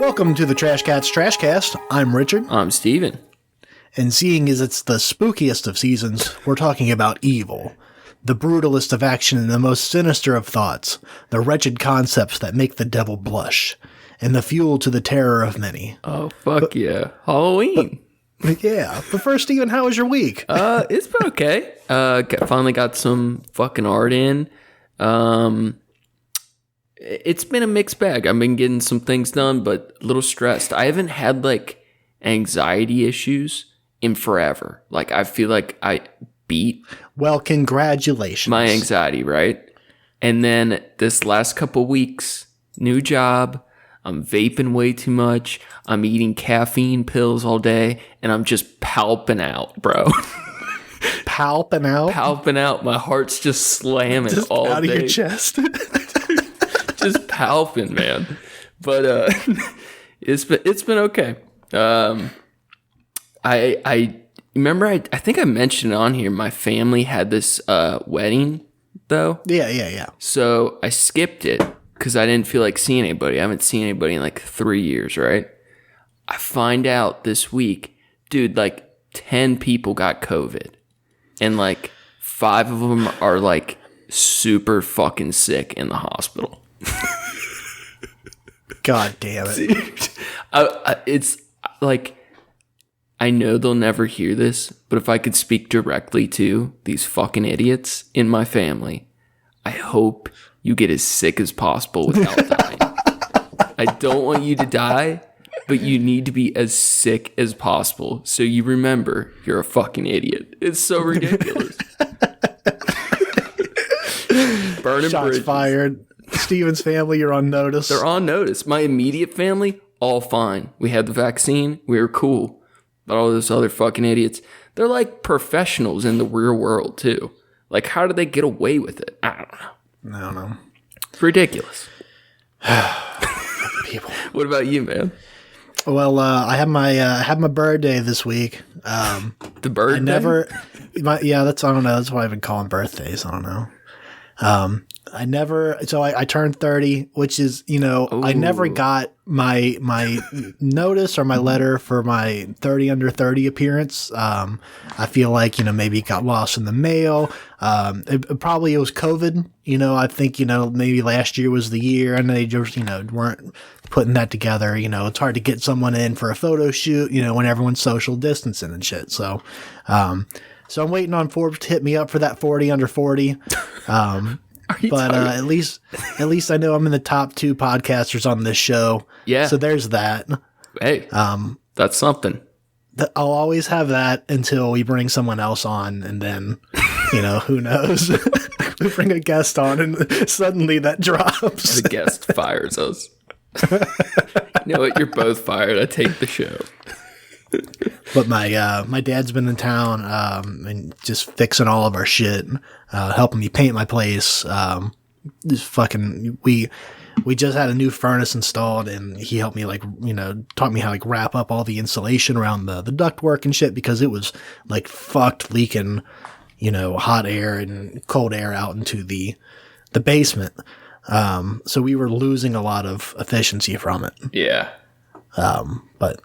Welcome to the Trashcats Trashcast. I'm Richard. I'm Steven. And seeing as it's the spookiest of seasons, we're talking about evil. The brutalest of action and the most sinister of thoughts. The wretched concepts that make the devil blush. And the fuel to the terror of many. Oh, yeah. Halloween. But first, Steven, how was your week? It's been okay. Finally got some fucking art in. It's been a mixed bag. I've been getting some things done, but a little stressed. I haven't had, like, anxiety issues in forever. Like, I feel like I beat... Well, congratulations. My anxiety, right? And then this last couple weeks, new job, I'm vaping way too much, I'm eating caffeine pills all day, and I'm just palping out, bro. Palping out? Palping out. My heart's just slamming just all out day. Out of your chest. Just palping, man. But it's been okay. I remember I think I mentioned it on here. My family had this wedding though. Yeah. So I skipped it because I didn't feel like seeing anybody. I haven't seen anybody in like 3 years, right? I find out this week, dude, like 10 people got COVID. And like 5 of them are like super fucking sick in the hospital. God damn it. Dude, it's like, I know they'll never hear this, but if I could speak directly to these fucking idiots in my family, I hope you get as sick as possible without dying. I don't want you to die, but you need to be as sick as possible so you remember you're a fucking idiot. It's so ridiculous. Burning Shots bridges. fired. Steven's family, you're on notice. They're on notice. My immediate family, all fine. We had the vaccine. We were cool. But all those other fucking idiots, they're like professionals in the real world, too. Like, how do they get away with it? I don't know. It's ridiculous. People. What about you, man? Well, I had my birthday this week. The birthday? That's, I don't know. That's why I've been calling birthdays. I don't know. I turned 30, which is, I never got my notice or my letter for my 30 under 30 appearance. I feel like, maybe it got lost in the mail. It was COVID. I think, maybe last year was the year and they just, weren't putting that together. It's hard to get someone in for a photo shoot, when everyone's social distancing and shit. So I'm waiting on Forbes to hit me up for that 40 under 40. But at least I know I'm in the top 2 podcasters on this show. Yeah. So there's that. Hey, that's something. I'll always have that until we bring someone else on, and then, who knows? We bring a guest on, and suddenly that drops. The guest fires us. You know what? You're both fired. I take the show. But my dad's been in town and just fixing all of our shit, helping me paint my place. We just had a new furnace installed, and he helped me taught me how to wrap up all the insulation around the ductwork and shit because it was like fucked leaking, hot air and cold air out into the basement. So we were losing a lot of efficiency from it. Yeah. But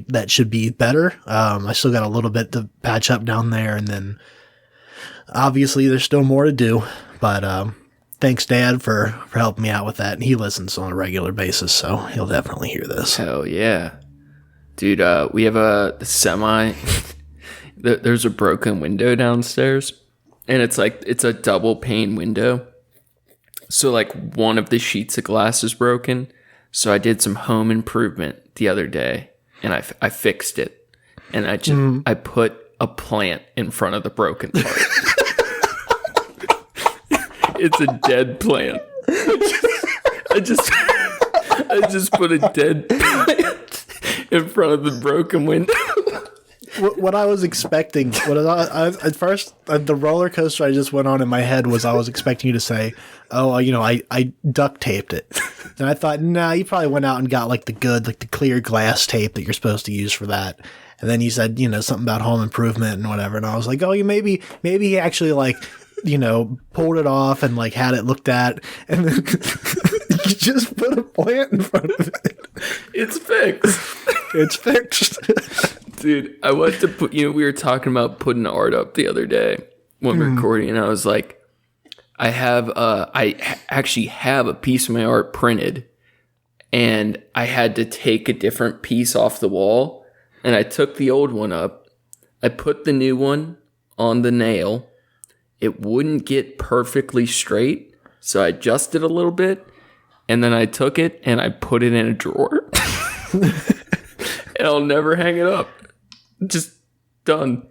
that should be better. I still got a little bit to patch up down there, and then obviously there's still more to do, but thanks, Dad, for helping me out with that. And he listens on a regular basis, so he'll definitely hear this. Hell yeah. Dude, we have a semi. There's a broken window downstairs, and it's a double pane window. So like one of the sheets of glass is broken. So I did some home improvement the other day, and I fixed it. And I put a plant in front of the broken part. It's a dead plant. I just put a dead plant in front of the broken window. What I was expecting, at first, the roller coaster I just went on in my head was I was expecting you to say, I duct taped it. And I thought, nah, you probably went out and got the clear glass tape that you're supposed to use for that. And then you said, something about home improvement and whatever. And I was like, oh, maybe he actually pulled it off and had it looked at. And then You just put a plant in front of it. It's fixed. It's fixed. Dude, I went to put, we were talking about putting art up the other day when we were recording, and I was like, I actually have a piece of my art printed, and I had to take a different piece off the wall, and I took the old one up. I put the new one on the nail. It wouldn't get perfectly straight, so I adjusted a little bit, and then I took it and I put it in a drawer. And I'll never hang it up. Just done.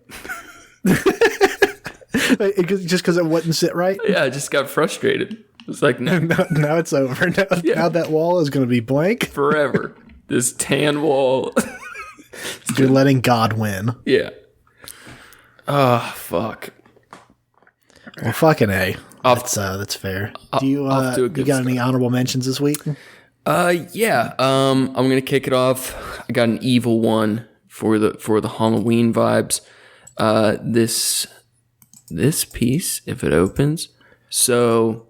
Just because it wouldn't sit right? Yeah, I just got frustrated. It's like, no. Now it's over. Now that wall is going to be blank. Forever. This tan wall. You're letting God win. Yeah. Oh, fuck. Well, fucking A. That's fair. Do you got any honorable mentions this week? Yeah. I'm gonna kick it off. I got an evil one for the Halloween vibes. This piece, if it opens. So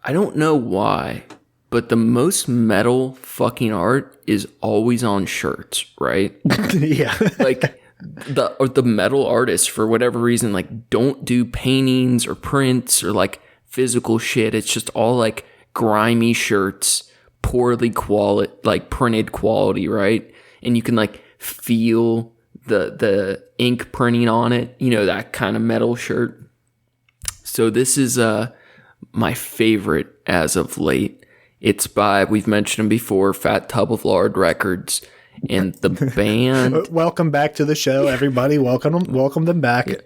I don't know why, but the most metal fucking art is always on shirts, right? Yeah. Like the metal artists, for whatever reason, like don't do paintings or prints or like physical shit. It's just all like grimy shirts, poorly printed quality, right? And you can like feel the ink printing on it, that kind of metal shirt. So this is my favorite as of late. It's by, we've mentioned them before, Fat Tub of Lard Records. And the band... Welcome back to the show, everybody. Welcome them back. Yeah,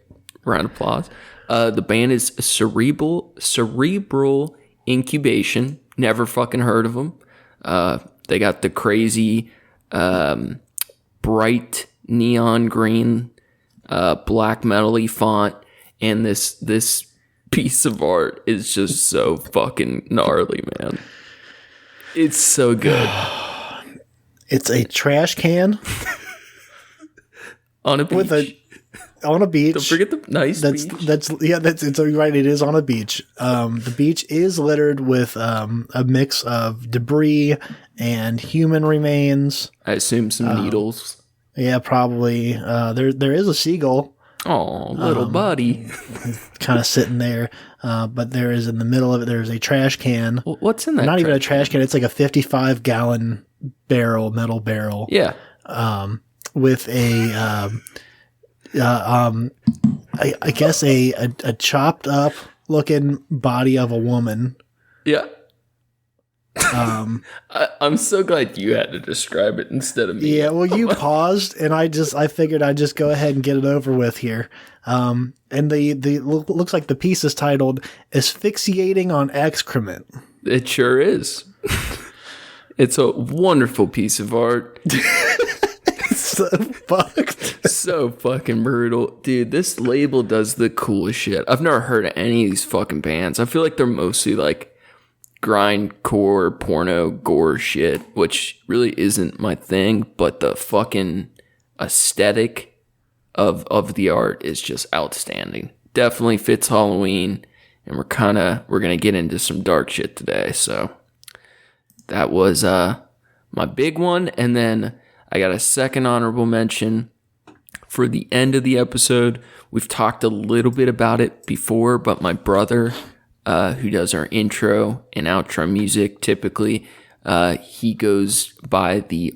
round of applause. The band is Cerebral Incubation. Never fucking heard of them. They got the crazy bright neon green black metal-y font. And this piece of art is just so fucking gnarly, man. It's so good. It's a trash can on a beach. On a beach. Don't forget the nice beach. It's right. It is on a beach. The beach is littered with a mix of debris and human remains. I assume some needles. Yeah, probably. There is a seagull. Oh, little buddy. Kind of sitting there. But there is, in the middle of it, there's a trash can. Well, what's in that? Not even a trash can. It's like a 55-gallon metal barrel. Yeah. With a, I guess a chopped up looking body of a woman. Yeah. I'm so glad you had to describe it instead of me. Yeah, well, you paused, and I figured I'd just go ahead and get it over with here. And the looks like the piece is titled "Asphyxiating on Excrement." It sure is. It's a wonderful piece of art. So fucked. So fucking brutal. Dude, this label does the coolest shit. I've never heard of any of these fucking bands. I feel like they're mostly like grindcore, porno, gore shit, which really isn't my thing, but the fucking aesthetic of the art is just outstanding. Definitely fits Halloween, and we're gonna get into some dark shit today, so that was my big one. And then I got a second honorable mention for the end of the episode. We've talked a little bit about it before, but my brother, who does our intro and outro music typically, he goes by the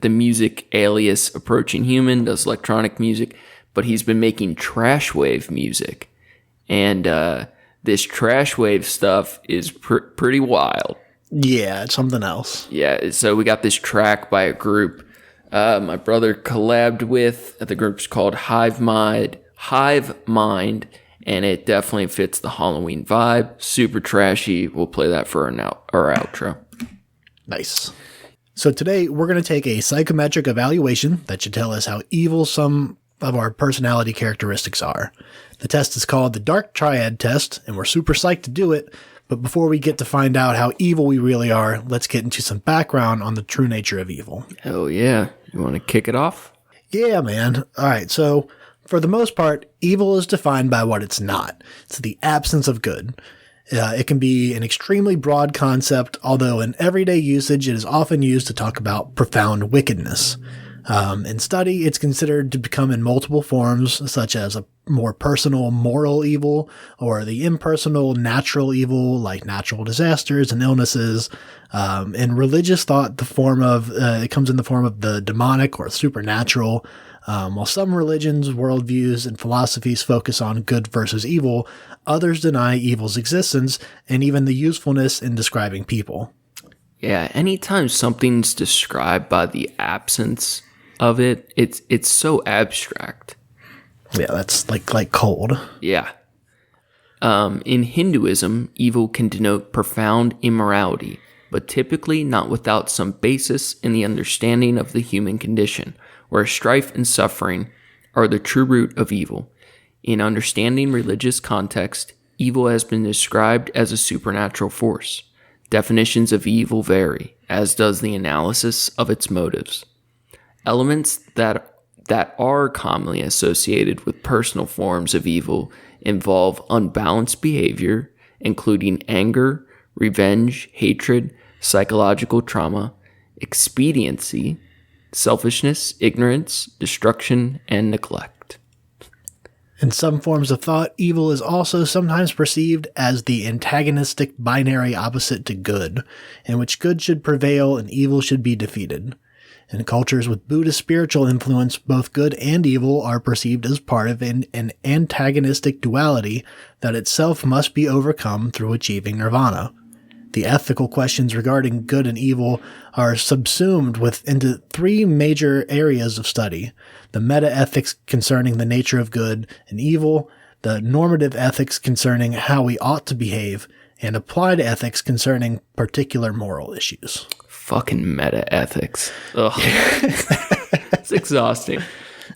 music alias Approaching Human, does electronic music, but he's been making trash wave music. And this trash wave stuff is pretty wild. Yeah, it's something else. Yeah, so we got this track by a group my brother collabed with. The group's called Hive Mind, and it definitely fits the Halloween vibe. Super trashy. We'll play that for our outro. Nice. So today we're going to take a psychometric evaluation that should tell us how evil some of our personality characteristics are. The test is called the Dark Triad test, and we're super psyched to do it. But before we get to find out how evil we really are, let's get into some background on the true nature of evil. Hell yeah. You want to kick it off? Yeah, man. All right. So for the most part, evil is defined by what it's not. It's the absence of good. It can be an extremely broad concept, although in everyday usage, it is often used to talk about profound wickedness. In study, it's considered to become in multiple forms, such as a more personal moral evil, or the impersonal natural evil, like natural disasters and illnesses. In religious thought, it comes in the form of the demonic or supernatural. While some religions, worldviews, and philosophies focus on good versus evil, others deny evil's existence and even the usefulness in describing people. Yeah, anytime something's described by the absence of it, it's so abstract. Yeah, that's like cold. Yeah. In Hinduism, evil can denote profound immorality, but typically not without some basis in the understanding of the human condition, where strife and suffering are the true root of evil. In understanding religious context, evil has been described as a supernatural force. Definitions of evil vary, as does the analysis of its motives. Elements that are commonly associated with personal forms of evil involve unbalanced behavior, including anger, revenge, hatred, psychological trauma, expediency, selfishness, ignorance, destruction, and neglect. In some forms of thought, evil is also sometimes perceived as the antagonistic binary opposite to good, in which good should prevail and evil should be defeated. In cultures with Buddhist spiritual influence, both good and evil are perceived as part of an antagonistic duality that itself must be overcome through achieving nirvana. The ethical questions regarding good and evil are subsumed into three major areas of study: the meta-ethics concerning the nature of good and evil, the normative ethics concerning how we ought to behave, and applied ethics concerning particular moral issues. Fucking meta-ethics. Ugh. It's exhausting.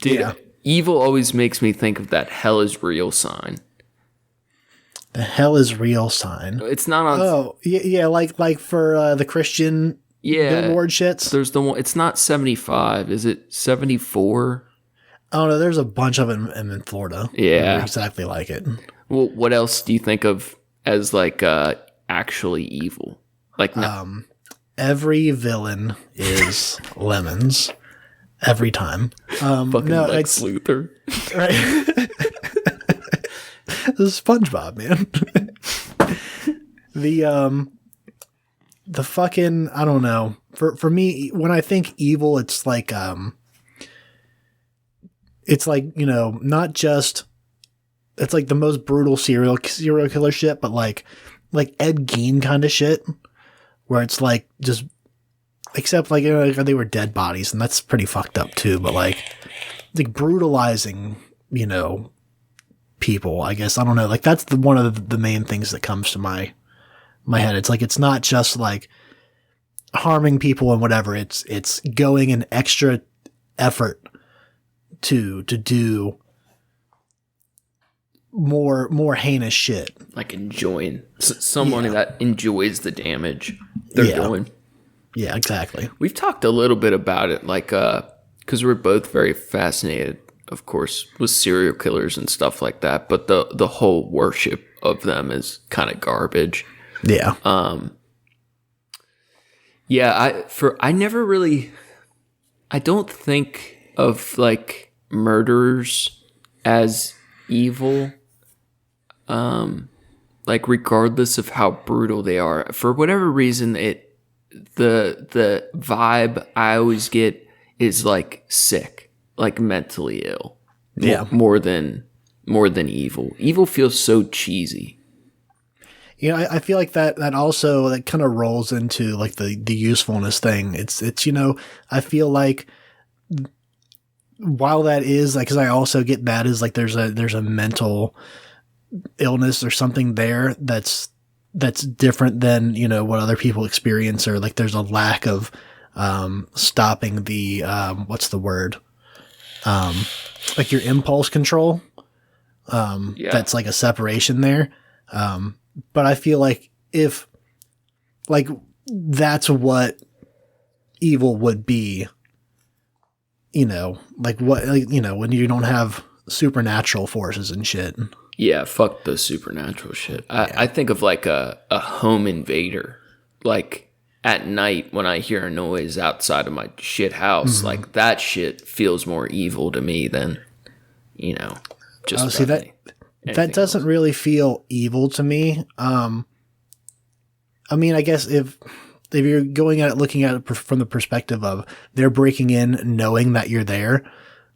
Dude, yeah. Evil always makes me think of that hell is real sign. The hell is real sign. It's not on... Oh, yeah, like for the Christian billboard shits? There's the one... It's not 75. Is it 74? Oh, no, there's a bunch of them in Florida. Yeah. Exactly like it. Well, what else do you think of as, like, actually evil? Like, no... Every villain is Lemons. Every time. Fucking no, Lex Luthor. Right. This is SpongeBob, man. The fucking, I don't know. For me, when I think evil, it's like, not just, it's like the most brutal serial killer shit, but like Ed Gein kind of shit. Where it's like just, except like they were dead bodies, and that's pretty fucked up too. But like brutalizing, people. I guess I don't know. Like that's one of the main things that comes to my head. It's like it's not just like harming people and whatever. It's going an extra effort to do more heinous shit. Like enjoying someone that enjoys the damage they're doing. Yeah, exactly. We've talked a little bit about it, like, because we're both very fascinated, of course, with serial killers and stuff like that. But the whole worship of them is kind of garbage. Yeah. I never really, I don't think of like murderers as evil. Like regardless of how brutal they are, for whatever reason, the vibe I always get is like sick, like mentally ill. Yeah. More than evil. Evil feels so cheesy. I feel like that also that kind of rolls into like the usefulness thing. It's I feel like while that is like, cause I also get that is like there's a mental illness or something there that's different than what other people experience, or like there's a lack of stopping the what's the word, like your impulse control, that's like a separation there, but I feel like if like that's what evil would be, like what, like when you don't have supernatural forces and shit. Yeah, fuck the supernatural shit. I think of like a home invader. Like at night when I hear a noise outside of my shit house, like that shit feels more evil to me than, just see that doesn't really feel evil to me. I mean, I guess if you're looking at it from the perspective of they're breaking in knowing that you're there,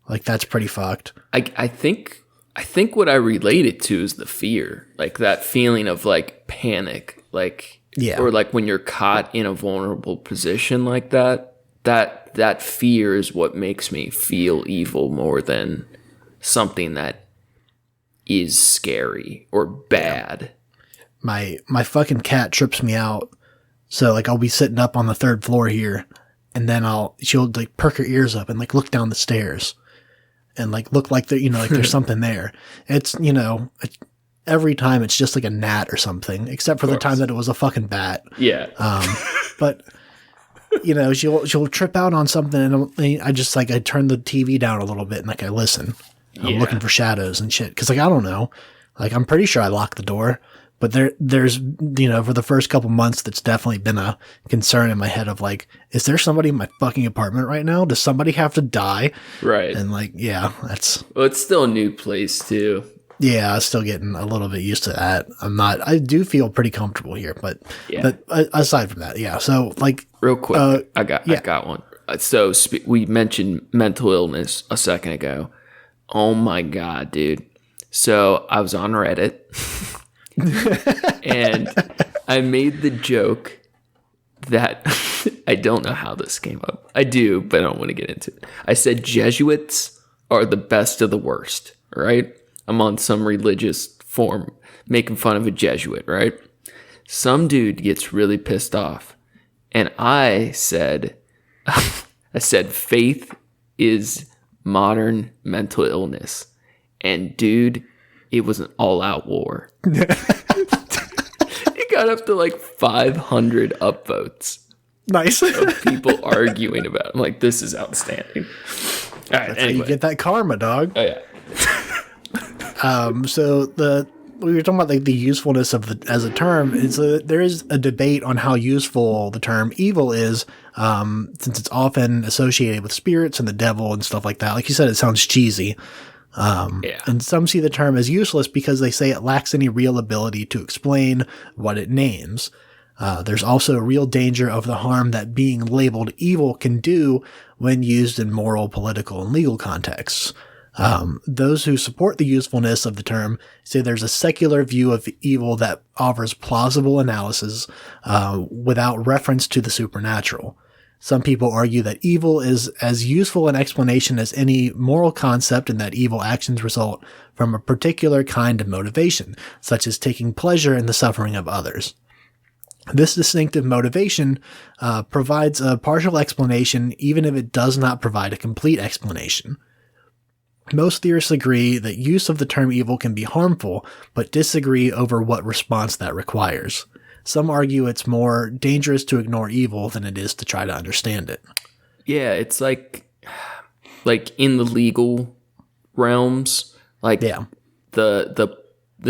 like that's pretty fucked. I think what I relate it to is the fear, like that feeling of like panic, like, or like when you're caught in a vulnerable position like that fear is what makes me feel evil more than something that is scary or bad. My fucking cat trips me out. So like I'll be sitting up on the 3rd floor here, and then she'll like perk her ears up and like look down the stairs. And like look like like there's something there. It's every time it's just like a gnat or something, except for the time that it was a fucking bat. Yeah. But she'll trip out on something, and I just like I turn the TV down a little bit and like I listen. I'm looking for shadows and shit because like I don't know, like I'm pretty sure I locked the door. But there's for the first couple months, that's definitely been a concern in my head of like, is there somebody in my fucking apartment right now? Does somebody have to die? Right. And like, yeah, well, it's still a new place too. Yeah, I'm still getting a little bit used to that. I do feel pretty comfortable here, but aside from that, yeah. So like, real quick, I got one. So we mentioned mental illness a second ago. Oh my God, dude. So I was on Reddit. And I made the joke that I don't know how this came up. I do, but I don't want to get into it. I said Jesuits are the best of the worst, right? I'm on some religious form making fun of a Jesuit, right? Some dude gets really pissed off. And I said faith is modern mental illness. And dude, it was an all-out war. It got up to like 500 upvotes. Nice. Of people arguing about it. I'm like, this is outstanding. All right, That's anyway. How you get that karma, dog. Oh, yeah. So we were talking about like the usefulness of as a term. There is a debate on how useful the term evil is, since it's often associated with spirits and the devil and stuff like that. Like you said, it sounds cheesy. And some see the term as useless because they say it lacks any real ability to explain what it names. There's also a real danger of the harm that being labeled evil can do when used in moral, political, and legal contexts. Those who support the usefulness of the term say there's a secular view of evil that offers plausible analysis without reference to the supernatural. Some people argue that evil is as useful an explanation as any moral concept and that evil actions result from a particular kind of motivation, such as taking pleasure in the suffering of others. This distinctive motivation provides a partial explanation even if it does not provide a complete explanation. Most theorists agree that use of the term evil can be harmful, but disagree over what response that requires. Some argue it's more dangerous to ignore evil than it is to try to understand it. Yeah, it's like in the legal realms, like the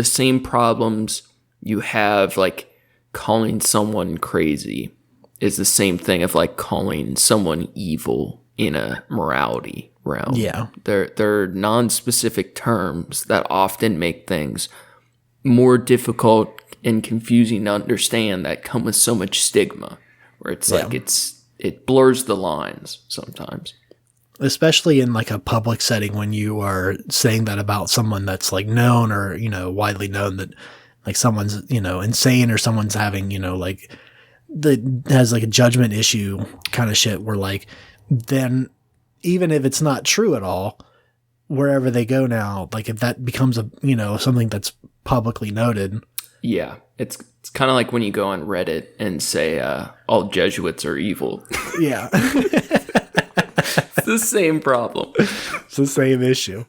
same problems you have like calling someone crazy is the same thing of like calling someone evil in a morality realm. Yeah. They're non-specific terms that often make things more difficult and confusing to understand, that come with so much stigma, where it's like it blurs the lines sometimes. Especially in like a public setting when you are saying that about someone that's like known or, widely known that like someone's, insane or someone's having, like has like a judgment issue kind of shit where like, then even if it's not true at all, wherever they go now, like if that becomes a, something that's publicly noted. Yeah, it's kind of like when you go on Reddit and say all Jesuits are evil. Yeah. It's the same problem. It's the same issue.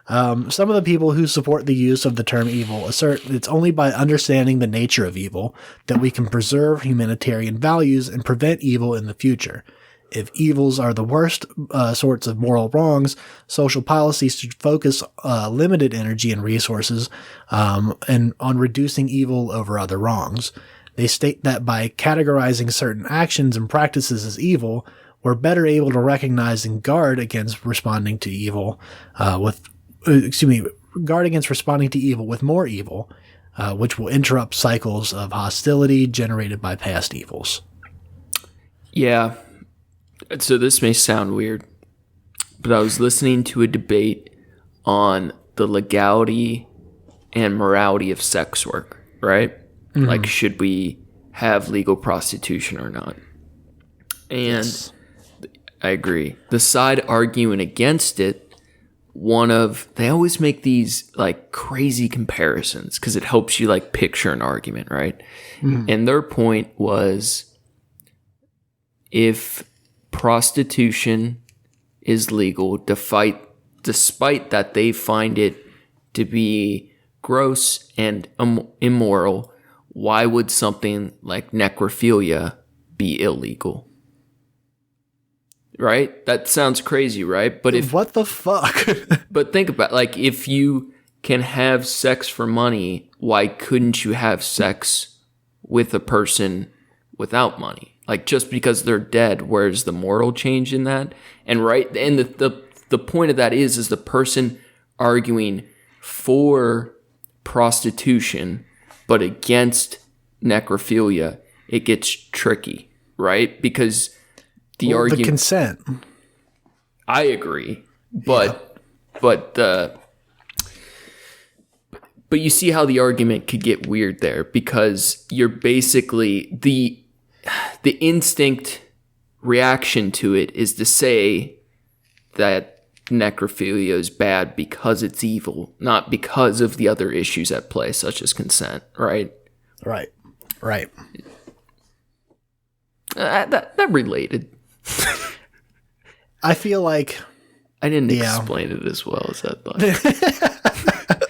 Some of the people who support the use of the term evil assert it's only by understanding the nature of evil that we can preserve humanitarian values and prevent evil in the future. If evils are the worst sorts of moral wrongs, social policies should focus limited energy and resources and on reducing evil over other wrongs. They state that by categorizing certain actions and practices as evil, we're better able to recognize and guard against responding to evil guard against responding to evil with more evil, which will interrupt cycles of hostility generated by past evils. Yeah. So this may sound weird, but I was listening to a debate on the legality and morality of sex work, right? Mm-hmm. Like, should we have legal prostitution or not? And yes. I agree. The side arguing against it, they always make these like crazy comparisons because it helps you like picture an argument, right? Mm-hmm. And their point was, if prostitution is legal, despite that they find it to be gross and immoral, why would something like necrophilia be illegal? Right? That sounds crazy, right? But what the fuck? But think about, like, if you can have sex for money, why couldn't you have sex with a person without money? Like, just because they're dead, where's the moral change in that? And the point of that is the person arguing for prostitution but against necrophilia, it gets tricky, right? Because the argument, the consent. I agree, but you see how the argument could get weird there, because you're basically the instinct reaction to it is to say that necrophilia is bad because it's evil, not because of the other issues at play, such as consent, right? Right. That related. I feel like I didn't explain it as well as I thought.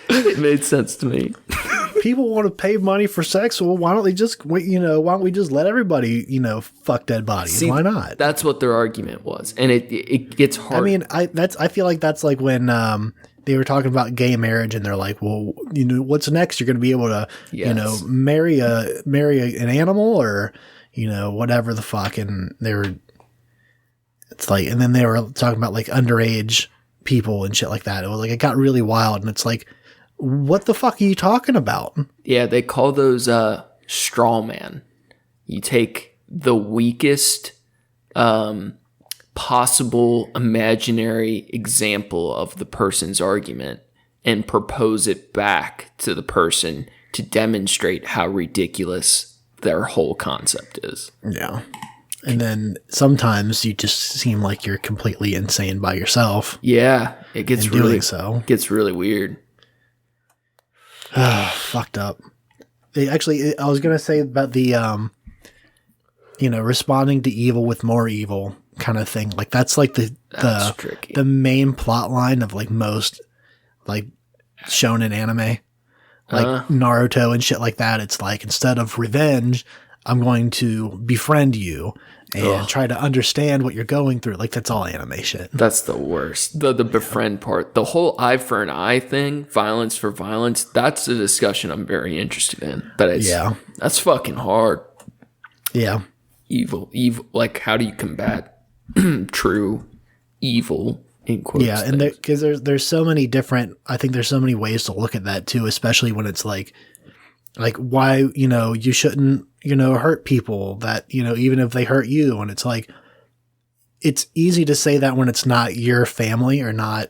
It made sense to me. People want to pay money for sex. Well, why don't we just let everybody, fuck dead bodies? See, why not? That's what their argument was, and it gets hard. I mean, I feel like that's like when they were talking about gay marriage, and they're like, well, what's next? You're going to be able to, marry an animal, or whatever the fuck, and it's like, and then they were talking about like underage people and shit like that. It was like, it got really wild, and it's like, what the fuck are you talking about? Yeah, they call those straw man. You take the weakest possible imaginary example of the person's argument and propose it back to the person to demonstrate how ridiculous their whole concept is. Yeah. And then sometimes you just seem like you're completely insane by yourself. Yeah, it gets gets really weird. Fucked up. I was going to say about the, responding to evil with more evil kind of thing. Like, that's like the main plot line of like most like shonen anime, like Naruto and shit like that. It's like, instead of revenge, I'm going to befriend you and try to understand what you're going through. Like, that's all anime shit. That's the worst. The befriend part. The whole eye for an eye thing, violence for violence, that's a discussion I'm very interested in. That's fucking hard. Yeah. Evil. Like, how do you combat true evil, in quotes? Yeah, and because there's so many different, I think there's so many ways to look at that too, especially when it's like why, you shouldn't, hurt people that, even if they hurt you. And it's like, it's easy to say that when it's not your family or not,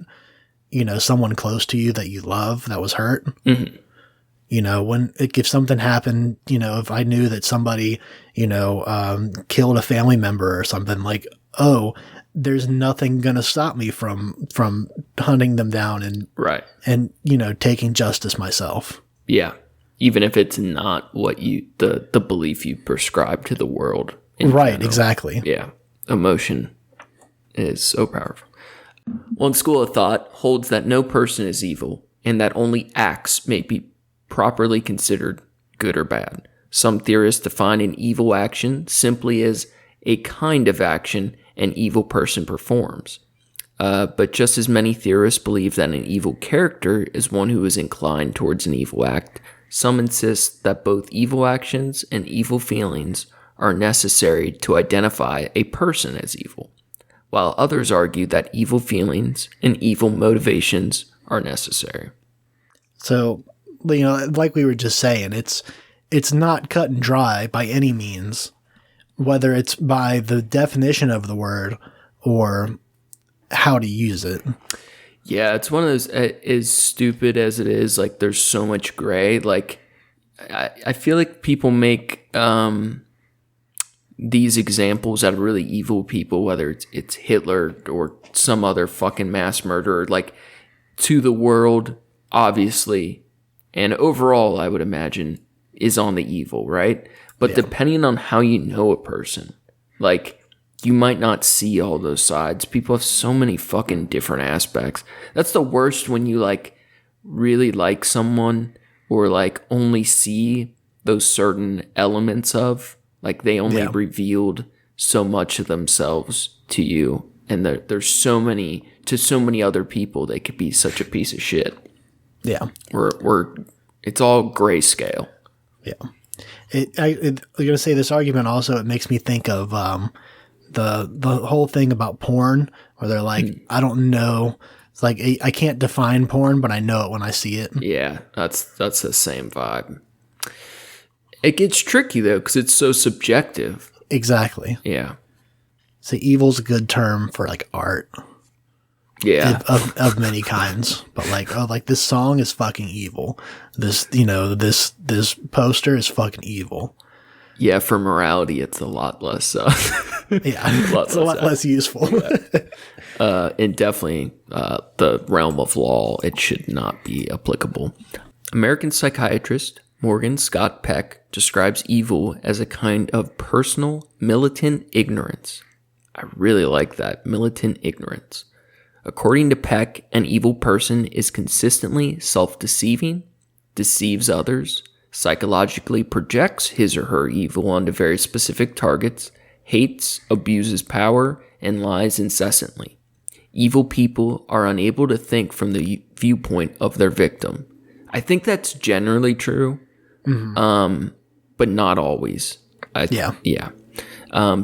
someone close to you that you love that was hurt. Mm-hmm. If something happened, if I knew that somebody, killed a family member or something, like, there's nothing going to stop me from hunting them down and taking justice myself. Yeah. Even if it's not what the belief you prescribe to the world. Right, general. Exactly. Yeah. Emotion is so powerful. One school of thought holds that no person is evil and that only acts may be properly considered good or bad. Some theorists define an evil action simply as a kind of action an evil person performs. But just as many theorists believe that an evil character is one who is inclined towards an evil act, some insist that both evil actions and evil feelings are necessary to identify a person as evil, while others argue that evil feelings and evil motivations are necessary. So, like we were just saying, it's not cut and dry by any means, whether it's by the definition of the word or how to use it. Yeah, it's one of those, as stupid as it is, like there's so much gray. Like I feel like people make these examples out of really evil people, whether it's Hitler or some other fucking mass murderer, like to the world, obviously, and overall, I would imagine, is on the evil, right? But depending on how you know a person, like, you might not see all those sides. People have so many fucking different aspects. That's the worst when you, like, really like someone or, like, only see those certain elements of, like, they only revealed so much of themselves to you. And there's so many, to so many other people, they could be such a piece of shit. Yeah. It's all grayscale. Yeah. I'm going to say this argument also, it makes me think of, the whole thing about porn where they're like, I don't know. It's like, I can't define porn, but I know it when I see it. Yeah, that's the same vibe. It gets tricky though, because it's so subjective. Exactly. Yeah. So evil's a good term for like art. Yeah. Of many kinds. But like this song is fucking evil. This, this poster is fucking evil. Yeah, for morality, it's a lot less. It's a lot less useful. And definitely the realm of law, it should not be applicable. American psychiatrist Morgan Scott Peck describes evil as a kind of personal, militant ignorance. I really like that, militant ignorance. According to Peck, an evil person is consistently self-deceiving, deceives others, psychologically projects his or her evil onto very specific targets, hates, abuses power, and lies incessantly. Evil people are unable to think from the viewpoint of their victim. I think that's generally true, but not always. Yeah.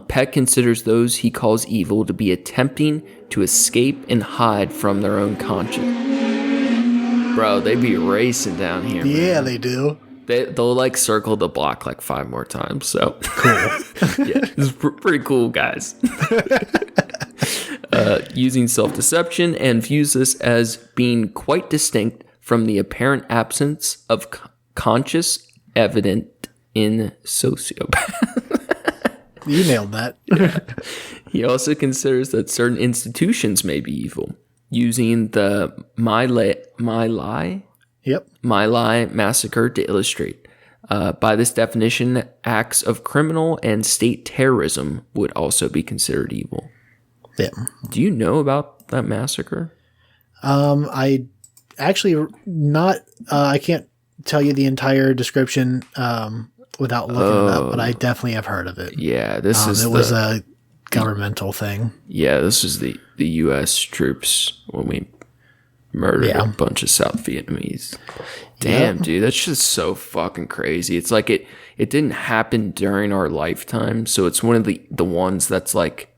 Peck considers those he calls evil to be attempting to escape and hide from their own conscience. Bro, they be racing down here. Yeah, man. they do. They'll like circle the block like 5 more times. So cool. Yeah, it's pretty cool, guys. Using self-deception and views this as being quite distinct from the apparent absence of conscious evident in sociopaths. You nailed that. Yeah. He also considers that certain institutions may be evil, using the My Lai massacre to illustrate. By this definition, acts of criminal and state terrorism would also be considered evil. Yeah. Do you know about that massacre? I actually not. I can't tell you the entire description without looking it up, but I definitely have heard of it. Yeah, it was a governmental thing. Yeah, this is the U.S. troops when we murdered a bunch of South Vietnamese. Damn, dude, that's just so fucking crazy. It's like it didn't happen during our lifetime, so it's one of the ones that's like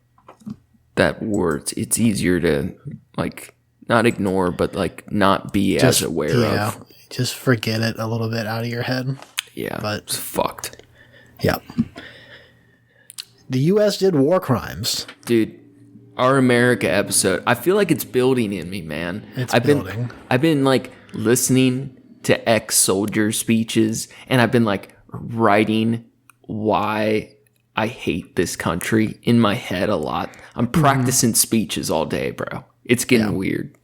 that words. It's easier to like not ignore, but like not be as aware of. Just forget it a little bit out of your head. Yeah, but it's fucked. Yeah. The U.S. did war crimes. Dude, our America episode, I feel like it's building in me, man. I've been like listening to ex-soldier speeches, and I've been like writing why I hate this country in my head a lot. I'm practicing speeches all day, bro. It's getting weird.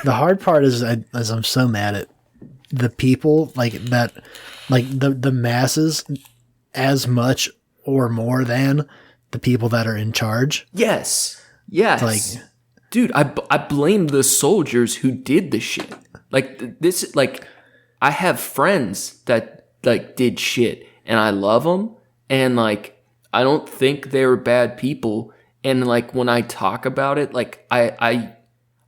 The hard part is I'm so mad at the people like that, like the masses as much or more than the people that are in charge. Yes. Like, dude, I blame the soldiers who did the shit. Like this, like I have friends that like did shit and I love them. And like, I don't think they were bad people. And like when I talk about it, like I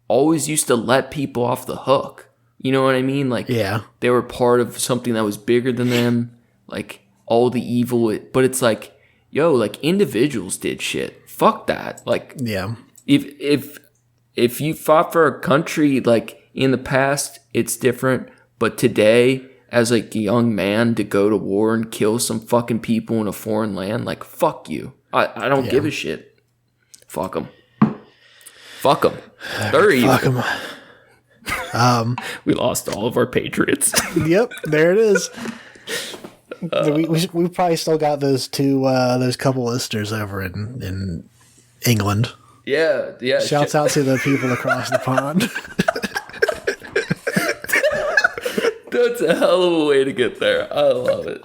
always used to let people off the hook. You know what I mean? Like they were part of something that was bigger than them. Like all the evil, but it's like, yo, like individuals did shit. Fuck that. Like if you fought for a country like in the past, it's different. But today, as like a young man to go to war and kill some fucking people in a foreign land, like fuck you. I don't give a shit. Fuck them. Fuck them. They're evil. Fuck them. We lost all of our patriots. Yep, there it is. We probably still got those couple listeners over in England. Yeah. Shouts out to the people across the pond. That's a hell of a way to get there. I love it.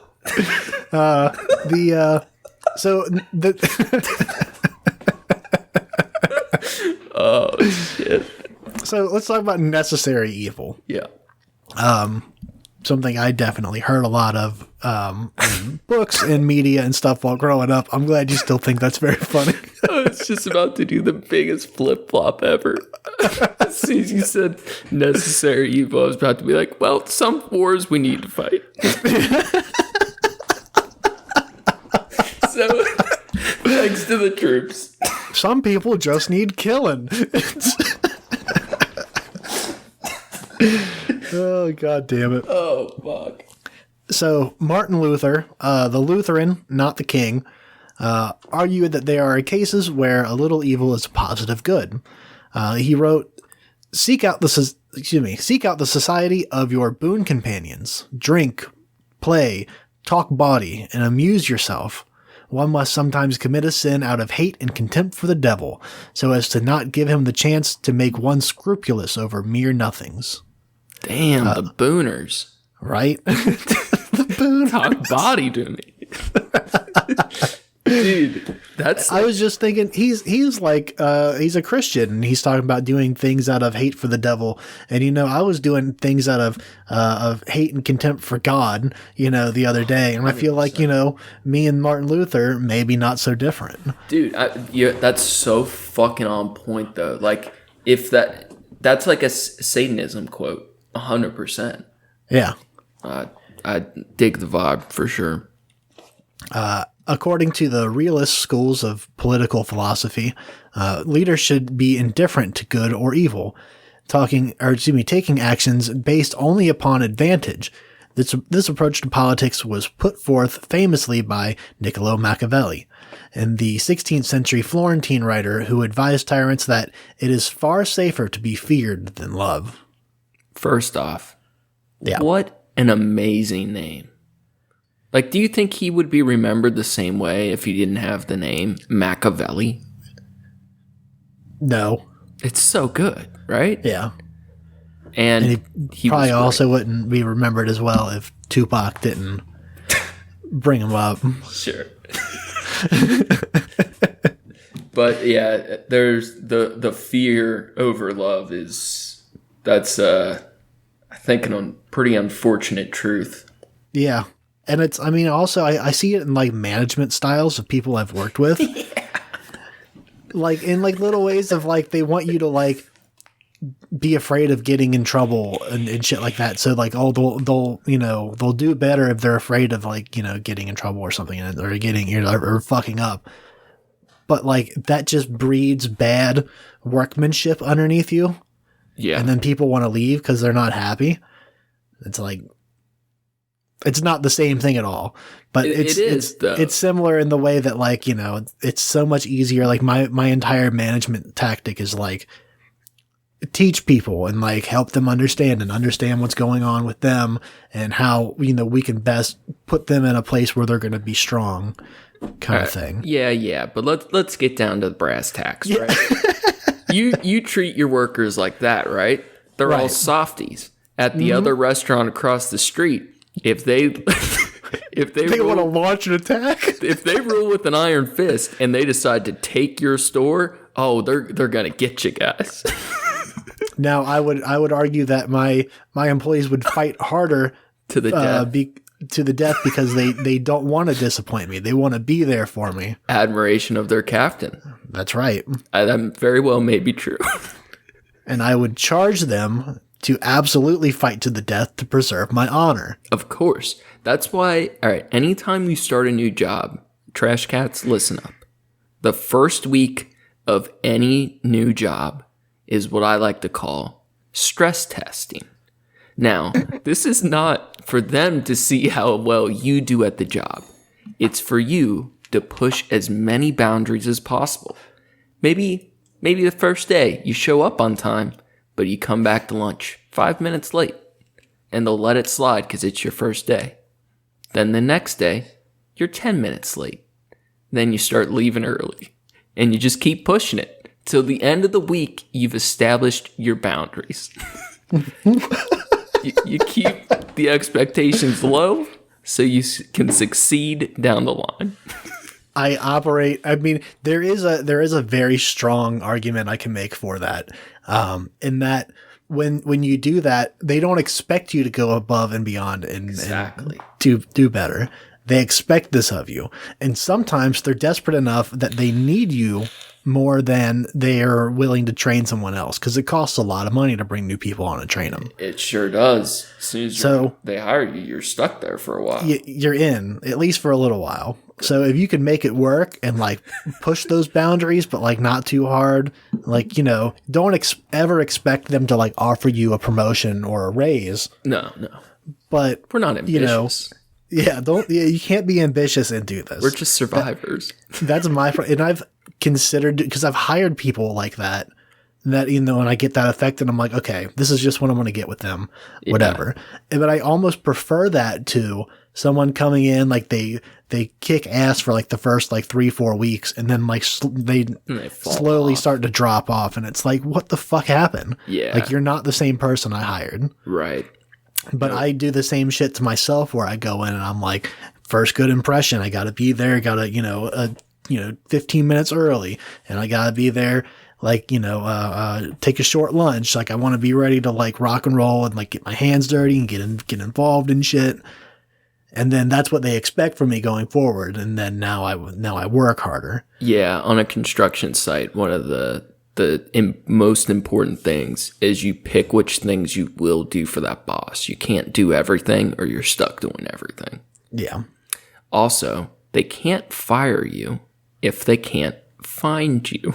Oh shit. So let's talk about necessary evil. Yeah. Something I definitely heard a lot of in books and media and stuff while growing up. I'm glad you still think that's very funny. I was just about to do the biggest flip-flop ever. As soon as you said necessary evil, I was about to be like, well, some wars we need to fight. So, thanks to the troops. Some people just need killing. Oh, God damn it. Oh, fuck. So, Martin Luther, the Lutheran, not the king, argued that there are cases where a little evil is a positive good. He wrote, seek out the society of your boon companions. Drink, play, talk bawdy, and amuse yourself. One must sometimes commit a sin out of hate and contempt for the devil, so as to not give him the chance to make one scrupulous over mere nothings. Damn, the booners. Right? The booners. Talk body to me. Dude, I was just thinking he's like he's a Christian and he's talking about doing things out of hate for the devil, and I was doing things out of hate and contempt for God the other day, and I feel like me and Martin Luther maybe not so different. Dude, that's so fucking on point though. Like if that's like a Satanism quote, 100%. Yeah, I dig the vibe for sure. According to the realist schools of political philosophy, leaders should be indifferent to good or evil, taking actions based only upon advantage. This approach to politics was put forth famously by Niccolo Machiavelli, and the 16th century Florentine writer who advised tyrants that it is far safer to be feared than love. First off, what an amazing name. Like, do you think he would be remembered the same way if he didn't have the name Machiavelli? No. It's so good, right? Yeah. And he probably also wouldn't be remembered as well if Tupac didn't bring him up. Sure. But yeah, there's the fear over love that's I think a pretty unfortunate truth. Yeah. And I see it in like management styles of people I've worked with. Yeah. Like in like little ways of like, they want you to like be afraid of getting in trouble and shit like that. So like, they'll do better if they're afraid of like, getting in trouble or something or getting, or fucking up. But like that just breeds bad workmanship underneath you. Yeah. And then people want to leave because they're not happy. It's like, it's not the same thing at all, but it's similar in the way that like, it's so much easier. Like my entire management tactic is like teach people and like help them understand what's going on with them and how, we can best put them in a place where they're going to be strong kind of thing. Yeah. But let's get down to the brass tacks, right? You treat your workers like that, right? They're all softies at the other restaurant across the street. If they want to launch an attack, if they rule with an iron fist and they decide to take your store, they're gonna get you guys. Now, I would argue that my employees would fight harder to the death to the death because they don't want to disappoint me. They want to be there for me. Admiration of their captain. That's right. That very well may be true. And I would charge them to absolutely fight to the death to preserve my honor. Of course. That's why, all right, anytime you start a new job, Trashcats, listen up. The first week of any new job is what I like to call stress testing. Now, this is not for them to see how well you do at the job. It's for you to push as many boundaries as possible. Maybe the first day you show up on time, but you come back to lunch 5 minutes late, and they'll let it slide because it's your first day. Then the next day, you're 10 minutes late. Then you start leaving early, and you just keep pushing it. Till the end of the week, you've established your boundaries. You keep the expectations low so you can succeed down the line. There is a very strong argument I can make for that. In that when you do that, they don't expect you to go above and beyond and do better. They expect this of you. And sometimes they're desperate enough that they need you more than they are willing to train someone else, because it costs a lot of money to bring new people on and train them. It sure does. As soon as they hire you, you're stuck there for a while. You're in, at least for a little while. So if you can make it work and like push those boundaries, but like not too hard, like, don't ever expect them to like offer you a promotion or a raise. No. But we're not ambitious. You can't be ambitious and do this. We're just survivors. That's and I've considered, because I've hired people like that, and I get that effect and I'm like, okay, this is just what I'm going to get with them, whatever. But I almost prefer that to someone coming in, like they kick ass for like the first like 3-4 weeks, and then like they slowly start to drop off, and it's like, what the fuck happened? Yeah. Like, you're not the same person I hired. Right. But I do the same shit to myself, where I go in and I'm like, first good impression, I got to be there, got to, 15 minutes early, and I got to be there, like, take a short lunch. Like, I want to be ready to like rock and roll and like get my hands dirty and get involved in shit. And then that's what they expect from me going forward. And then now I work harder. Yeah. On a construction site, one of the most important things is you pick which things you will do for that boss. You can't do everything, or you're stuck doing everything. Yeah. Also, they can't fire you if they can't find you.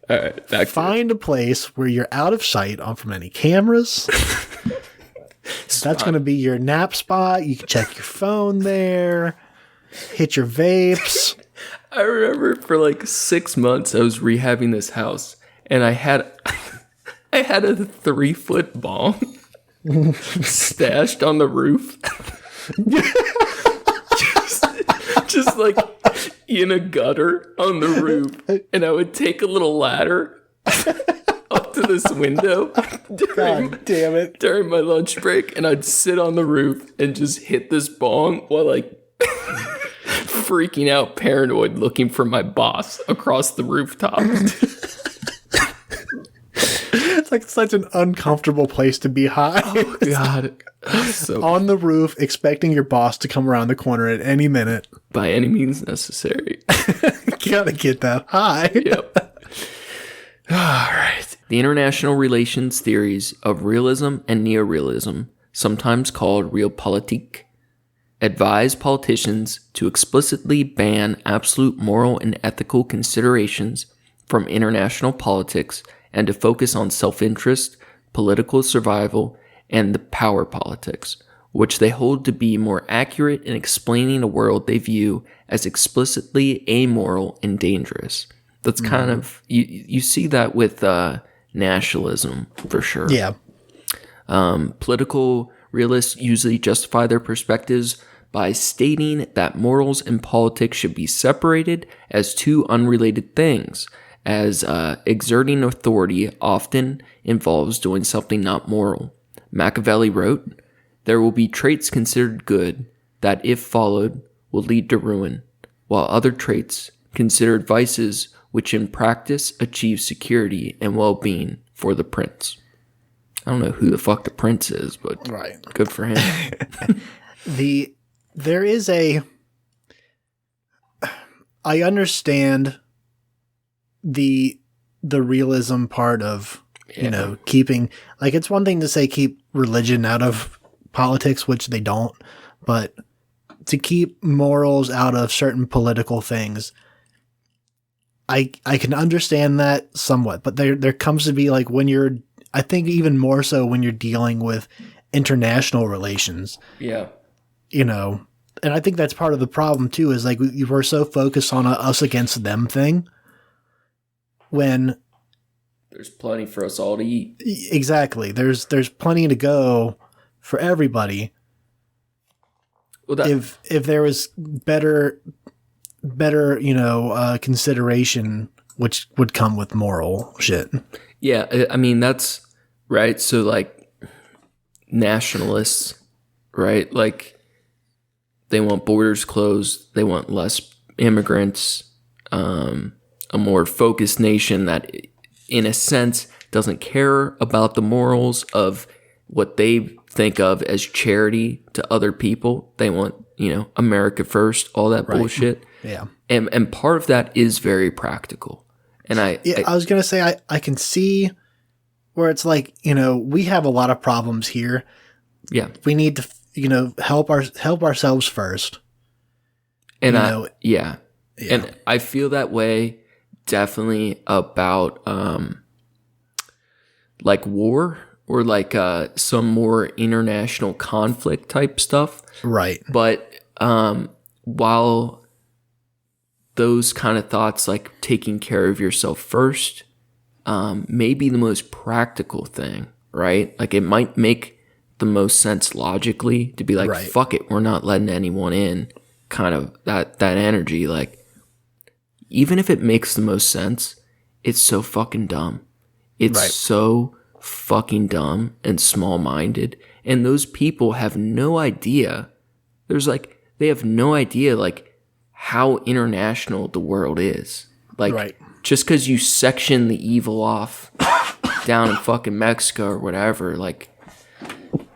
All right. Find a place where you're out of sight from any cameras. That's going to be your nap spot. You can check your phone there. Hit your vapes. I remember for like 6 months I was rehabbing this house, and I had a 3-foot bong stashed on the roof. just like in a gutter on the roof, and I would take a little ladder up to this window during my lunch break, and I'd sit on the roof and just hit this bong while like freaking out, paranoid, looking for my boss across the rooftop. It's like such an uncomfortable place to be high. Oh God. On the roof, expecting your boss to come around the corner at any minute. By any means necessary. You gotta get that high. Yep. All right. The international relations theories of realism and neorealism, sometimes called realpolitik, advise politicians to explicitly ban absolute moral and ethical considerations from international politics and to focus on self-interest, political survival, and the power politics, which they hold to be more accurate in explaining a world they view as explicitly amoral and dangerous. That's kind of, you see that with nationalism for sure. Yeah. Political realists usually justify their perspectives by stating that morals and politics should be separated as two unrelated things, as exerting authority often involves doing something not moral. Machiavelli wrote, "There will be traits considered good that, if followed, will lead to ruin, while other traits considered vices which in practice achieve security and well-being for the prince." I don't know who the fuck the prince is, but right. Good for him. There is I understand the realism part of, keeping, like, it's one thing to say keep religion out of politics, which they don't, but to keep morals out of certain political things, I can understand that somewhat, but there comes to be, like, when you're, I think even more so when you're dealing with international relations. Yeah. And I think that's part of the problem too, is like we're so focused on a us against them thing when there's plenty for us all to eat. Exactly. There's plenty to go for everybody. Well, if there was better, consideration, which would come with moral shit. Yeah. I mean, that's right. So like nationalists, right? Like, they want borders closed. They want less immigrants, a more focused nation that, in a sense, doesn't care about the morals of what they think of as charity to other people. They want, America first, all that bullshit. Yeah. And part of that is very practical. And I was going to say, I can see where it's like, we have a lot of problems here. Yeah. We need to help ourselves first. And and I feel that way definitely about like war or like some more international conflict type stuff. Right. But while those kind of thoughts, like taking care of yourself first, may be the most practical thing, right? Like, it might make the most sense logically to be like, fuck it, we're not letting anyone in, kind of that energy. Like, even if it makes the most sense, it's so fucking dumb. It's so fucking dumb and small-minded. And those people have no idea. They have no idea, like, how international the world is. Like, just because you section the evil off down in fucking Mexico or whatever, like,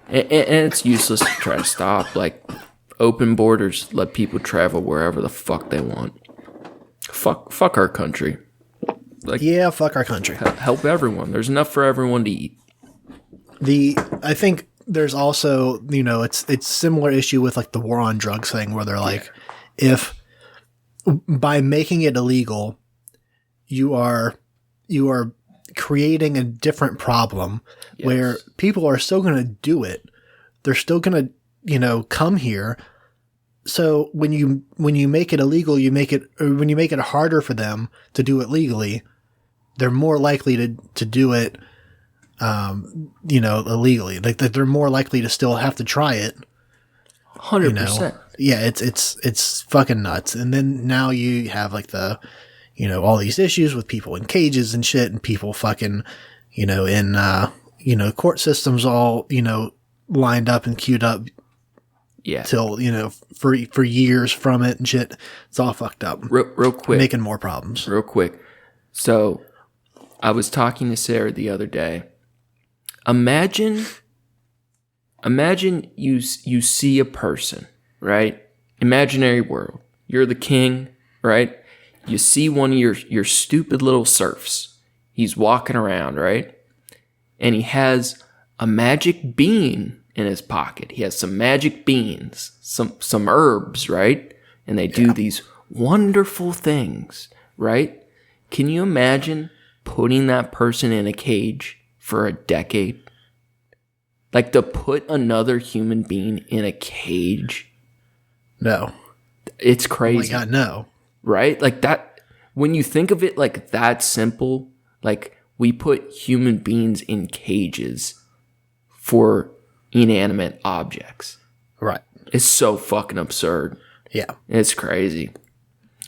and it's useless to try to stop. Like, open borders, let people travel wherever the fuck they want. Fuck our country. Like, yeah, fuck our country. Help everyone. There's enough for everyone to eat. I think there's also, it's similar issue with like the war on drugs thing, where they're like, if by making it illegal, you are creating a different problem where people are still going to do it. They're still going to, come here. So when you make it illegal, when you make it harder for them to do it legally, they're more likely to do it, illegally. Like, they're more likely to still have to try it. 100%. Yeah, it's fucking nuts. And then now you have like the, all these issues with people in cages and shit, and people fucking, in, court systems all, lined up and queued up. Yeah. Till, for years from it and shit. It's all fucked up. Real quick. Making more problems. Real quick. So, I was talking to Sarah the other day. Imagine you see a person, right? Imaginary world. You're the king, right? You see one of your stupid little serfs. He's walking around, right? And he has a magic bean in his pocket. He has some magic beans, some herbs, right? And they do these wonderful things, right? Can you imagine putting that person in a cage for a decade? Like, to put another human being in a cage? No. It's crazy. Oh my God, no. Right? Like, that, when you think of it like that simple, like, we put human beings in cages for inanimate objects. Right. It's so fucking absurd. Yeah. It's crazy.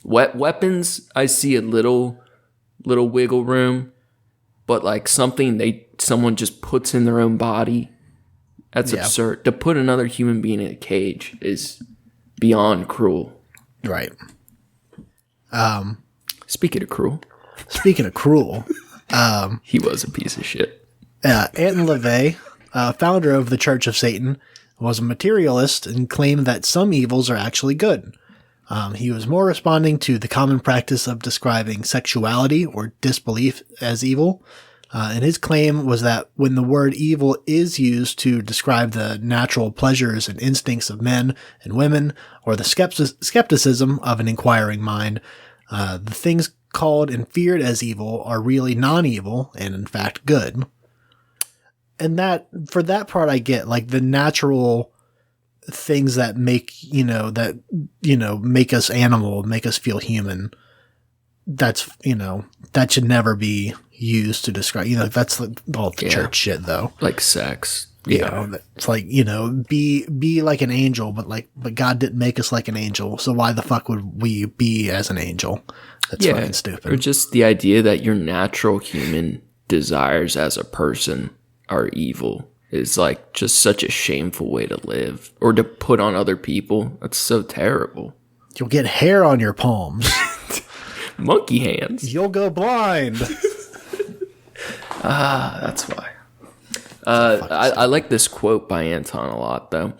Weapons, I see a little wiggle room, but like someone just puts in their own body, that's absurd. To put another human being in a cage is beyond cruel. Right. Speaking of cruel, he he was a piece of shit. Anton LaVey, founder of the Church of Satan, was a materialist and claimed that some evils are actually good. He was more responding to the common practice of describing sexuality or disbelief as evil. And his claim was that when the word evil is used to describe the natural pleasures and instincts of men and women, or the skepticism of an inquiring mind, the things called and feared as evil are really non-evil and in fact good. And that, for that part I get, like the natural things that make, make us animal, make us feel human. That's, that should never be used to describe, that's all the church shit though. Like sex. It's like, be like an angel, but God didn't make us like an angel. So why the fuck would we be as an angel? That's fucking stupid. Or just the idea that your natural human desires as a person are evil is like just such a shameful way to live or to put on other people. That's so terrible. You'll get hair on your palms. Monkey hands. You'll go blind. That's why. I like this quote by Anton a lot, though,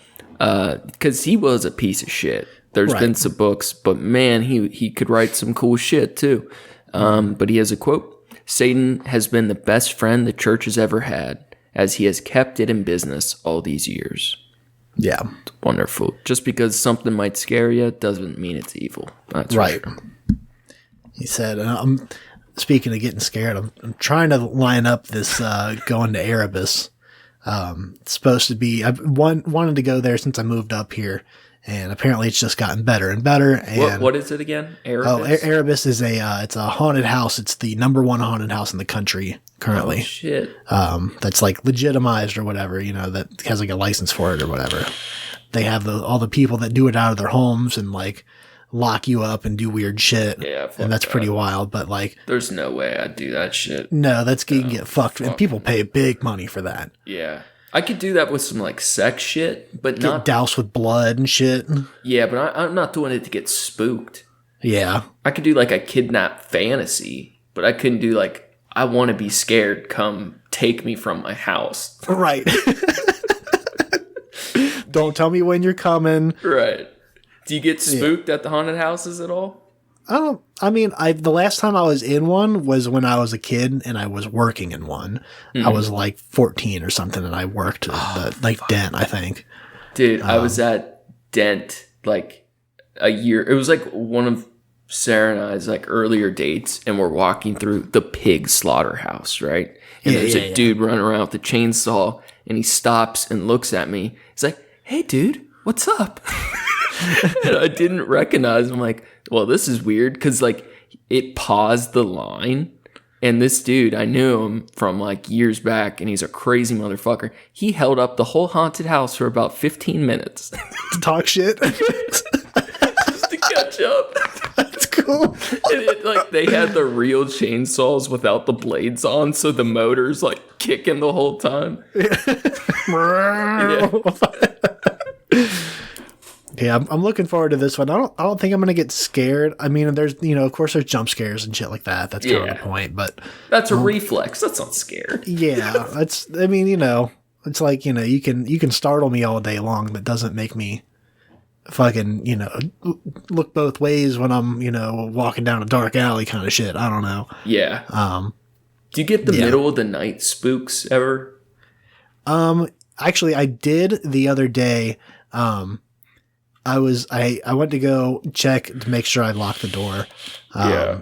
because he was a piece of shit. There's been some books, but man, he could write some cool shit, too. But he has a quote. Satan has been the best friend the church has ever had, as he has kept it in business all these years. Yeah. It's wonderful. Just because something might scare you doesn't mean it's evil. That's right. Sure. He said, speaking of getting scared, I'm trying to line up this going to Erebus. It's supposed to be, I've wanted to go there since I moved up here, and apparently it's just gotten better and better. And what is it again? Erebus? Oh, Erebus is it's a haunted house. It's the #1 haunted house in the country currently. Oh, shit. That's like legitimized or whatever, that has like a license for it or whatever. They have all the people that do it out of their homes and like lock you up and do weird shit. Yeah, and that's pretty wild. But like, there's no way I'd do that shit. No, you can get fucked, and people pay big money for that. Yeah, I could do that with some like sex shit, but get doused with blood and shit. Yeah, but I'm not doing it to get spooked. Yeah, I could do like a kidnap fantasy, but I couldn't do like I want to be scared. Come take me from my house. Right. Don't tell me when you're coming. Right. Do you get spooked at the haunted houses at all? I mean, the last time I was in one was when I was a kid and I was working in one. Mm-hmm. I was like 14 or something, and I worked at Dent, I think. Dude, I was at Dent like a year. It was like one of Sarah and I's like earlier dates, and we're walking through the pig slaughterhouse, right? And there's a dude running around with a chainsaw, and he stops and looks at me. He's like, "Hey, dude, what's up?" And I didn't recognize him. I'm like, well, this is weird because like it paused the line, and this dude, I knew him from like years back, and he's a crazy motherfucker. He held up the whole haunted house for about 15 minutes to talk shit, just to catch up. That's cool. And like they had the real chainsaws without the blades on, so the motor's like kicking the whole time. Yeah, I'm looking forward to this one. I don't think I'm gonna get scared. I mean, there's of course there's jump scares and shit like that. That's kind of the point. But that's a reflex. That's not scared. Yeah, it's like you can startle me all day long, but doesn't make me fucking look both ways when I'm walking down a dark alley kind of shit. I don't know. Yeah. Do you get the middle of the night spooks ever? Actually, I did the other day. I went to go check to make sure I locked the door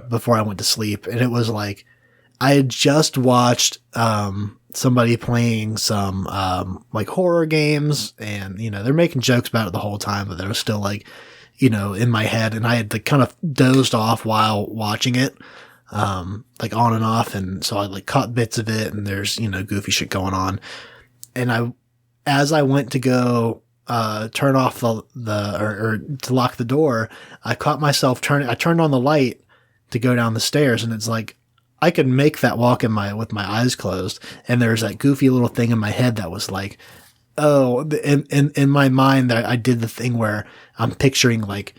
before I went to sleep, and it was like I had just watched somebody playing some like horror games, and they're making jokes about it the whole time, but they were still like in my head, and I had like kind of dozed off while watching it, like on and off, and so I like caught bits of it, and there's goofy shit going on, and as I went to go turn off or to lock the door, I caught myself I turned on the light to go down the stairs, and it's like I could make that walk with my eyes closed, and there's that goofy little thing in my head that was like, oh, in my mind that I did the thing where I'm picturing like,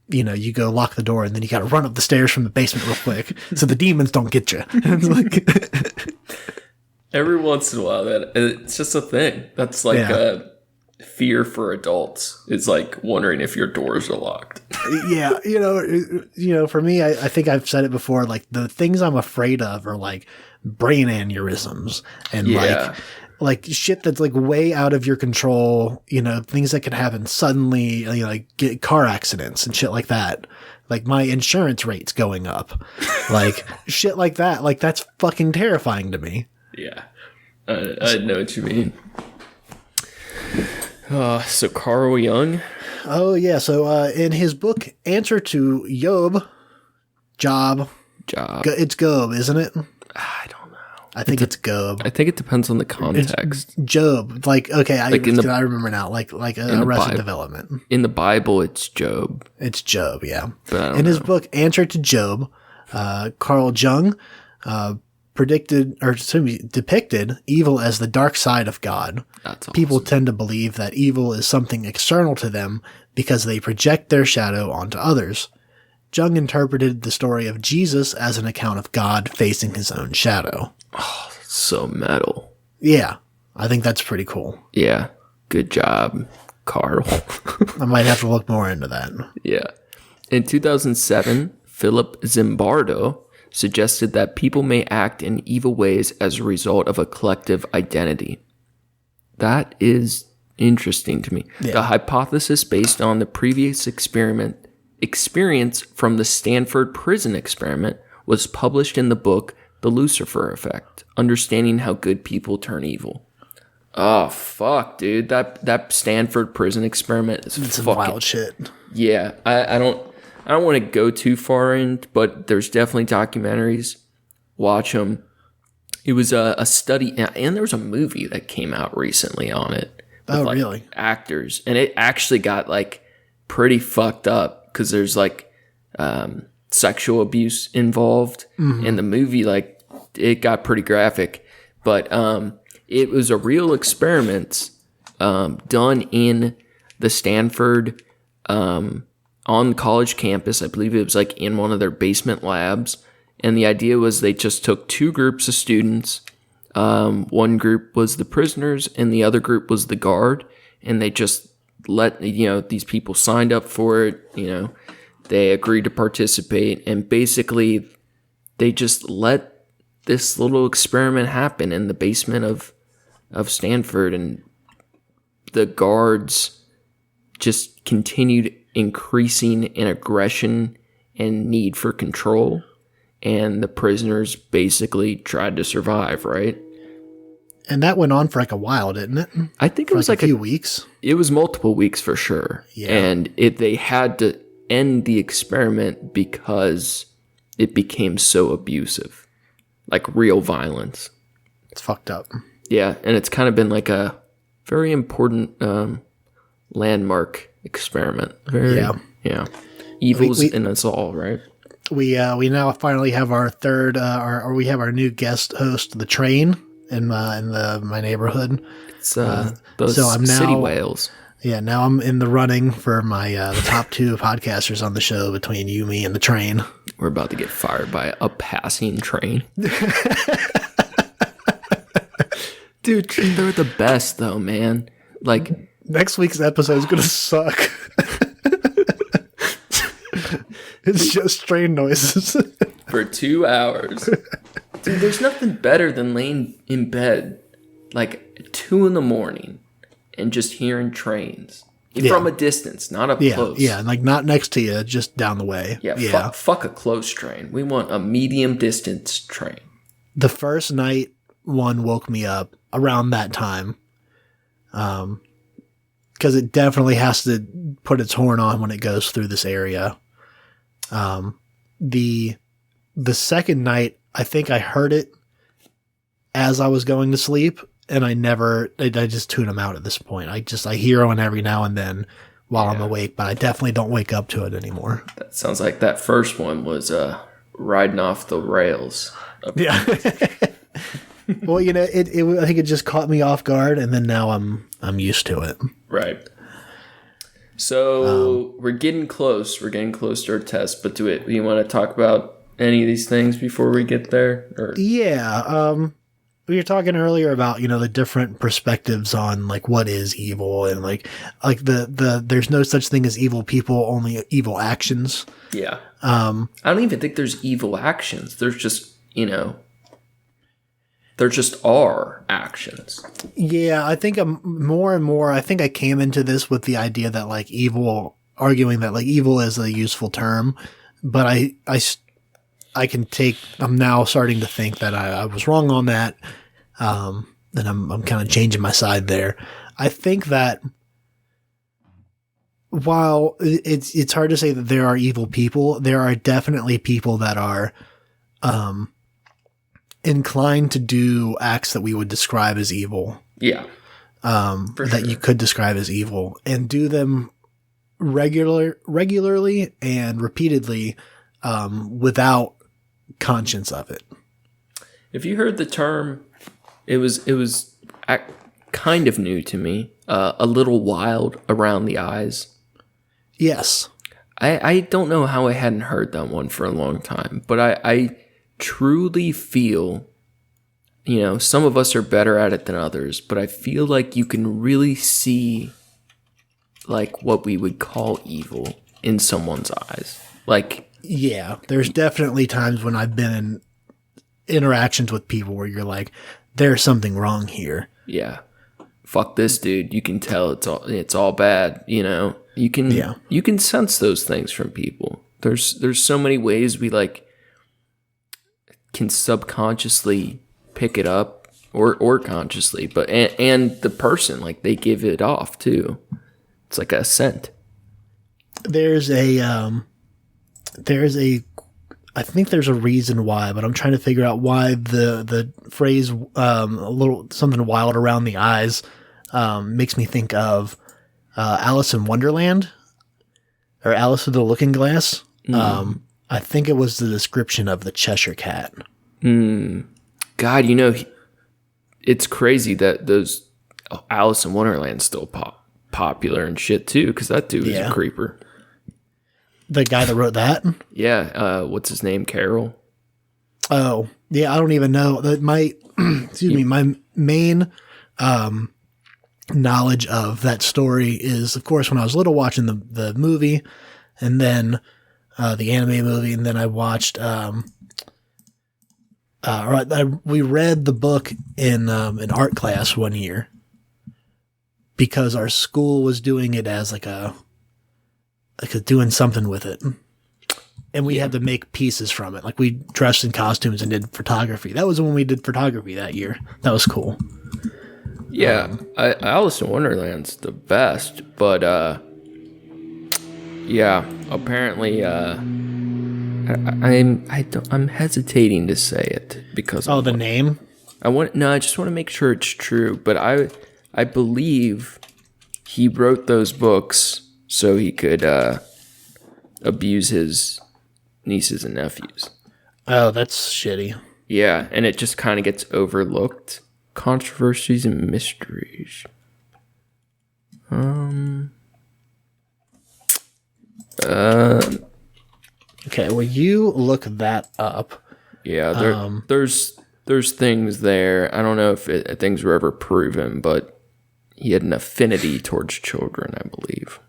you go lock the door and then you got to run up the stairs from the basement real quick so the demons don't get you. It's like Every once in a while, that it's just a thing. That's like a fear for adults. It's like wondering if your doors are locked. Yeah, for me, I think I've said it before. Like the things I'm afraid of are like brain aneurysms and like shit that's like way out of your control. Things that can happen suddenly, like get car accidents and shit like that. Like my insurance rate's going up, like shit like that. Like that's fucking terrifying to me. Yeah, I know what you mean. So Carl Jung. Oh yeah. So in his book, Answer to Job. It's Gob, isn't it? I don't know. I think it's Gob. I think it depends on the context. It's Job. Like, okay, I remember now. Like Arrested Development. In the Bible, it's Job. It's Job, yeah. But I don't in his know. book, Answer to Job, Carl Jung depicted evil as the dark side of God. That's awesome. People tend to believe that evil is something external to them because they project their shadow onto others. Jung interpreted the story of Jesus as an account of God facing his own shadow. Oh, that's so metal. Yeah, I think that's pretty cool. Yeah, good job, Carl. I might have to look more into that. Yeah. In 2007, Philip Zimbardo suggested that people may act in evil ways as a result of a collective identity. That is interesting to me. Yeah. The hypothesis based on the previous experience from the Stanford prison experiment was published in the book The Lucifer Effect, Understanding How Good People Turn Evil. Oh, fuck, dude. That Stanford prison experiment is it's fucking wild shit. Yeah, I don't want to go too far in, but there's definitely documentaries. Watch them. It was a study, and there was a movie that came out recently on it. Oh, really? Actors. And it actually got, like, pretty fucked up because there's, like, sexual abuse involved. Mm-hmm. And the movie, like, it got pretty graphic. But it was a real experiment done in the Stanford on college campus. I believe it was like in one of their basement labs. And the idea was they just took two groups of students. One group was the prisoners and the other group was the guard. And they just let, these people signed up for it. They agreed to participate. And basically they just let this little experiment happen in the basement of Stanford. And the guards just continued increasing in aggression and need for control, and the prisoners basically tried to survive, right? And that went on for like a while, didn't it? I think it was like a few weeks. It was multiple weeks for sure. Yeah. And they had to end the experiment because it became so abusive, like real violence. It's fucked up. Yeah, and it's kind of been like a very important landmark experiment. Yeah. Evil's in us all, right? We now finally have our third, we have our new guest host, the Train, in my neighborhood. It's those city whales. Yeah, now I'm in the running for my the top two podcasters on the show between you, me, and the Train. We're about to get fired by a passing train. Dude, they're the best though, man. Like, next week's episode is gonna suck. It's just train noises for 2 hours. Dude, there's nothing better than laying in bed like 2 a.m. and just hearing trains from a distance, not up close. Yeah, like not next to you, just down the way. Yeah. Fuck a close train. We want a medium distance train. The first night one woke me up around that time. Because it definitely has to put its horn on when it goes through this area. The second night, I think I heard it as I was going to sleep, and I just tune them out at this point. I hear one every now and then while I'm awake, but I definitely don't wake up to it anymore. That sounds like that first one was riding off the rails. Yeah. Well, I think it just caught me off guard, and then now I'm used to it. Right. So we're getting close. We're getting close to our test. But do you want to talk about any of these things before we get there? Or? Yeah. we were talking earlier about, the different perspectives on like what is evil, and like there's no such thing as evil people, only evil actions. Yeah. I don't even think there's evil actions. There's just, there just are actions. Yeah, I think more and more, I think I came into this with the idea that like arguing that like evil is a useful term, but I'm now starting to think that I was wrong on that. And I'm kind of changing my side there. I think that while it's hard to say that there are evil people, there are definitely people that are, inclined to do acts that we would describe as evil. Yeah. You could describe as evil, and do them regularly and repeatedly, without conscience of it. If you heard the term, it was kind of new to me. A little wild around the eyes. Yes. I don't know how I hadn't heard that one for a long time, but I truly feel, some of us are better at it than others, but I feel like you can really see like what we would call evil in someone's eyes. Like, yeah, there's definitely times when I've been in interactions with people where you're like, there's something wrong here. Yeah. Fuck this dude. You can tell it's all bad, You can sense those things from people. There's so many ways we like can subconsciously pick it up or consciously, but and the person, like, they give it off too. It's like a scent. There's I think there's a reason why, but I'm trying to figure out why the phrase a little something wild around the eyes makes me think of Alice in Wonderland, or Alice with the Looking Glass. I think it was the description of the Cheshire Cat. God, it's crazy that those Alice in Wonderland's still popular and shit too, because that dude is a creeper. The guy that wrote that? Yeah, what's his name? Carol? Oh, yeah, I don't even know. My main knowledge of that story is, of course, when I was little, watching the movie, and then the anime movie, and then I watched we read the book in art class one year because our school was doing it as like doing something with it, and we had to make pieces from it. Like, we dressed in costumes and did photography. That was when we did photography that year. That was cool. Yeah, Alice in Wonderland's the best, but yeah, apparently I'm hesitating to say it because the name. I just want to make sure it's true, but I believe he wrote those books so he could abuse his nieces and nephews. Oh, that's shitty. Yeah, and it just kind of gets overlooked. Controversies and mysteries. Okay, well, you look that up. Yeah, there's things there. I don't know if things were ever proven, but he had an affinity towards children, I believe.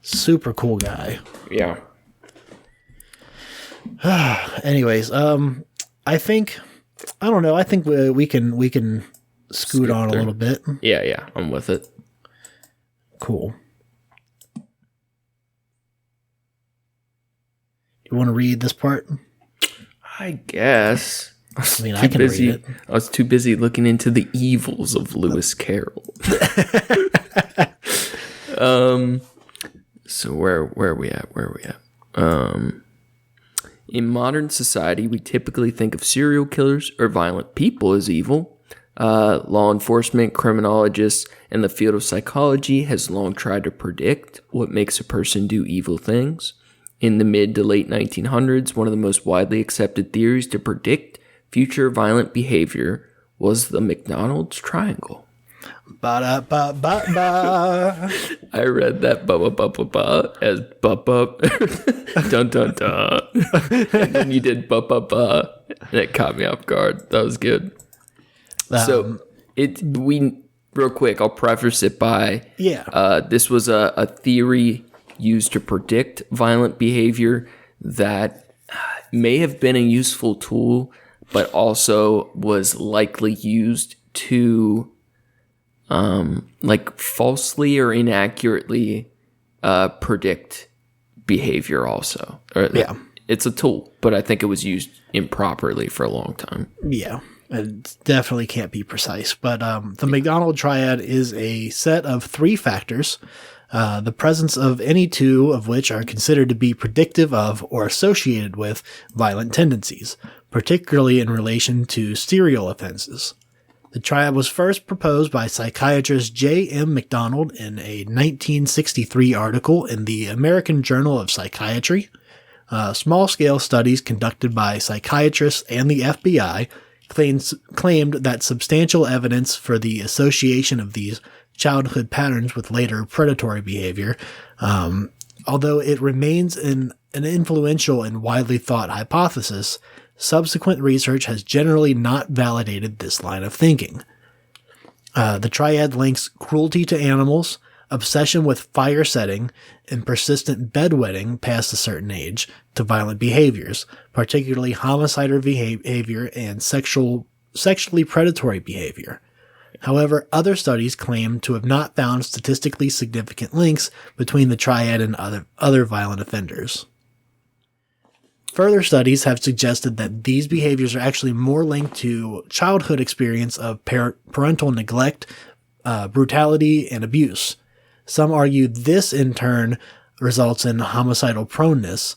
Super cool guy. Yeah. Anyways, I think we can scoot on a little bit. Yeah, I'm with it. Cool. You want to read this part? I guess. I can read it. I was too busy looking into the evils of Lewis Carroll. So where are we at? In modern society, we typically think of serial killers or violent people as evil. Law enforcement, criminologists, and the field of psychology has long tried to predict what makes a person do evil things. In the mid to late 1900s, one of the most widely accepted theories to predict future violent behavior was the McDonald's Triangle. Ba-da-ba-ba-ba. I read that ba-ba-ba-ba-ba as ba-ba dun-dun-dun. And then you did ba-ba-ba, and it caught me off guard. That was good. So real quick, I'll preface it by this was a theory used to predict violent behavior that may have been a useful tool, but also was likely used to falsely or inaccurately predict behavior also. It's a tool, but I think it was used improperly for a long time. Yeah. It definitely can't be precise, but the McDonald Triad is a set of 3 factors, the presence of any 2 of which are considered to be predictive of or associated with violent tendencies, particularly in relation to serial offenses. The triad was first proposed by psychiatrist J. M. McDonald in a 1963 article in the American Journal of Psychiatry. Small-scale studies conducted by psychiatrists and the FBI claimed that substantial evidence for the association of these childhood patterns with later predatory behavior, although it remains an influential and widely thought hypothesis, subsequent research has generally not validated this line of thinking. The triad links cruelty to animals, obsession with fire setting, and persistent bedwetting past a certain age to violent behaviors, particularly homicidal behavior and sexually predatory behavior. However, other studies claim to have not found statistically significant links between the triad and other violent offenders. Further studies have suggested that these behaviors are actually more linked to childhood experience of parental neglect, brutality, and abuse. Some argue this, in turn, results in homicidal proneness.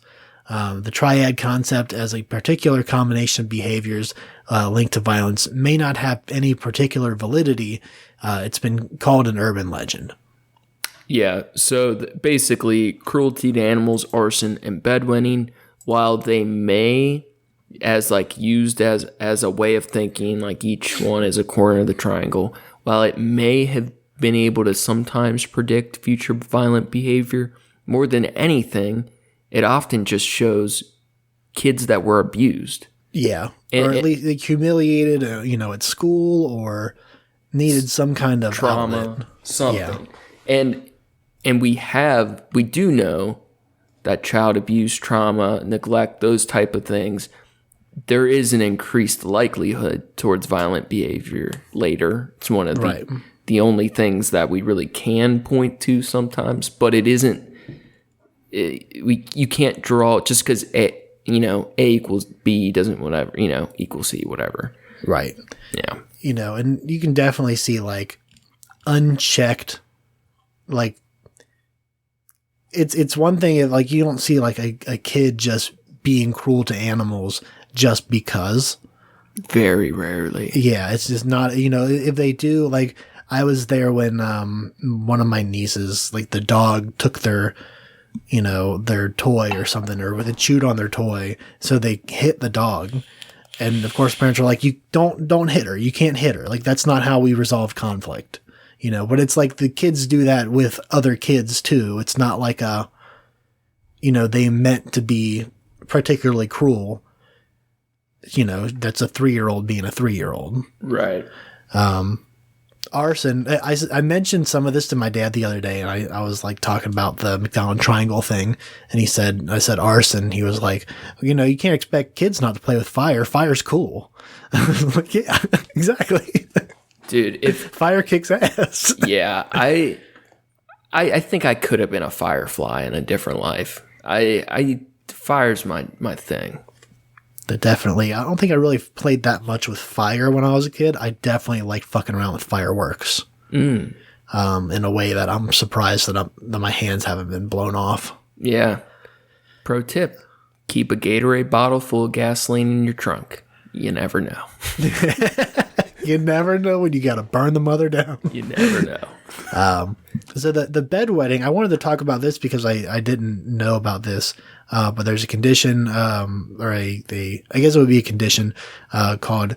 The triad concept as a particular combination of behaviors linked to violence may not have any particular validity. It's been called an urban legend. Yeah, so basically, cruelty to animals, arson, and bedwetting, while they may, as used as a way of thinking, each one is a corner of the triangle, while it may have been able to sometimes predict future violent behavior, more than anything, it often just shows kids that were abused. Yeah. Or at least humiliated, at school, or needed some kind of trauma, outlet. something. Yeah. And we do know that child abuse, trauma, neglect, those type of things, there is an increased likelihood towards violent behavior later. It's one of the only things that we really can point to sometimes, but it isn't. You can't draw just because A equals B doesn't whatever, equals C, whatever. Right. Yeah. And you can definitely see unchecked, it's one thing if you don't see a kid just being cruel to animals just because. Very rarely. Yeah. It's just not, if they do, I was there when, one of my nieces, the dog took their toy or something, or they chewed on their toy. So they hit the dog. And of course, parents are like, you don't hit her. You can't hit her. That's not how we resolve conflict, but it's the kids do that with other kids too. It's not they meant to be particularly cruel. That's a 3-year-old being a 3-year-old. Right. Arson. I mentioned some of this to my dad the other day, and I was talking about the McDonald triangle thing, and I said arson. He was like, you can't expect kids not to play with fire. Fire's cool. Yeah, exactly. Dude, if fire kicks ass. Yeah, I think I could have been a firefly in a different life. Fire's my thing. Definitely. I don't think I really played that much with fire when I was a kid. I definitely like fucking around with fireworks. In a way that I'm surprised that my hands haven't been blown off. Yeah. Pro tip: keep a Gatorade bottle full of gasoline in your trunk. You never know. You never know when you got to burn the mother down. You never know. So the bedwetting, I wanted to talk about this because I didn't know about this. But there's a condition, or I guess it would be a condition, called,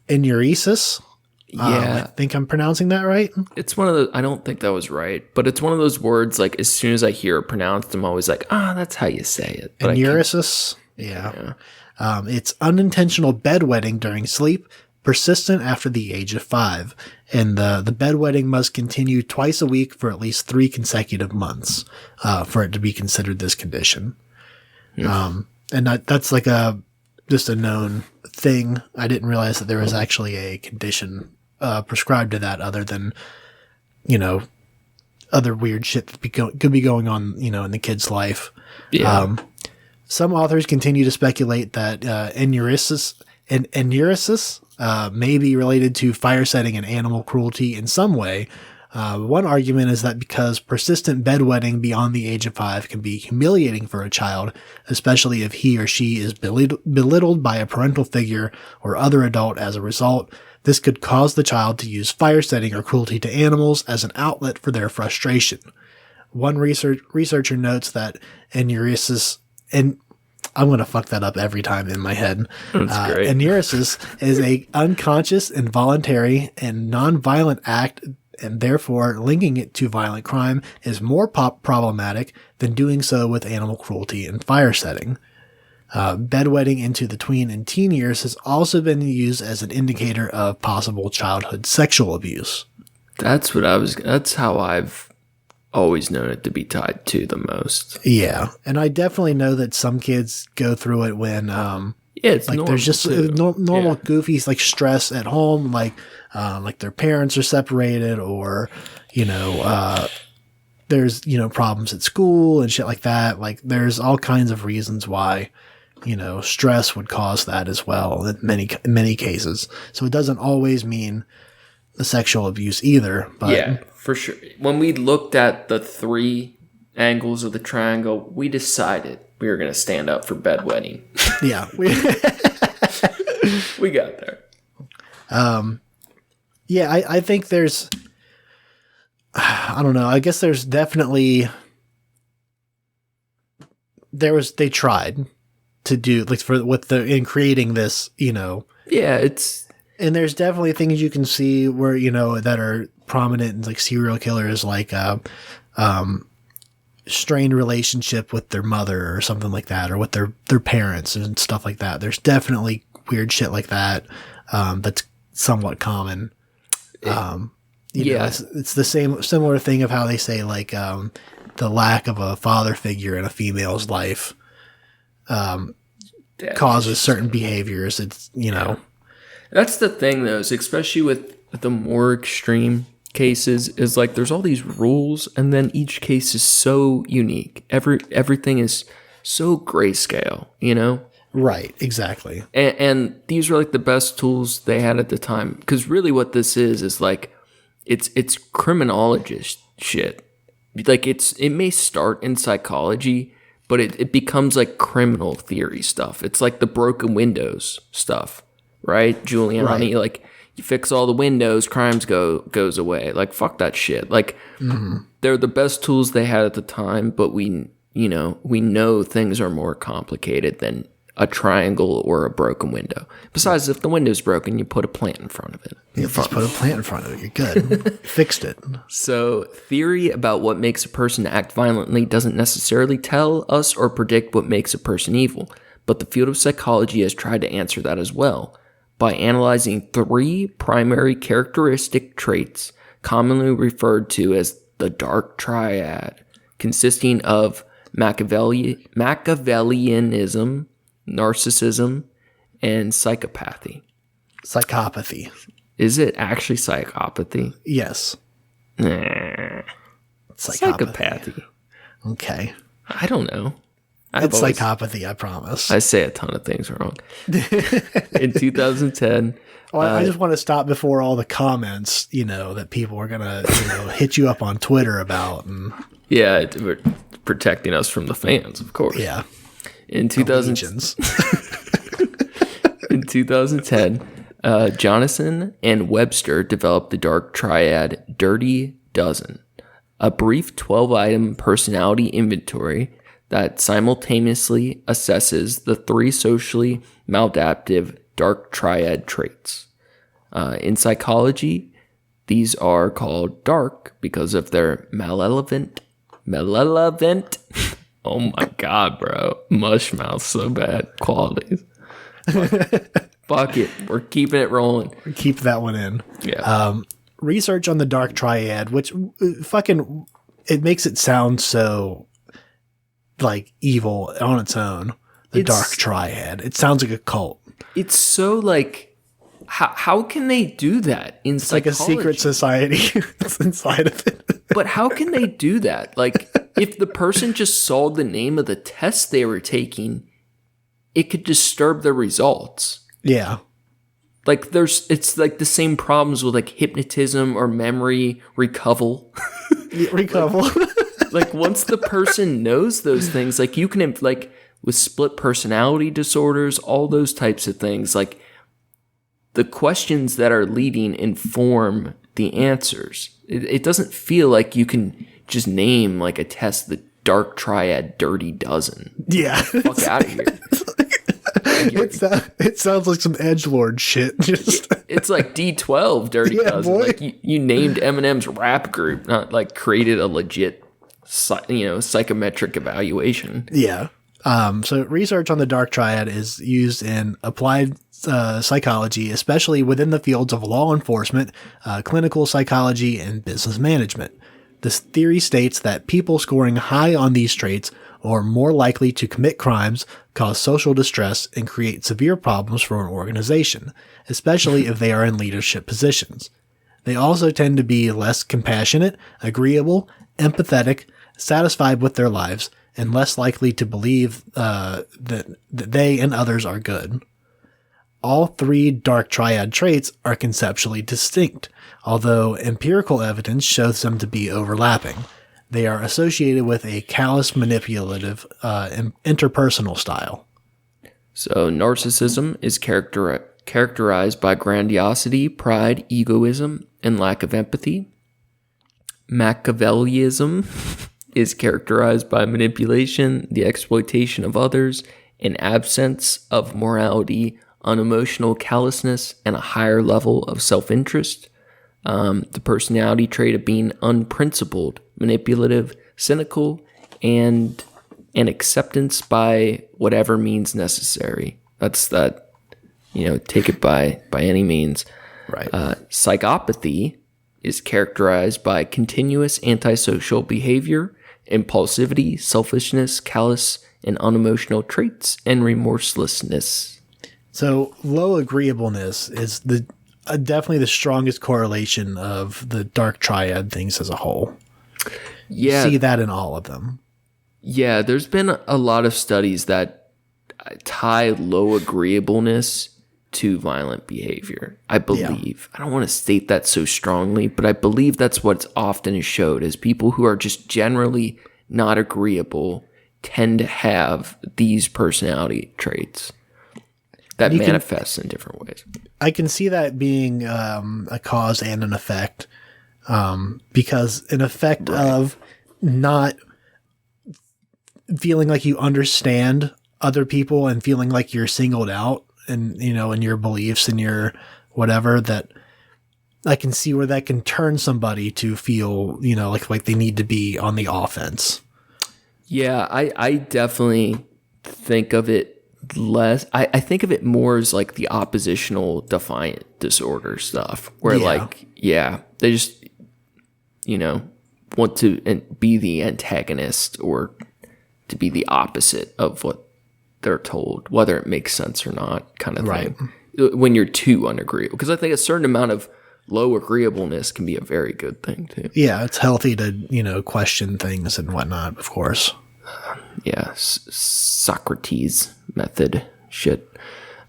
enuresis. Yeah. I think I'm pronouncing that right. It's one of the, I don't think that was right, but it's one of those words, as soon as I hear it pronounced, I'm always like, that's how you say it. But enuresis. Yeah. It's unintentional bedwetting during sleep, persistent after the age of 5, and the bedwetting must continue twice a week for at least 3 consecutive months for it to be considered this condition. And that's like just a known thing. I didn't realize that there was actually a condition prescribed to that, other than, other weird shit that could be going on, in the kid's life. Yeah. Some authors continue to speculate that enuresis may be related to fire setting and animal cruelty in some way. One argument is that because persistent bedwetting beyond the age of 5 can be humiliating for a child, especially if he or she is belittled by a parental figure or other adult as a result, this could cause the child to use fire setting or cruelty to animals as an outlet for their frustration. One researcher notes that enuresis, and I'm going to fuck that up every time in my head. That's great. Enuresis is a unconscious, involuntary, and non-violent act, and therefore linking it to violent crime is more problematic than doing so with animal cruelty and fire setting. Bedwetting into the tween and teen years has also been used as an indicator of possible childhood sexual abuse. That's how I've always known it to be tied to the most. Yeah. And I definitely know that some kids go through it when, it's like there's just normal goofy, like stress at home, like their parents are separated, or, there's, problems at school and shit like that. Like there's all kinds of reasons why, stress would cause that as well in many cases. So it doesn't always mean the sexual abuse either. But yeah, for sure. When we looked at the 3 angles of the triangle, we decided we were going to stand up for bedwetting. Yeah. We got there. Yeah, I think there's, I don't know. I guess there's definitely, they tried to do like in creating this, Yeah, and there's definitely things you can see where, that are prominent in like serial killers, like, strained relationship with their mother or something like that, or with their parents and stuff like that. There's definitely weird shit like that. That's somewhat common. It's the similar thing of how they say like, the lack of a father figure in a female's life, causes certain behaviors. It's, That's the thing though, is especially with the more extreme cases, is like there's all these rules, and then each case is so unique. Everything is so grayscale, Right, exactly. And these were like the best tools they had at the time, because really what this is like it's criminologist shit. Like it may start in psychology, but it becomes like criminal theory stuff. It's like the broken windows stuff, right? Giuliani, right. Like you fix all the windows, crimes goes away. Like fuck that shit. Like they're the best tools they had at the time, but we know things are more complicated than a triangle or a broken window. Besides, if the window's broken, you put a plant in front of it. You just put a plant in front of it. You're good. Fixed it. So theory about what makes a person act violently doesn't necessarily tell us or predict what makes a person evil, but the field of psychology has tried to answer that as well by analyzing 3 primary characteristic traits commonly referred to as the Dark Triad, consisting of Machiavellianism, narcissism, and psychopathy. Psychopathy. Is it actually psychopathy? Yes. Nah. Psychopathy. Okay. I don't know. It's psychopathy, I promise. I say a ton of things wrong. In 2010... I just want to stop before all the comments, that people are going to, hit you up on Twitter about. And yeah, we're protecting us from the fans, of course. Yeah. In 2010, Jonathan and Webster developed the Dark Triad Dirty Dozen, a brief 12-item personality inventory that simultaneously assesses the 3 socially maladaptive Dark Triad traits. In psychology, these are called dark because of their malevolent. Oh my God, bro. Mush mouth so bad. Qualities. Fuck it. We're keeping it rolling. Keep that one in. Yeah. Research on the Dark Triad, which it makes it sound so like evil on its own. The Dark Triad. It sounds like a cult. It's so like, how can they do that in It's like a secret society that's inside of it. But how can they do that? Like, if the person just saw the name of the test they were taking, it could disturb the results. Yeah. Like, it's like the same problems with like hypnotism or memory recovery. Like, once the person knows those things, like you can, like with split personality disorders, all those types of things, like the questions that are leading inform the answers. It doesn't feel like you can just name like a test the Dark Triad Dirty Dozen. Yeah. Fuck out of here. It sounds like some edgelord shit. It's like D12 Dirty Dozen. Boy. Like you named Eminem's rap group, not like created a legit, psychometric evaluation. Yeah. So research on the Dark Triad is used in applied psychology, especially within the fields of law enforcement, clinical psychology, and business management. This theory states that people scoring high on these traits are more likely to commit crimes, cause social distress, and create severe problems for an organization, especially if they are in leadership positions. They also tend to be less compassionate, agreeable, empathetic, satisfied with their lives, and less likely to believe that they and others are good. All three Dark Triad traits are conceptually distinct, although empirical evidence shows them to be overlapping. They are associated with a callous, manipulative, interpersonal style. So narcissism is characterized by grandiosity, pride, egoism, and lack of empathy. Machiavellism is characterized by manipulation, the exploitation of others, an absence of morality, unemotional callousness, and a higher level of self-interest. The personality trait of being unprincipled, manipulative, cynical, and an acceptance by whatever means necessary. That's that, take it by any means. Right. Psychopathy is characterized by continuous antisocial behavior, impulsivity, selfishness, callous and unemotional traits, and remorselessness. So low agreeableness is definitely the strongest correlation of the Dark Triad things as a whole. Yeah. You see that in all of them. Yeah, there's been a lot of studies that tie low agreeableness to violent behavior. I believe. Yeah. I don't want to state that so strongly, but I believe that's what's often showed, is people who are just generally not agreeable tend to have these personality traits that manifests in different ways. I can see that being a cause and an effect, because an effect of not feeling like you understand other people and feeling like you're singled out and, in your beliefs and your whatever, that I can see where that can turn somebody to feel, like they need to be on the offense. Yeah, I definitely think of it less. I think of it more as like the oppositional defiant disorder stuff, where they just, want to be the antagonist or to be the opposite of what they're told, whether it makes sense or not, kind of thing. When you're too unagreeable, because I think a certain amount of low agreeableness can be a very good thing too. Yeah, it's healthy to, question things and whatnot, of course. Yeah, Socrates method shit.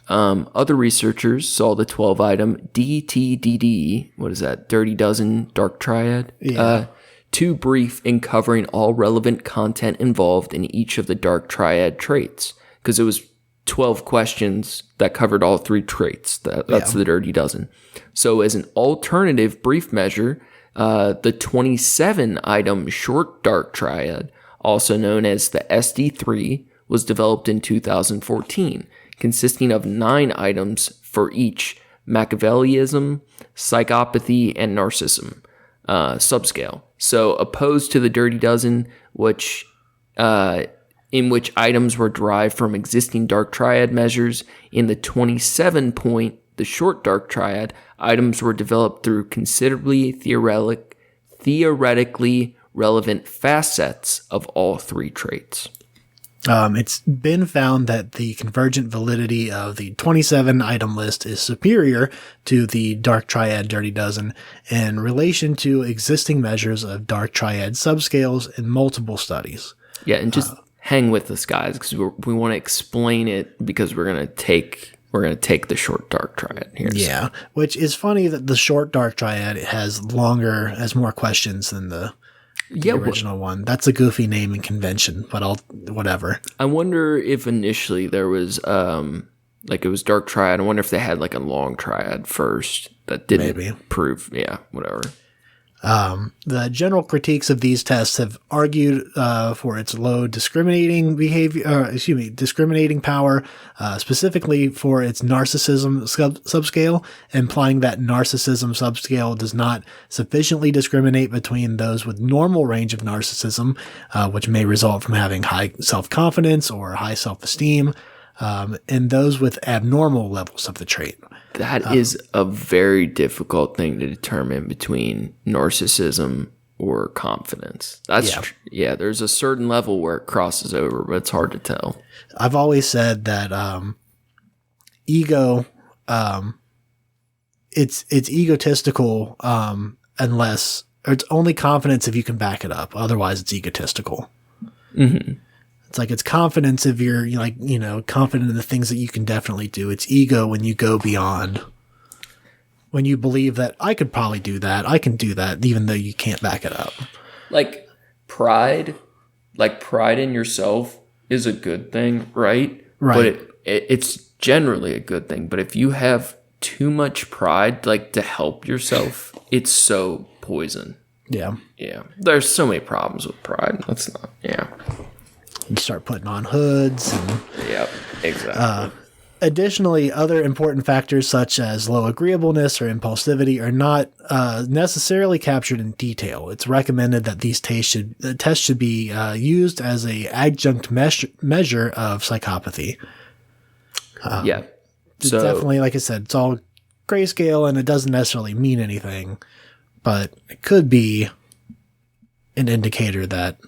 Other researchers saw the 12-item DTDD, what is that, Dirty Dozen Dark Triad? Yeah. Too brief in covering all relevant content involved in each of the Dark Triad traits, because it was 12 questions that covered all three traits. That's the Dirty Dozen. So as an alternative brief measure, the 27-item Short Dark Triad, also known as the SD3, was developed in 2014, consisting of 9 items for each Machiavellism, psychopathy, and narcissism subscale. So opposed to the Dirty Dozen, which in which items were derived from existing Dark Triad measures. In the 27 point, the short Dark Triad, items were developed through considerably theoretically relevant facets of all three traits. It's been found that the convergent validity of the 27 item list is superior to the Dark Triad Dirty Dozen in relation to existing measures of Dark Triad subscales in multiple studies. Yeah, and just hang with us, guys, because we want to explain it, because we're gonna take the short Dark Triad here. Yeah, which is funny that the short Dark Triad has more questions than the original one. That's a goofy name and convention, but whatever. I wonder if initially there was it was Dark Triad. I wonder if they had like a long Triad first that didn't prove. Yeah, whatever. The general critiques of these tests have argued for its low discriminating power, specifically for its narcissism subscale, implying that narcissism subscale does not sufficiently discriminate between those with normal range of narcissism, which may result from having high self-confidence or high self-esteem, and those with abnormal levels of the trait. That is a very difficult thing to determine between narcissism or confidence. There's a certain level where it crosses over, but it's hard to tell. I've always said that ego, it's egotistical unless, or it's only confidence if you can back it up. Otherwise, it's egotistical. Mm-hmm. It's like, it's confidence if you're confident in the things that you can definitely do. It's ego when you go beyond, when you believe that I could probably do that. I can do that, even though you can't back it up. Like pride in yourself is a good thing, right? Right. But it's generally a good thing. But if you have too much pride, like to help yourself, it's so poison. Yeah. Yeah. There's so many problems with pride. That's not, yeah. You start putting on hoods. Yep, exactly. Additionally, other important factors such as low agreeableness or impulsivity are not necessarily captured in detail. It's recommended that these tests should be used as an adjunct measure of psychopathy. It's definitely, like I said, it's all grayscale and it doesn't necessarily mean anything, but it could be an indicator that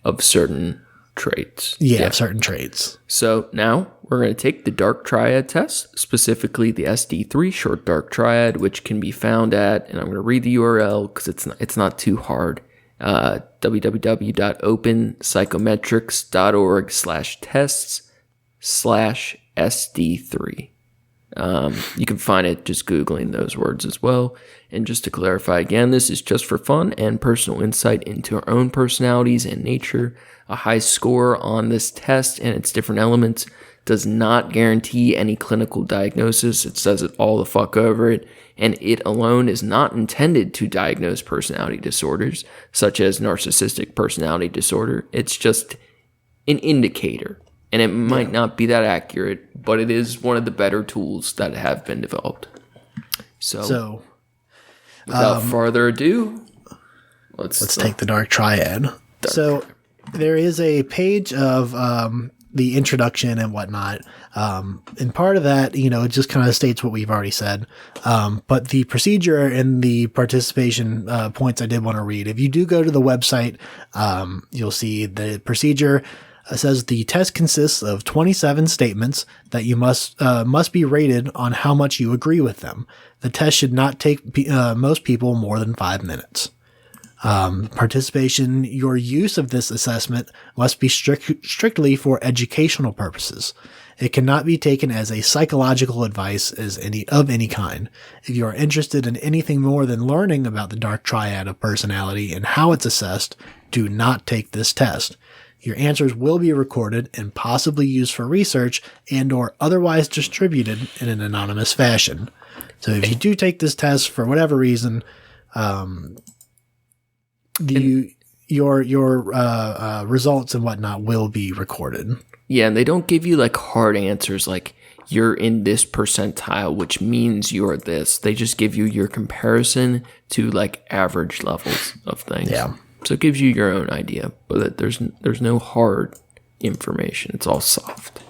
of certain traits. Yeah, certain traits. So now we're going to take the Dark Triad test, specifically the SD3 short Dark Triad, which can be found at, and I'm going to read the URL because it's not too hard, www.openpsychometrics.org/tests/SD3. You can find it just Googling those words as well. And just to clarify again, this is just for fun and personal insight into our own personalities and nature. A high score on this test and its different elements does not guarantee any clinical diagnosis. It says it all the fuck over it. And it alone is not intended to diagnose personality disorders, such as narcissistic personality disorder. It's just an indicator. And it might not be that accurate, but it is one of the better tools that have been developed. So without further ado, let's take the Dark Triad. There is a page of the introduction and whatnot. And part of that, it just kind of states what we've already said. But the procedure and the participation points I did want to read. If you do go to the website, you'll see the procedure says the test consists of 27 statements that you must be rated on how much you agree with them. The test should not take most people more than 5 minutes. Participation, your use of this assessment must be strictly for educational purposes. It cannot be taken as a psychological advice of any kind. If you are interested in anything more than learning about the Dark Triad of personality and how it's assessed, do not take this test. Your answers will be recorded and possibly used for research and or otherwise distributed in an anonymous fashion. So if you do take this test for whatever reason, your results and whatnot will be recorded. Yeah, and they don't give you like hard answers like you're in this percentile, which means you're this. They just give you your comparison to like average levels of things. Yeah. So it gives you your own idea, but there's no hard information. It's all soft.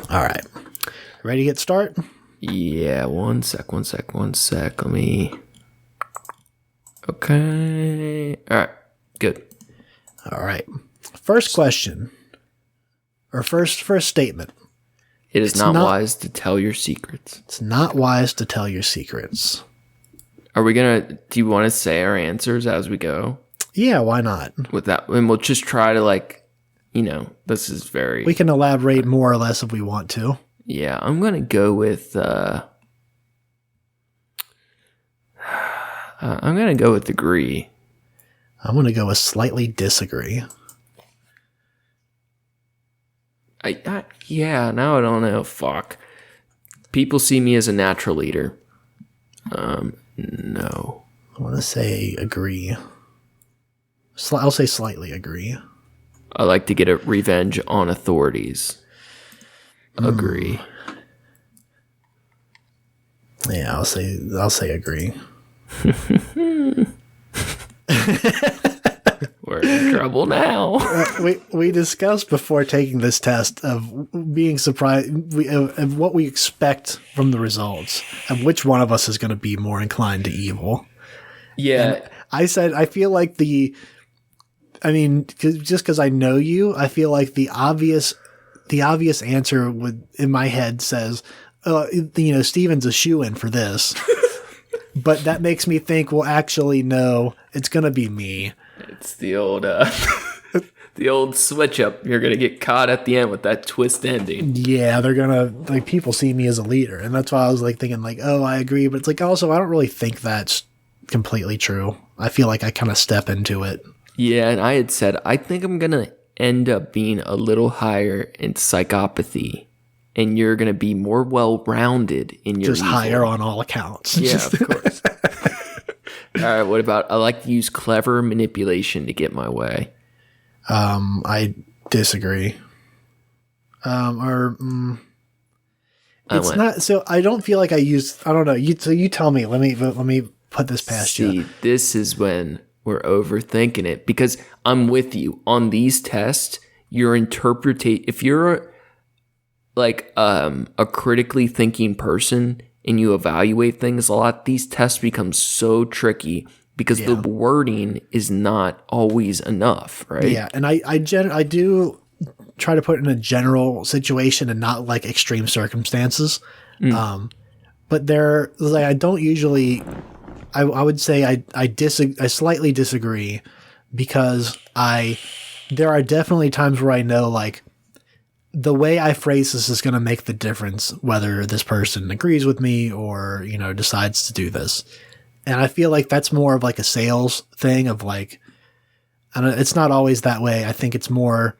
All right. Ready to get started? Yeah, one sec. Let me... Okay. All right. Good. All right. First question. Or first statement. It's not wise to tell your secrets. It's not wise to tell your secrets. Are we going to... Do you want to say our answers as we go? Yeah, why not? With that, and we'll just try to this is very... We can elaborate more or less if we want to. Yeah, I'm going to go with... I'm going to go with agree. I'm going to go with slightly disagree. Now I don't know. Fuck. People see me as a natural leader. No. I want to say agree. I'll say slightly agree. I like to get a revenge on authorities. Agree. Yeah, I'll say agree. We're in trouble now. We discussed before taking this test of being surprised of what we expect from the results and which one of us is going to be more inclined to evil. Yeah. And I said I feel like just because I know you, I feel like the obvious answer would in my head says, Steven's a shoo-in for this. But that makes me think, well, actually, no, it's going to be me. It's the old the old switch up. You're going to get caught at the end with that twist ending. Yeah, they're going to, people see me as a leader. And that's why I was thinking oh, I agree. But it's also, I don't really think that's completely true. I feel like I kind of step into it. Yeah, and I had said, I think I'm going to end up being a little higher in psychopathy. And you're going to be more well-rounded in your just evil. Higher on all accounts. Yeah, of course. All right, what about, I like to use clever manipulation to get my way. I disagree. It's not, so I don't feel like I don't know. So you tell me, let me put this past you. See, this is when we're overthinking it because I'm with you on these tests. Your interpretation, if you're a critically thinking person and you evaluate things a lot, these tests become so tricky because the wording is not always enough, right? Yeah, and I do try to put it in a general situation and not extreme circumstances. But I don't usually. I would say I slightly disagree because there are definitely times where I know the way I phrase this is going to make the difference whether this person agrees with me or, decides to do this. And I feel like that's more of a sales thing of it's not always that way. I think it's more,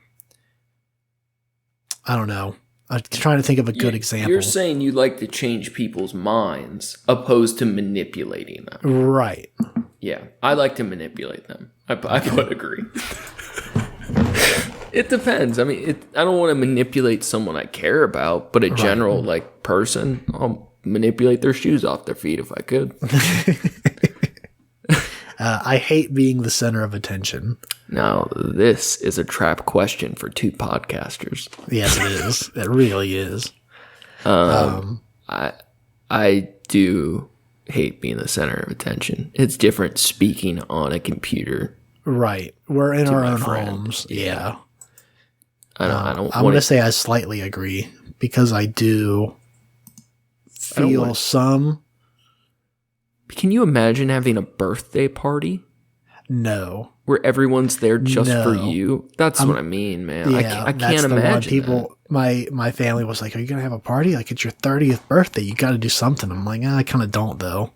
I don't know. I'm trying to think of a good example. You're saying you like to change people's minds opposed to manipulating them. Right. Yeah. I like to manipulate them. I would agree. It depends. I mean, I don't want to manipulate someone I care about, but a general person, I'll manipulate their shoes off their feet if I could. I hate being the center of attention. Now, this is a trap question for two podcasters. Yes, it is. It really is. I do hate being the center of attention. It's different speaking on a computer. Right. We're in our own homes. Yeah. I'm going to say I slightly agree because I do feel some. Can you imagine having a birthday party? No. Where everyone's there just for you? That's what I mean, man. Yeah, I can't imagine people. That. My family was like, "Are you gonna have a party? It's your 30th birthday. You got to do something." I'm like, I kind of don't though.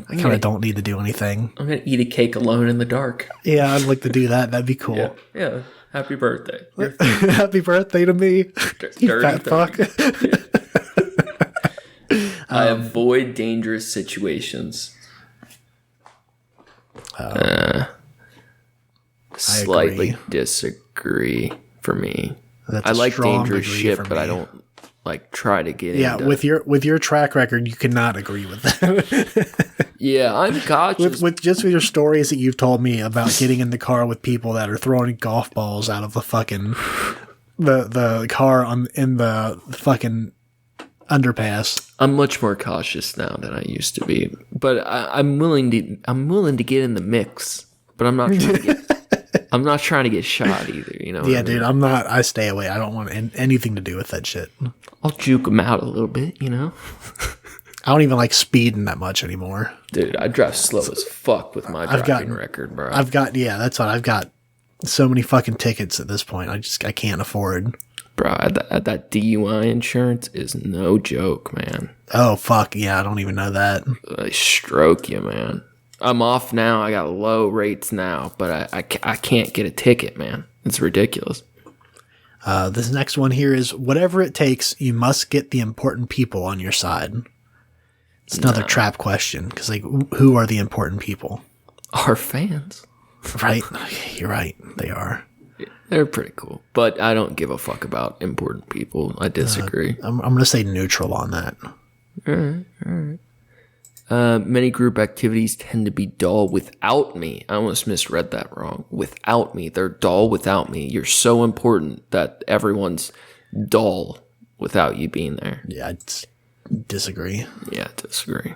I kind of don't need to do anything. I'm gonna eat a cake alone in the dark. Yeah, I'd like to do that. That'd be cool. Yeah. Happy birthday. Happy birthday to me. You fat fuck. I avoid dangerous situations. Slightly disagree for me. I like dangerous shit, but I don't try to get into. Yeah, with your track record, you cannot agree with that. Yeah, I'm cautious. With your stories that you've told me about getting in the car with people that are throwing golf balls out of the fucking the car in the fucking underpass. I'm much more cautious now than I used to be, but I'm willing to get in the mix, but I'm not trying to get shot either. You know? Yeah, dude, I'm not. I stay away. I don't want anything to do with that shit. I'll juke them out a little bit, you know. I don't even like speeding that much anymore. Dude, I drive slow as fuck with my driving record, bro. I've got so many fucking tickets at this point. I can't afford. Bro, that DUI insurance is no joke, man. Oh, fuck. Yeah, I don't even know that. They stroke you, man. I'm off now. I got low rates now, but I can't get a ticket, man. It's ridiculous. This next one here is, whatever it takes, you must get the important people on your side. It's another trap question, because like, who are the important people? Our fans. Right? You're right. They are. They're pretty cool, but I don't give a fuck about important people. I disagree. I'm going to say neutral on that. All right. Many group activities tend to be dull without me. I almost misread that wrong. Without me. They're dull without me. You're so important that everyone's dull without you being there. Yeah, I disagree. Yeah, disagree.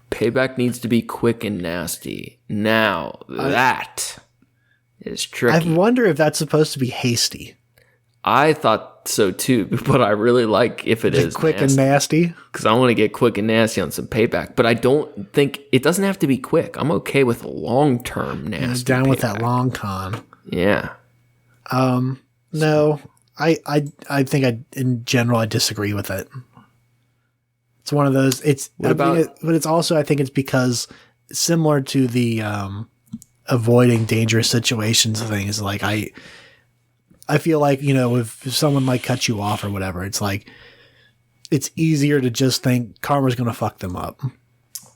Payback needs to be quick and nasty. Now, that is tricky. I wonder if that's supposed to be hasty. I thought so too, but I really like if it is quick and nasty. Because I want to get quick and nasty on some payback. But I don't think it doesn't have to be quick. I'm okay with long-term nasty. Down payback. with that long con. Yeah. No, I think in general I disagree with it. It's one of those. But it's also, I think it's because similar to the avoiding dangerous situations thing is like I feel like, you know, if someone like cuts you off or whatever, it's like it's easier to just think karma's going to fuck them up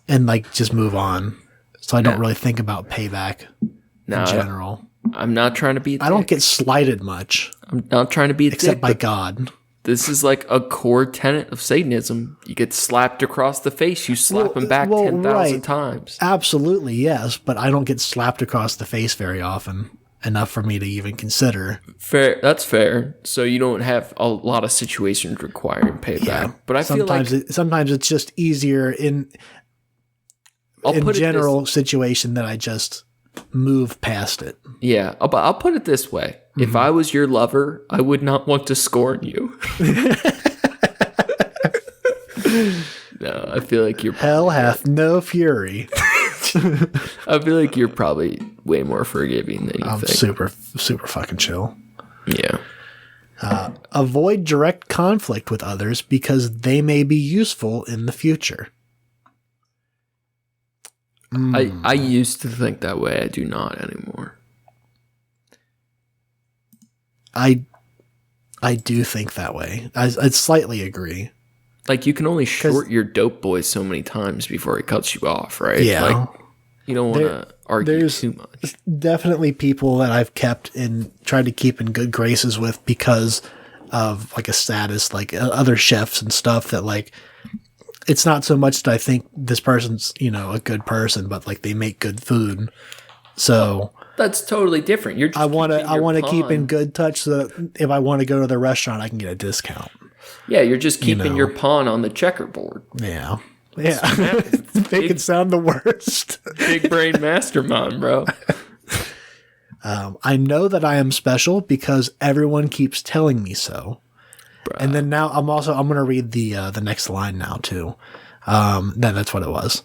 and like just move on. So I don't really think about payback in general. I'm not trying to be a dick. I don't get slighted much. I'm not trying to be a except dick, by God. This is like a core tenet of Satanism. You get slapped across the face, you slap them back 10,000 times. Absolutely, yes, but I don't get slapped across the face very often. Enough for me to even consider. Fair, that's fair. So you don't have a lot of situations requiring payback. Yeah, but I feel like sometimes it's just easier in general situation that I just move past it. Yeah, I'll put it this way: if I was your lover, I would not want to scorn you. No, I feel like you're hell hath no fury. I feel like you're probably way more forgiving than you think. I'm super fucking chill. Yeah. Avoid direct conflict with others because they may be useful in the future. I used to think that way. I do not anymore. I do think that way. I slightly agree. Like, you can only short your dope boy so many times before he cuts you off, right? Yeah. Like, you don't want to argue too much. Definitely people that I've kept and tried to keep in good graces with because of, like, a status, like other chefs and stuff that, like, it's not so much that I think this person's, you know, a good person, but, like, they make good food. So... That's totally different. You're just I want to keep in good touch so that if I want to go to the restaurant, I can get a discount. Yeah, you're just keeping your pawn on the checkerboard. Yeah. Yeah. Make it sound the worst. Big brain mastermind, bro. I know that I am special because everyone keeps telling me so. Bruh. And then now I'm going to read the next line now too. That's what it was.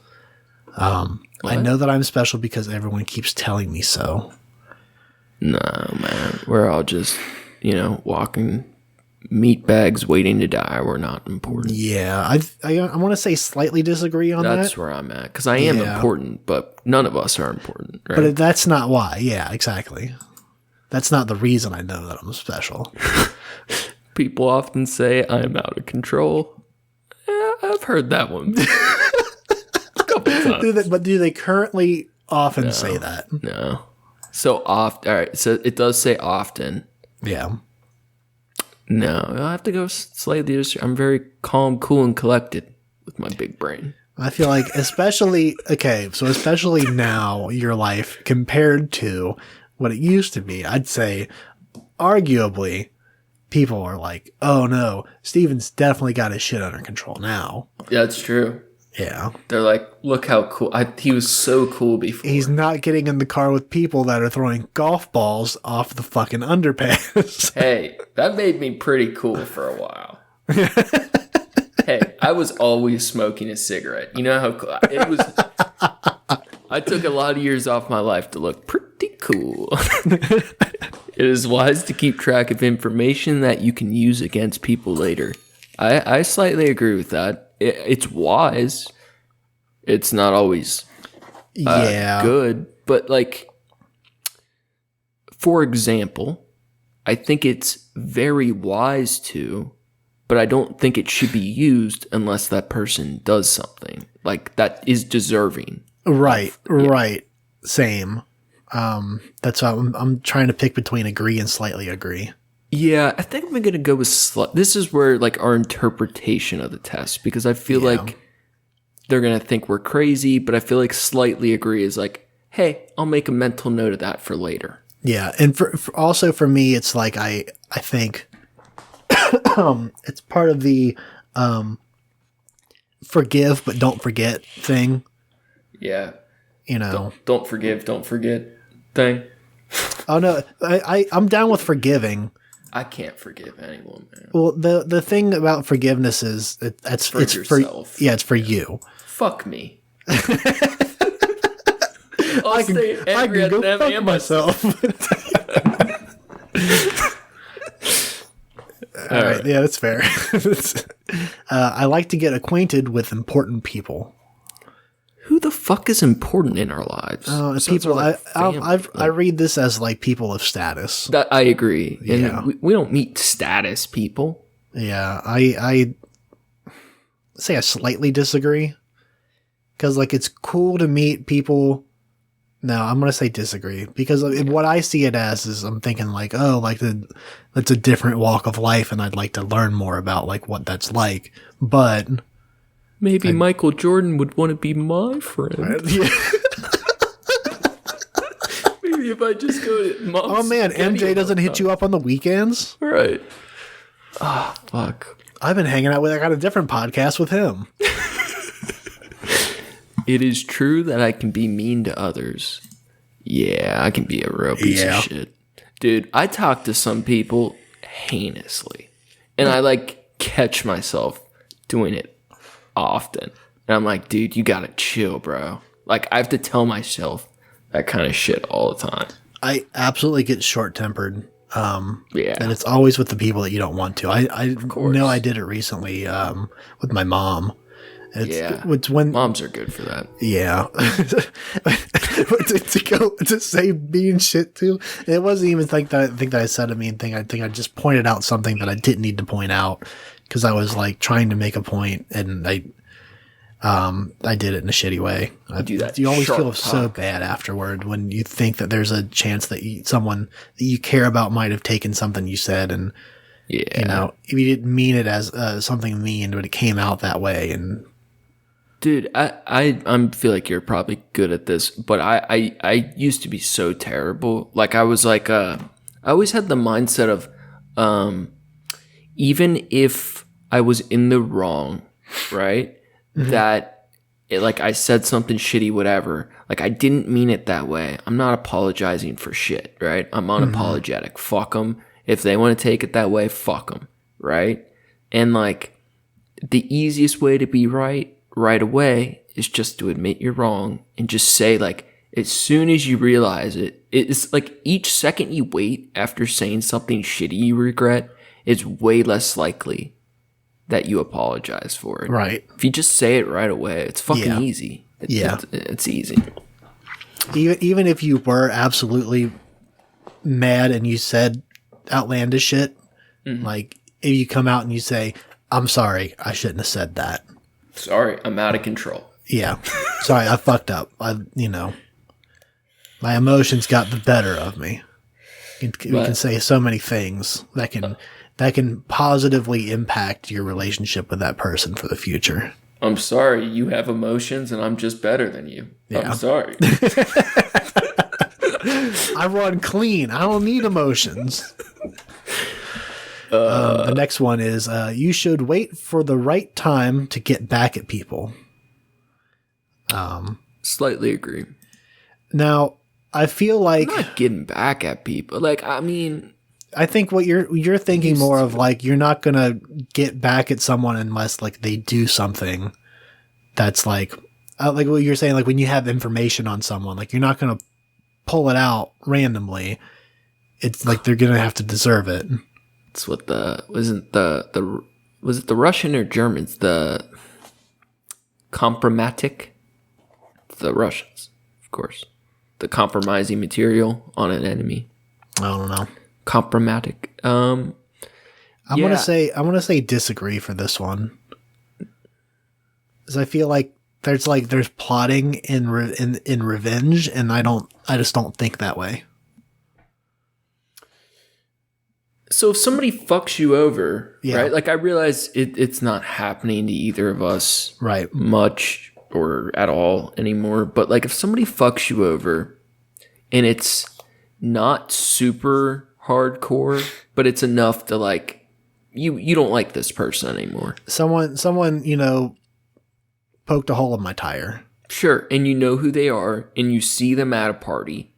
I know that I'm special because everyone keeps telling me so. No, man. We're all just, walking meat bags waiting to die. We're not important. Yeah. I want to say slightly disagree on that. That's where I'm at. Because I am important, but none of us are important. Right? But that's not why. Yeah, exactly. That's not the reason I know that I'm special. People often say I'm out of control. Yeah, I've heard that one. Do they currently often say that? No. So often. All right. So it does say often. Yeah. No, I'll have to go slightly. I'm very calm, cool, and collected with my big brain. I feel like especially now, your life compared to what it used to be, I'd say arguably, people are like, oh no, Steven's definitely got his shit under control now. That's true. Yeah. They're like, look how cool. He was so cool before. He's not getting in the car with people that are throwing golf balls off the fucking underpass. Hey, that made me pretty cool for a while. Hey, I was always smoking a cigarette. You know how cool it was. I took a lot of years off my life to look pretty cool. It is wise to keep track of information that you can use against people later. I slightly agree with that. It's wise. It's not always good. But, like, for example, I think it's very wise to, but I don't think it should be used unless that person does something. Like, that is deserving. Right. Same. That's why I'm trying to pick between agree and slightly agree. Yeah, I think I'm going to go with this is where, like, our interpretation of the test, because I feel like they're going to think we're crazy, but I feel like slightly agree is like, hey, I'll make a mental note of that for later. Yeah, and also for me, it's like I think it's part of the forgive but don't forget thing. Yeah. You know. Don't forgive, don't forget thing. Oh, no, I'm down with forgiving. I can't forgive anyone, man. Well, the thing about forgiveness is it's for yourself. It's for you. Fuck me. I can go fuck myself. All right. Yeah, that's fair. I like to get acquainted with important people. Who the fuck is important in our lives? People. I read this as like people of status. I agree. And we don't meet status people. Yeah, I say I slightly disagree. Because like it's cool to meet people. No, I'm gonna say disagree because what I see it as is I'm thinking like, oh, like that's a different walk of life, and I'd like to learn more about like what that's like, but. Maybe Michael Jordan would want to be my friend. Yeah. Maybe if I just go to Mom's. Oh man, MJ doesn't hit you up on the weekends? Right. Ah, fuck. I've been hanging out with, I got a different podcast with him. It is true that I can be mean to others. Yeah, I can be a real piece of shit. Dude, I talk to some people heinously. And I like catch myself doing it often. And I'm like, dude, you gotta chill, bro. Like, I have to tell myself that kind of shit all the time. I absolutely get short-tempered. And it's always with the people that you don't want to. I know I did it recently with my mom. It's when moms are good for that. Yeah. to say mean shit to. It wasn't even like that. I think that I said a mean thing. I think I just pointed out something that I didn't need to point out because I was like trying to make a point, and I did it in a shitty way. I do that. You always feel so bad afterward when you think that there's a chance that someone that you care about might have taken something you said, and you know, if you didn't mean it as something mean, but it came out that way. And dude, I feel like you're probably good at this, but I used to be so terrible. Like I was like, I always had the mindset of, even if I was in the wrong, right? Mm-hmm. That like I said something shitty, whatever. Like I didn't mean it that way. I'm not apologizing for shit, right? I'm unapologetic. Mm-hmm. Fuck them. If they want to take it that way, fuck them, right? And like the easiest way to be right away is just to admit you're wrong and just say, like, as soon as you realize it, it's like each second you wait after saying something shitty you regret is way less likely that you apologize for it. Right. If you just say it right away, it's fucking easy. It's easy. Even if you were absolutely mad and you said outlandish shit, like if you come out and you say, I'm sorry, I shouldn't have said that. Sorry, I'm out of control. Yeah. Sorry, I fucked up. My emotions got the better of me. We can say so many things that can positively impact your relationship with that person for the future. I'm sorry, you have emotions and I'm just better than you. Yeah. I'm sorry. I run clean. I don't need emotions. The next one is you should wait for the right time to get back at people. Slightly agree. Now, I feel like I'm not getting back at people. Like, I mean, I think what you're thinking more of, like, you're not gonna get back at someone unless, like, they do something that's like what you're saying, like when you have information on someone, like you're not gonna pull it out randomly. It's like they're gonna have to deserve it. It's what was it the Russian or Germans? The compromatic? The Russians, of course. The compromising material on an enemy. I don't know. Compromatic. I'm gonna say disagree for this one, because I feel like there's plotting in revenge, and I just don't think that way. So if somebody fucks you over, yeah. right? Like, I realize it's not happening to either of us, right? Much or at all anymore. But like, if somebody fucks you over, and it's not super hardcore, but it's enough to like you don't like this person anymore. Someone poked a hole in my tire. Sure, and you know who they are, and you see them at a party,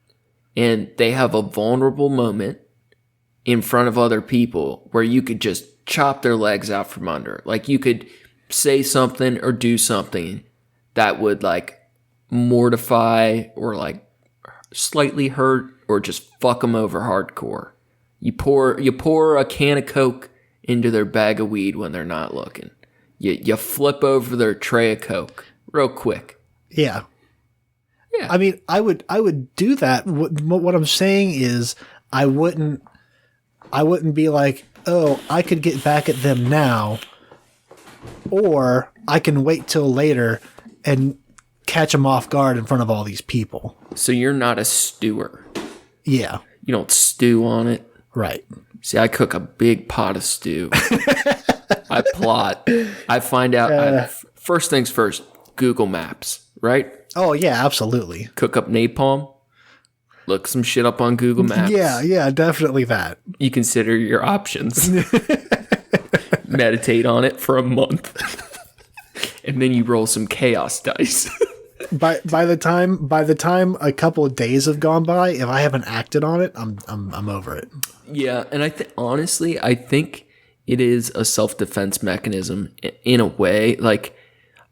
and they have a vulnerable moment in front of other people where you could just chop their legs out from under. Like, you could say something or do something that would like mortify or like slightly hurt or just fuck them over hardcore. You pour a can of Coke into their bag of weed when they're not looking. You flip over their tray of Coke real quick. Yeah. I mean, I would do that. What I'm saying is, I wouldn't be like, oh, I could get back at them now, or I can wait till later and catch them off guard in front of all these people. So you're not a stewer. Yeah. You don't stew on it. Right. See, I cook a big pot of stew. I plot. I find out. First things first, Google Maps, right? Oh, yeah, absolutely. Cook up napalm. Look some shit up on Google Maps. Yeah, definitely that. You consider your options. Meditate on it for a month. And then you roll some chaos dice. By the time a couple of days have gone by, if I haven't acted on it, I'm over it. Yeah, and I think it is a self-defense mechanism in a way. Like,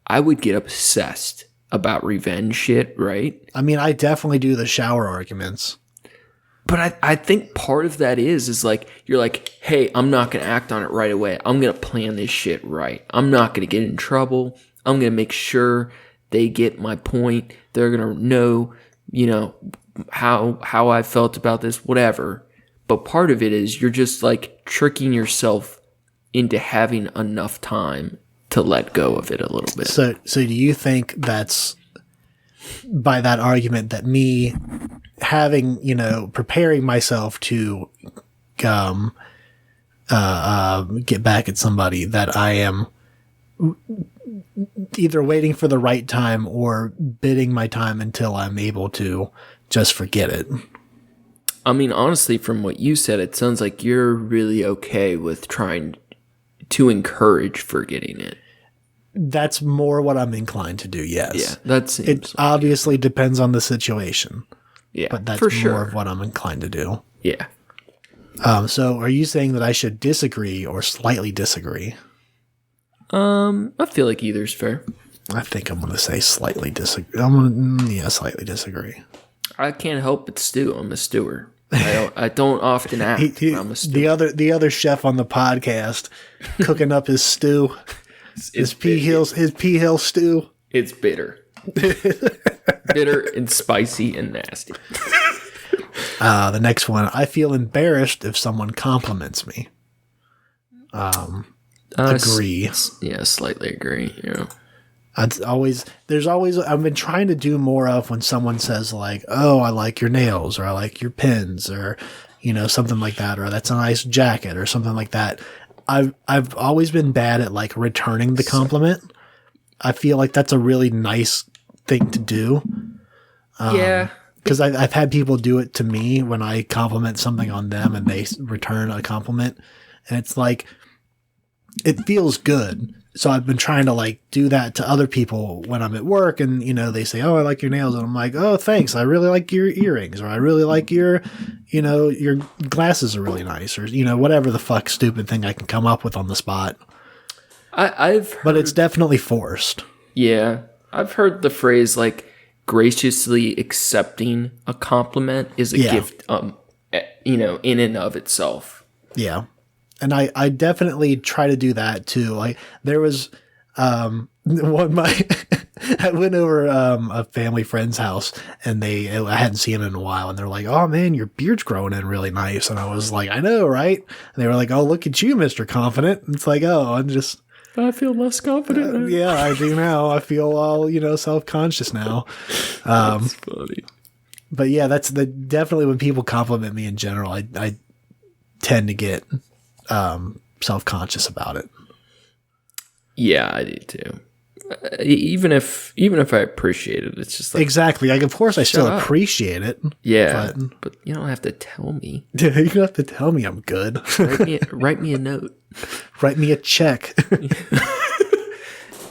I would get obsessed about revenge shit, right? I mean, I definitely do the shower arguments. But I think part of that is like, you're like, hey, I'm not going to act on it right away. I'm going to plan this shit right. I'm not going to get in trouble. I'm going to make sure they get my point. They're going to know, how I felt about this, whatever. But part of it is you're just like tricking yourself into having enough time to let go of it a little bit. So do you think that's by that argument that me having, preparing myself to get back at somebody, that I am either waiting for the right time or bidding my time until I'm able to just forget it? I mean, honestly, from what you said, it sounds like you're really okay with trying to encourage forgetting it. That's more what I'm inclined to do, yes. Yeah, that seems it obviously depends on the situation. Yeah, but that's for sure. more of what I'm inclined to do. Yeah. So are you saying that I should disagree or slightly disagree? I feel like either's fair. I think I'm going to say slightly disagree. Slightly disagree. I can't help but stew. I'm a stewer. I don't often act. I'm a stewer. The other chef on the podcast cooking up his stew. His pea hill stew. It's bitter. Bitter and spicy and nasty. The next one. I feel embarrassed if someone compliments me. Agree. Slightly agree. Yeah. I've been trying to do more of when someone says like, oh, I like your nails, or I like your pins, or, something like that, or that's a nice jacket, or something like that. I've always been bad at like returning the compliment. I feel like that's a really nice thing to do. Yeah. Because I've had people do it to me when I compliment something on them and they return a compliment. And it's like, it feels good. So I've been trying to like do that to other people when I'm at work, and you know, they say, "Oh, I like your nails," and I'm like, "Oh, thanks. I really like your earrings," or "I really like your, you know, your glasses are really nice," or you know, whatever the fuck stupid thing I can come up with on the spot. I've heard, but it's definitely forced. Yeah, I've heard the phrase like graciously accepting a compliment is a gift, you know, in and of itself. Yeah. And I definitely try to do that too. Like there was I went over a family friend's house, and I hadn't seen them in a while, and they're like, "Oh man, your beard's growing in really nice." And I was like, "I know, right?" And they were like, "Oh, look at you, Mr. Confident." And it's like, "Oh, I feel less confident. Yeah, I do now. I feel all, you know, self-conscious now." That's funny. But yeah, that's definitely when people compliment me in general, I tend to get self-conscious about it. Yeah, I do too. Even if I appreciate it, it's just like, exactly. Like, of course, I still appreciate it. Yeah, but you don't have to tell me. You don't have to tell me I'm good. Write me a note. Write me a check.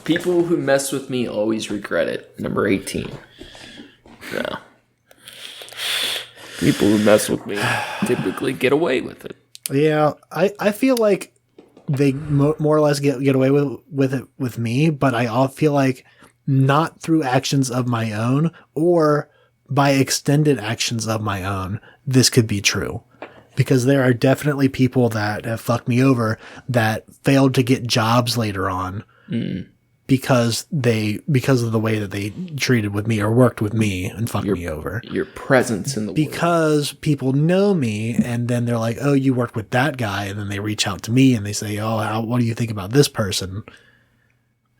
People who mess with me always regret it. Number 18. No. People who mess with me typically get away with it. Yeah, I feel like they more or less get away with it with me, but I all feel like not through actions of my own or by extended actions of my own, this could be true. Because there are definitely people that have fucked me over that failed to get jobs later on because of the way that they treated with me or worked with me and fucked me over. Your presence in the world. Because people know me, and then they're like, "Oh, you worked with that guy," and then they reach out to me and they say, "Oh, what do you think about this person?"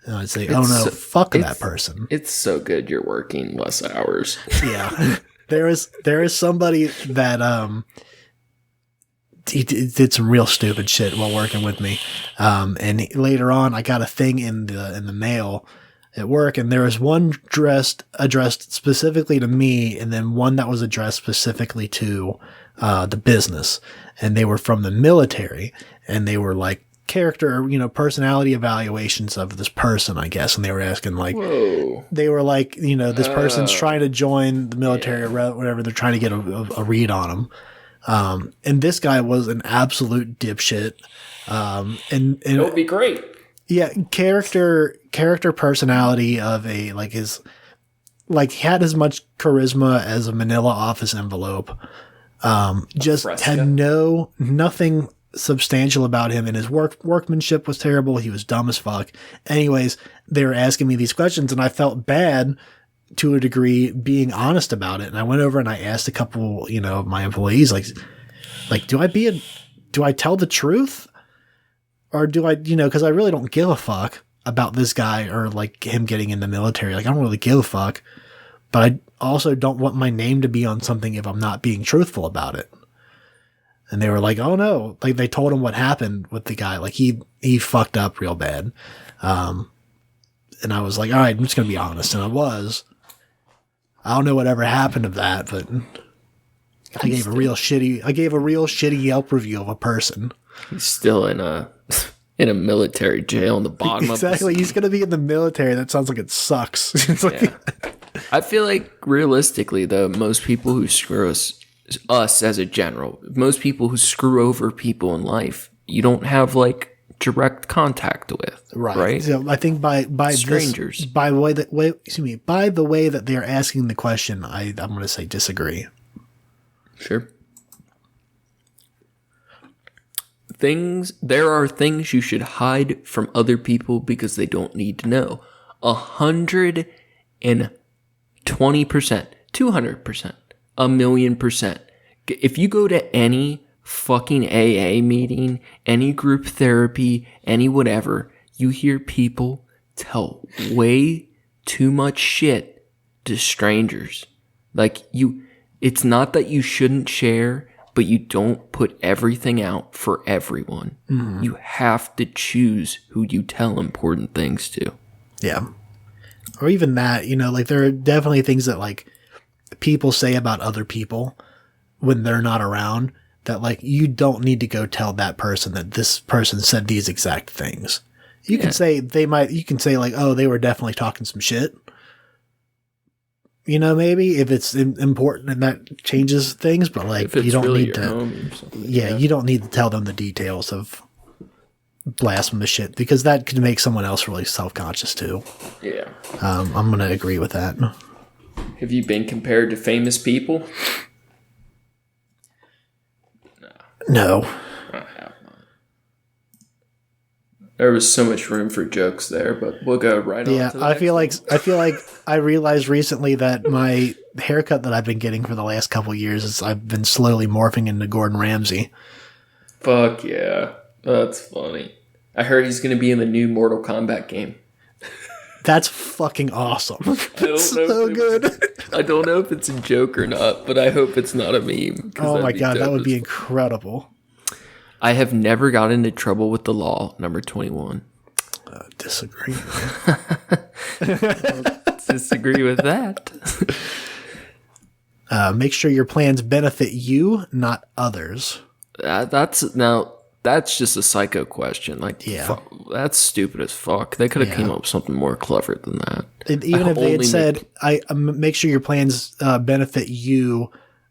And I'd say, "Oh no, fuck that person." It's so good you're working less hours. Yeah, there is somebody that he did some real stupid shit while working with me. And later on, I got a thing in the mail at work, and there was one addressed specifically to me, and then one that was addressed specifically to the business. And they were from the military, and they were like character, you know, personality evaluations of this person, I guess. And they were asking like, whoa. They were like, you know, this person's trying to join the military or whatever. They're trying to get a read on him. And this guy was an absolute dipshit. And it would be great. Yeah. Character personality of he had as much charisma as a manila office envelope. Just had nothing substantial about him, and his workmanship was terrible. He was dumb as fuck. Anyways, they were asking me these questions, and I felt bad to a degree being honest about it. And I went over and I asked a couple, you know, of my employees, like, do I tell the truth, or do I, you know, cause I really don't give a fuck about this guy or like him getting in the military. Like, I don't really give a fuck, but I also don't want my name to be on something if I'm not being truthful about it. And they were like, "Oh no." Like, they told him what happened with the guy. Like, he fucked up real bad. And I was like, all right, I'm just going to be honest. And I was. I don't know whatever happened of that, but I gave a real shitty Yelp review of a person. He's still in a military jail in the bottom of the Exactly. He's going to be in the military. That sounds like it sucks. It's like, I feel like realistically, though, most people who screw us as a general, most people who screw over people in life, you don't have like direct contact with, right? So I think by strangers, by the way that they're asking the question, I'm going to say disagree. Sure. There are things you should hide from other people because they don't need to know. 120%, 200%, 1,000,000%. If you go to any fucking AA meeting, any group therapy, any whatever, you hear people tell way too much shit to strangers. Like, it's not that you shouldn't share, but you don't put everything out for everyone. Mm-hmm. You have to choose who you tell important things to. Yeah. Or even that, you know, like, there are definitely things that like people say about other people when they're not around that like you don't need to go tell that person that this person said these exact things. You can say you can say like, oh, they were definitely talking some shit. You know, maybe if it's important and that changes things, but like you don't really need to. Yeah, you don't need to tell them the details of blasphemous shit because that could make someone else really self-conscious too. Yeah. I'm going to agree with that. Have you been compared to famous people? No. I have not. There was so much room for jokes there, but we'll go right on to the I next feel one. like I realized recently that my haircut that I've been getting for the last couple of years is I've been slowly morphing into Gordon Ramsay. Fuck yeah. That's funny. I heard he's going to be in the new Mortal Kombat game. That's fucking awesome. That's know so good. I don't know if it's a joke or not, but I hope it's not a meme. Oh my god, that would be incredible. I have never got into trouble with the law, number 21. Disagree. Disagree with that. Make sure your plans benefit you, not others. That's just a psycho question. Like, that's stupid as fuck. They could have came up with something more clever than that. And even if they had said, make sure your plans benefit you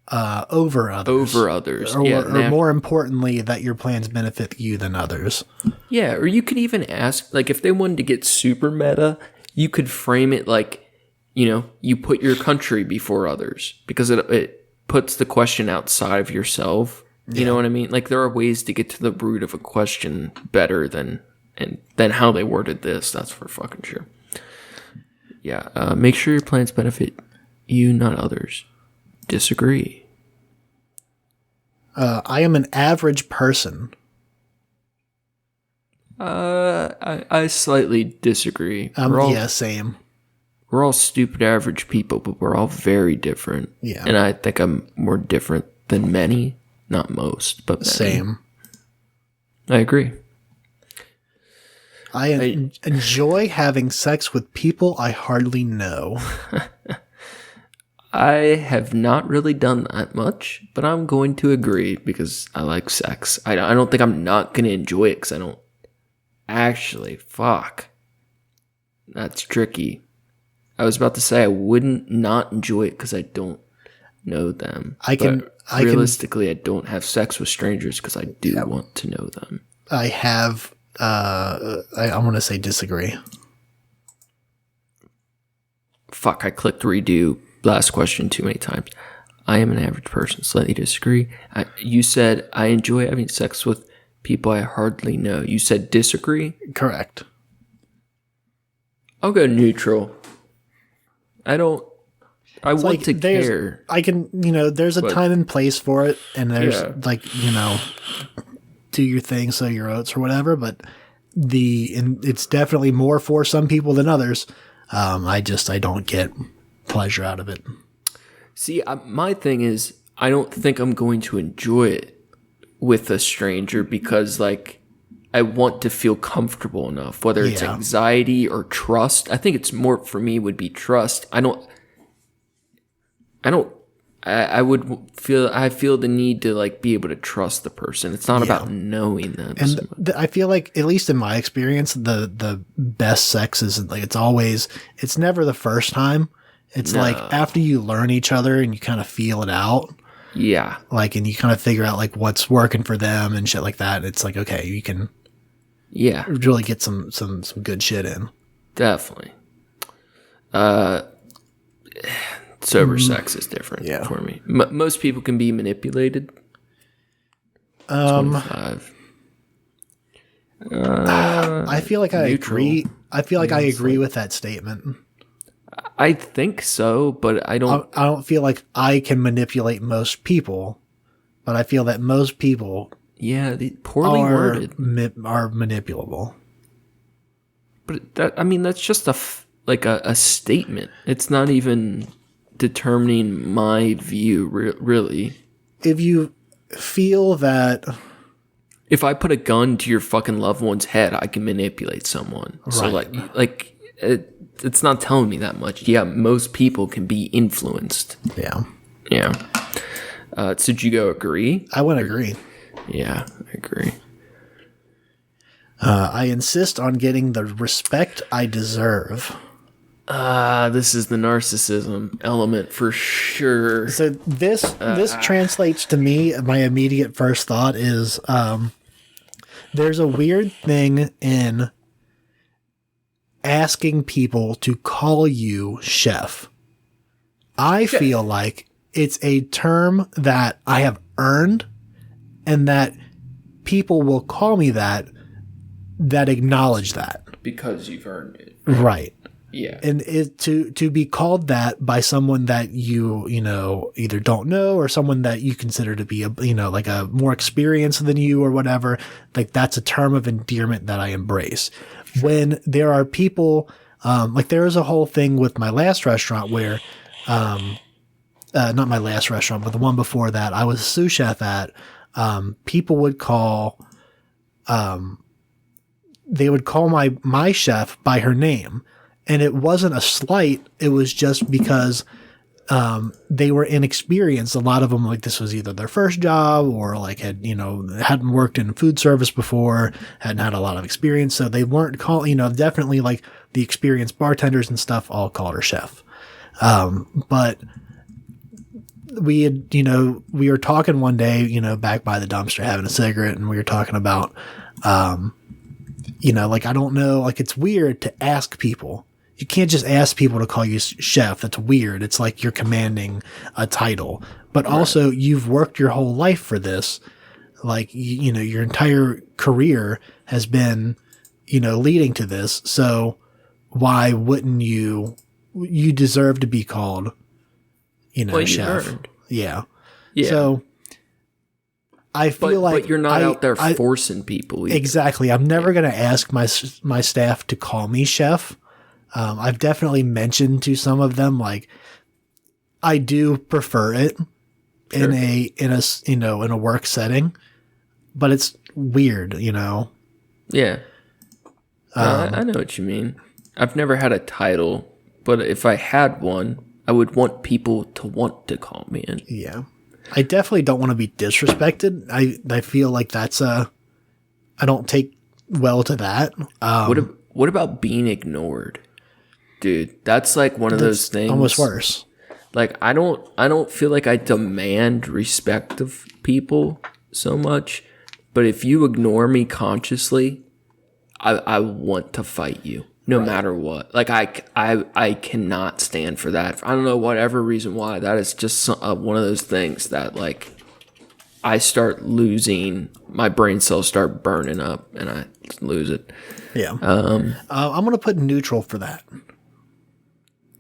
over others. Over others. Or more importantly, that your plans benefit you than others. Yeah, or you could even ask, like, if they wanted to get super meta, you could frame it like, you know, you put your country before others. Because it puts the question outside of yourself. You know what I mean? Like, there are ways to get to the root of a question better than how they worded this. That's for fucking sure. Yeah. Make sure your plans benefit you, not others. Disagree. I am an average person. I slightly disagree. Same. We're all stupid average people, but we're all very different. Yeah. And I think I'm more different than many. Not most, but many. Same. I agree. I enjoy having sex with people I hardly know. I have not really done that much, but I'm going to agree because I like sex. I don't think I'm not going to enjoy it because I don't actually. Fuck. That's tricky. I was about to say I wouldn't not enjoy it because I don't know them. Realistically, I don't have sex with strangers because I do want to know them. I have, I want to say disagree. Fuck, I clicked redo last question too many times. I am an average person. Slightly disagree. You said I enjoy having sex with people I hardly know. You said disagree? Correct. I'll go neutral. I want to care. I can, there's a time and place for it, and there's do your thing, sow your oats or whatever, but it's definitely more for some people than others. I don't get pleasure out of it. See, my thing is, I don't think I'm going to enjoy it with a stranger because, like, I want to feel comfortable enough, whether it's anxiety or trust. I think it's more for me would be trust. I feel the need to like be able to trust the person. It's not about knowing them. And so I feel like, at least in my experience, the best sex is like, it's never the first time. It's like after you learn each other and you kind of feel it out. Yeah. Like, and you kind of figure out like what's working for them and shit like that. It's like, okay, you can really get some good shit in. Definitely. Sober sex is different for me. Most people can be manipulated. 25. I feel like I agree. I feel like I agree with that statement. I think so, but I don't feel like I can manipulate most people, but I feel that most people poorly worded are manipulable. But that's just a statement. It's not even determining my view, really. If you feel that... If I put a gun to your fucking loved one's head, I can manipulate someone. Right. So, it's not telling me that much. Yeah, most people can be influenced. Yeah. Yeah. So did you go agree? I went agree. Yeah, I agree. I insist on getting the respect I deserve. This is the narcissism element for sure. So this translates to me. My immediate first thought is there's a weird thing in asking people to call you chef. I feel like it's a term that I have earned and that people will call me that acknowledge that. Because you've earned it. Right. Yeah. And to be called that by someone that you either don't know or someone that you consider to be like a more experienced than you or whatever, like that's a term of endearment that I embrace. When there are people, like there was a whole thing with my last restaurant where, not my last restaurant, but the one before that I was a sous chef at, people would call, they would call my chef by her name. And it wasn't a slight. It was just because they were inexperienced. A lot of them, like this was either their first job or like hadn't worked in food service before, hadn't had a lot of experience. So they weren't calling, definitely like the experienced bartenders and stuff all called her chef. But we had, we were talking one day, back by the dumpster having a cigarette, and we were talking about, like, I don't know, like it's weird to ask people. You can't just ask people to call you chef. That's weird. It's like you're commanding a title, but also you've worked your whole life for this. Like, your entire career has been, leading to this. So why wouldn't you deserve to be called, chef. Earned. Yeah. So I feel but you're not out there forcing people either. Exactly. I'm never going to ask my staff to call me chef. I've definitely mentioned to some of them, like, I do prefer it in a work setting, but it's weird, Yeah. I know what you mean. I've never had a title, but if I had one, I would want people to want to call me in. Yeah. I definitely don't want to be disrespected. I feel like I don't take well to that. What about being ignored? Dude, that's like one of those things. Almost worse. Like, I don't feel like I demand respect of people so much, but if you ignore me consciously, I want to fight you no matter what. Like, I cannot stand for that. I don't know whatever reason why. That is just one of those things that, like, I start losing, my brain cells start burning up and I lose it. Yeah. I'm going to put neutral for that.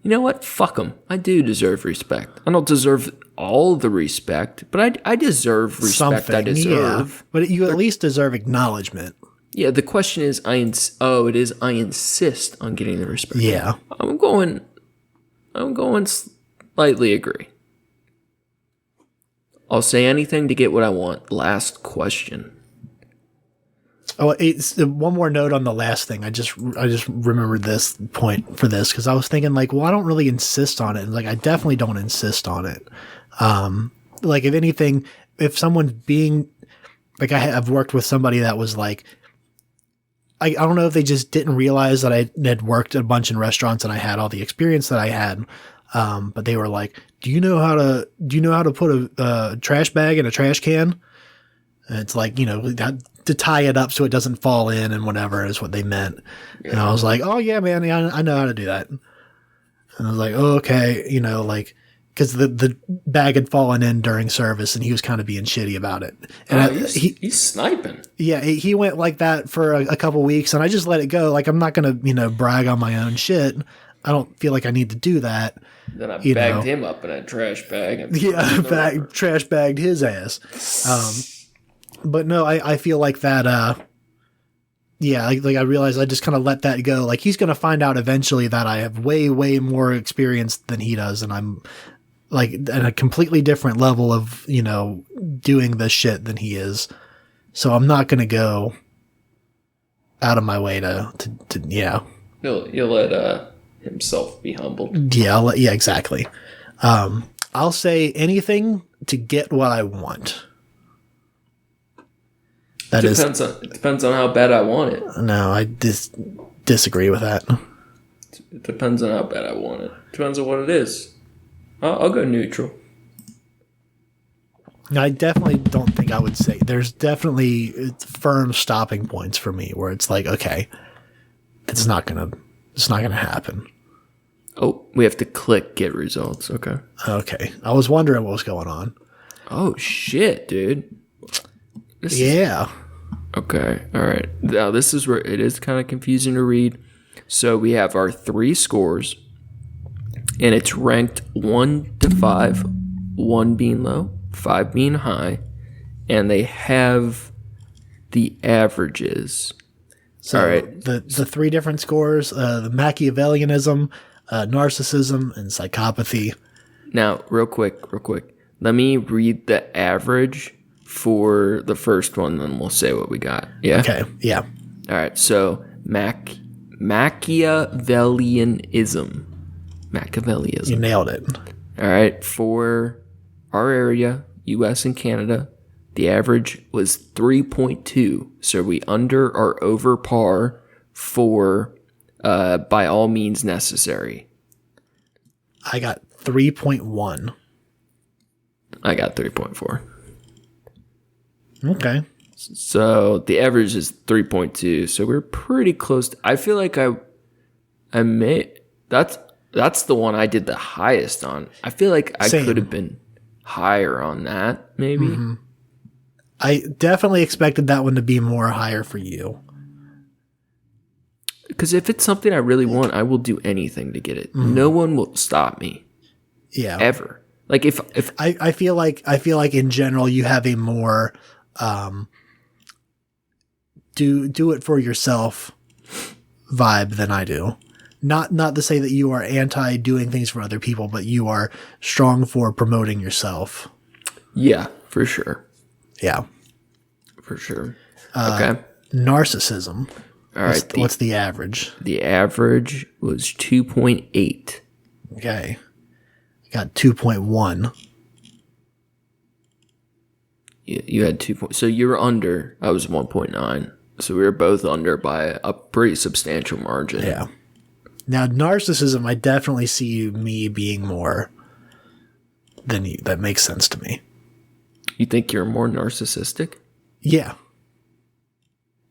You know what? Fuck them. I do deserve respect. I don't deserve all the respect, but I deserve respect. I deserve. Yeah. But you at least deserve acknowledgement. Yeah. The question is, I insist on getting the respect. Yeah. I'm going slightly agree. I'll say anything to get what I want. Last question. Oh, it's one more note on the last thing. I just remembered this point for this because I was thinking, like, well, I don't really insist on it. And, like, I definitely don't insist on it. Like, if anything, if someone's being like, I've worked with somebody that was like, I don't know if they just didn't realize that I had worked a bunch in restaurants and I had all the experience that I had. But they were like, do you know how to put a trash bag in a trash can? And it's like, to tie it up so it doesn't fall in and whatever is what they meant. Yeah. And I was like, oh yeah, man, I know how to do that. And I was like, oh, okay. Like, cause the bag had fallen in during service and he was kind of being shitty about it. And he's sniping. Yeah. He went like that for a couple weeks and I just let it go. Like, I'm not going to, brag on my own shit. I don't feel like I need to do that. Then I bagged him up in a trash bag. And trash bagged his ass. But no, I feel like that, like I realized I just kind of let that go. Like, he's going to find out eventually that I have way, way more experience than he does. And I'm like at a completely different level of, doing this shit than he is. So I'm not going to go out of my way to He'll let himself be humbled. Yeah, exactly. I'll say anything to get what I want. It depends on how bad I want it. No, I disagree with that. It depends on how bad I want it. Depends on what it is. I'll go neutral. I definitely don't think I would say there's definitely firm stopping points for me where it's like, okay, it's not gonna happen. Oh, we have to click get results. Okay. Okay. I was wondering what was going on. Oh shit, dude. Okay. All right. Now this is where it is kind of confusing to read. So we have our 3 scores, and it's ranked 1 to 5, 1 being low, 5 being high, and they have the averages. So all right. The 3 different scores, the Machiavellianism, narcissism, and psychopathy. Now, real quick. Let me read the average for the first one, then we'll say what we got. Yeah? Okay, yeah. All right, so Machiavellianism. You nailed it. All right, for our area, U.S. and Canada, the average was 3.2. So we under or over par for by all means necessary. I got 3.1. I got 3.4. Okay. So the average is 3.2. So we're pretty close. I feel like I may. That's the one I did the highest on. I feel like I could have been higher on that, maybe. Mm-hmm. I definitely expected that one to be more higher for you. Because if it's something I really want, I will do anything to get it. No one will stop me. Yeah. Ever. Like if I feel like in general you have a more do it for yourself vibe than I do. Not to say that you are anti doing things for other people, but you are strong for promoting yourself. Yeah, for sure. Yeah. For sure. Okay. Narcissism. All right. What's the average? The average was 2.8. Okay. Got 2.1. You had 2. So you were under. I was 1.9. So we were both under by a pretty substantial margin. Yeah. Now, narcissism, I definitely see me being more than you. That makes sense to me. You think you're more narcissistic? Yeah.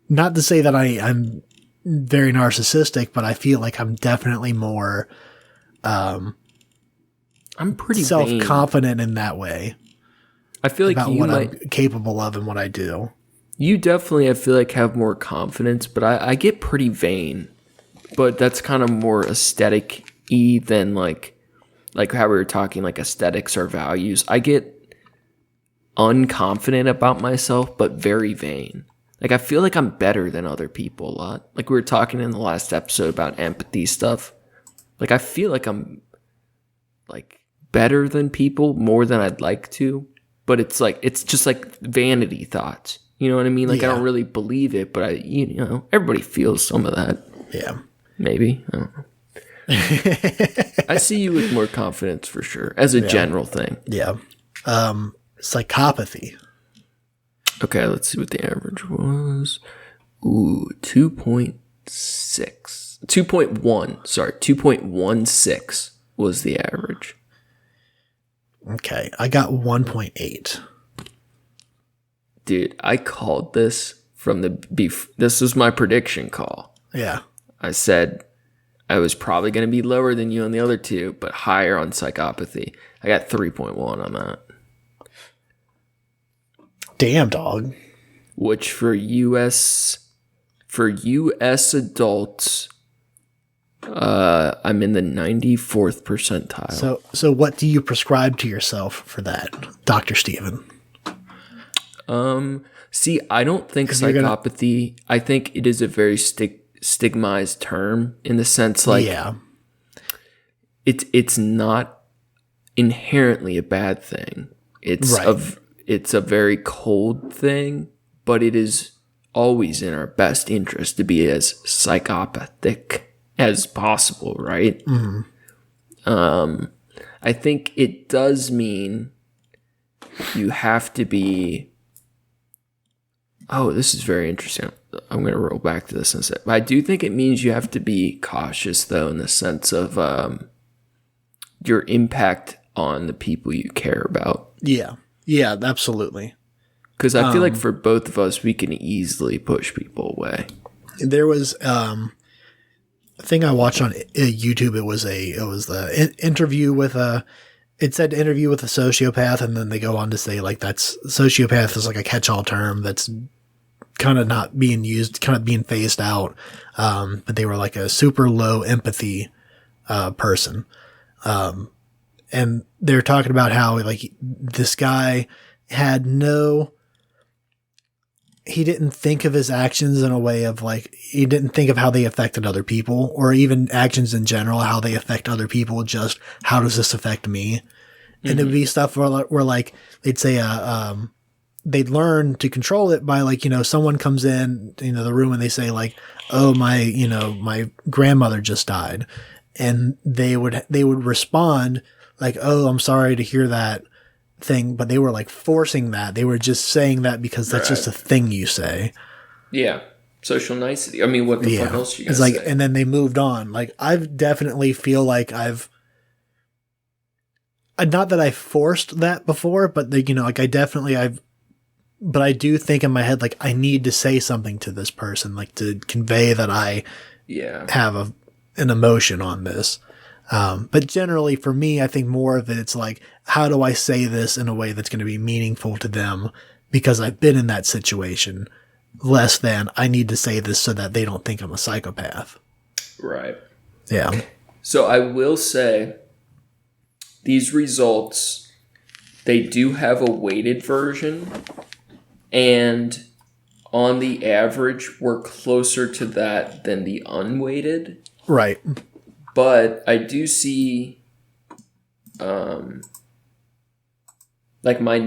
Not to say that I'm very narcissistic, but I feel like I'm definitely more I'm pretty self-confident in that way. I feel like about you what might, I'm capable of and what I do. You definitely, I feel like, have more confidence, but I get pretty vain. But that's kind of more aesthetic-y than like how we were talking, like aesthetics or values. I get unconfident about myself, but very vain. Like I feel like I'm better than other people a lot. Like we were talking in the last episode about empathy stuff. Like I feel like I'm like better than people more than I'd like to, but it's just like vanity thoughts. You know what I mean? Like I don't really believe it, but everybody feels some of that. Yeah. Maybe. I don't know. I see you with more confidence for sure, as a general thing. Yeah. Psychopathy. Okay, let's see what the average was. Ooh, 2.6. 2.1. Sorry, 2.16 was the average. Okay, I got 1.8. Dude, I called this from the beef. This was my prediction call. Yeah. I said I was probably going to be lower than you on the other two, but higher on psychopathy. I got 3.1 on that. Damn, dog. Which for US adults, I'm in the 94th percentile. So what do you prescribe to yourself for that, Dr. Steven? See, I don't think psychopathy, I think it is a very stigmatized term in the sense like it's not inherently a bad thing. It's a very cold thing, but it is always in our best interest to be as psychopathic as possible, right? Mm-hmm. I think it does mean you have to be. Oh, this is very interesting. I'm going to roll back to this in a sec. But I do think it means you have to be cautious, though, in the sense of your impact on the people you care about. Yeah. Yeah, absolutely. Because I feel like for both of us, we can easily push people away. There was a thing I watched on YouTube. It was the interview with it said interview with a sociopath, and then they go on to say like that's sociopath is like a catch-all term that's kind of not being used, kind of being phased out. But they were like a super low empathy person. And they're talking about how like this guy he didn't think of his actions in a way of like, he didn't think of how they affected other people or even actions in general, how they affect other people. Just how does this affect me? Mm-hmm. And it would be stuff where like, they'd say, they'd learn to control it by like, someone comes in, the room and they say like, oh, my grandmother just died. And they would respond like, oh, I'm sorry to hear that thing, but they were like forcing that. They were just saying that because that's just a thing you say. Yeah. Social nicety. I mean, what the fuck else you guys say? Say? And then they moved on. Like, I've definitely feel like not that I forced that before, but like I do think in my head, like I need to say something to this person, like to convey that I have an emotion on this. But generally for me, I think more of it's like, how do I say this in a way that's going to be meaningful to them because I've been in that situation, less than I need to say this so that they don't think I'm a psychopath. Right. Yeah. So I will say these results, they do have a weighted version, and on the average, we're closer to that than the unweighted. Right. But I do see, like my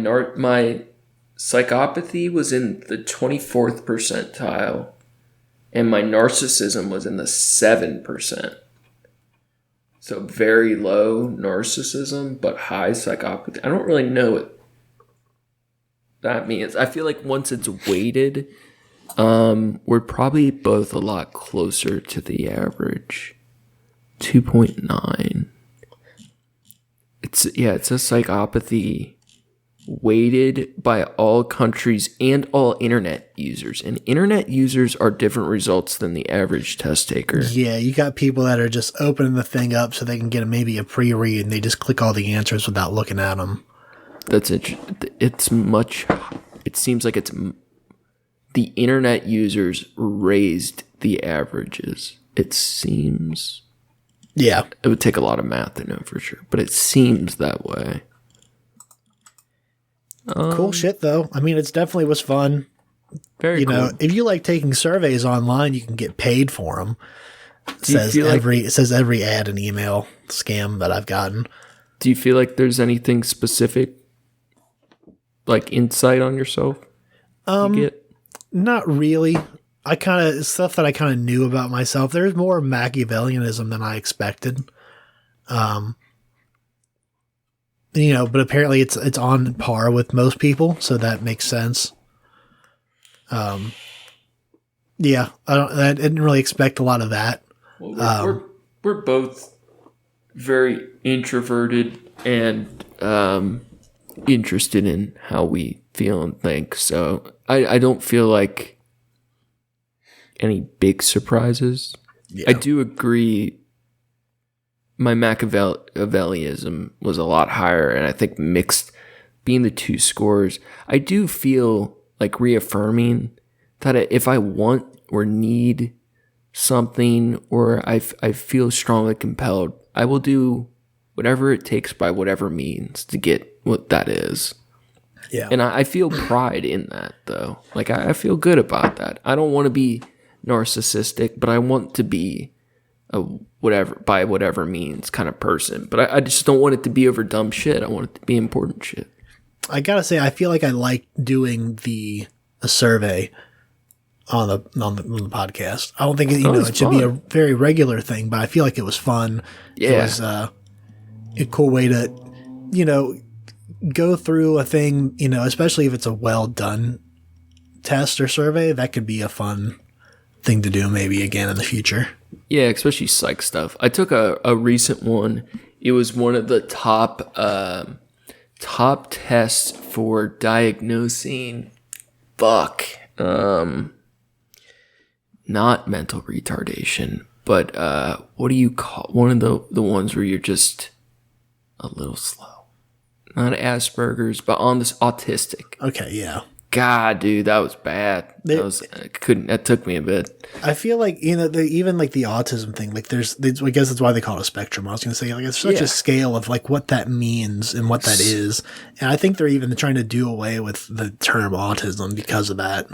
psychopathy was in the 24th percentile, and my narcissism was in the 7%. So very low narcissism, but high psychopathy. I don't really know what that means. I feel like once it's weighted, we're probably both a lot closer to the average. 2.9. It's a psychopathy weighted by all countries and all internet users. And internet users are different results than the average test taker. Yeah, you got people that are just opening the thing up so they can get maybe a pre-read and they just click all the answers without looking at them. That's interesting. It seems like the internet users raised the averages. It seems. Yeah. It would take a lot of math to know for sure, but it seems that way. Cool shit, though. I mean, it definitely was fun. Very cool. If you like taking surveys online, you can get paid for them. It says every ad and email scam that I've gotten. Do you feel like there's anything specific, like insight on yourself you get? Not really. Stuff that I kind of knew about myself. There's more Machiavellianism than I expected. But apparently it's on par with most people, so that makes sense. I didn't really expect a lot of that. Well, we're both very introverted and interested in how we feel and think. So I don't feel like any big surprises. Yeah. I do agree. My Machiavellianism was a lot higher, and I think mixed being the two scores, I do feel like reaffirming that if I want or need something, or I feel strongly compelled, I will do whatever it takes by whatever means to get what that is. Yeah. And I feel pride in that, though. Like, I feel good about that. I don't want to be narcissistic, but I want to be a whatever means kind of person. But I just don't want it to be over dumb shit. I want it to be important shit. I gotta say, I feel like I like doing a survey on the podcast. I don't think it should be a very regular thing, but I feel like it was fun. Yeah. a cool way to, go through a thing, especially if it's a well done test or survey. That could be a fun thing to do maybe again in the future. Yeah, especially psych stuff. I took a recent one. It was one of the top tests for diagnosing not mental retardation, but what do you call one of the ones where you're just a little slow? Not Asperger's, but on this autistic. Okay, yeah. God, dude, that was bad. That took me a bit. I feel like, even like the autism thing, like I guess that's why they call it a spectrum. I was going to say, like, it's such a scale of like what that means and what that is. And I think they're even trying to do away with the term autism because of that.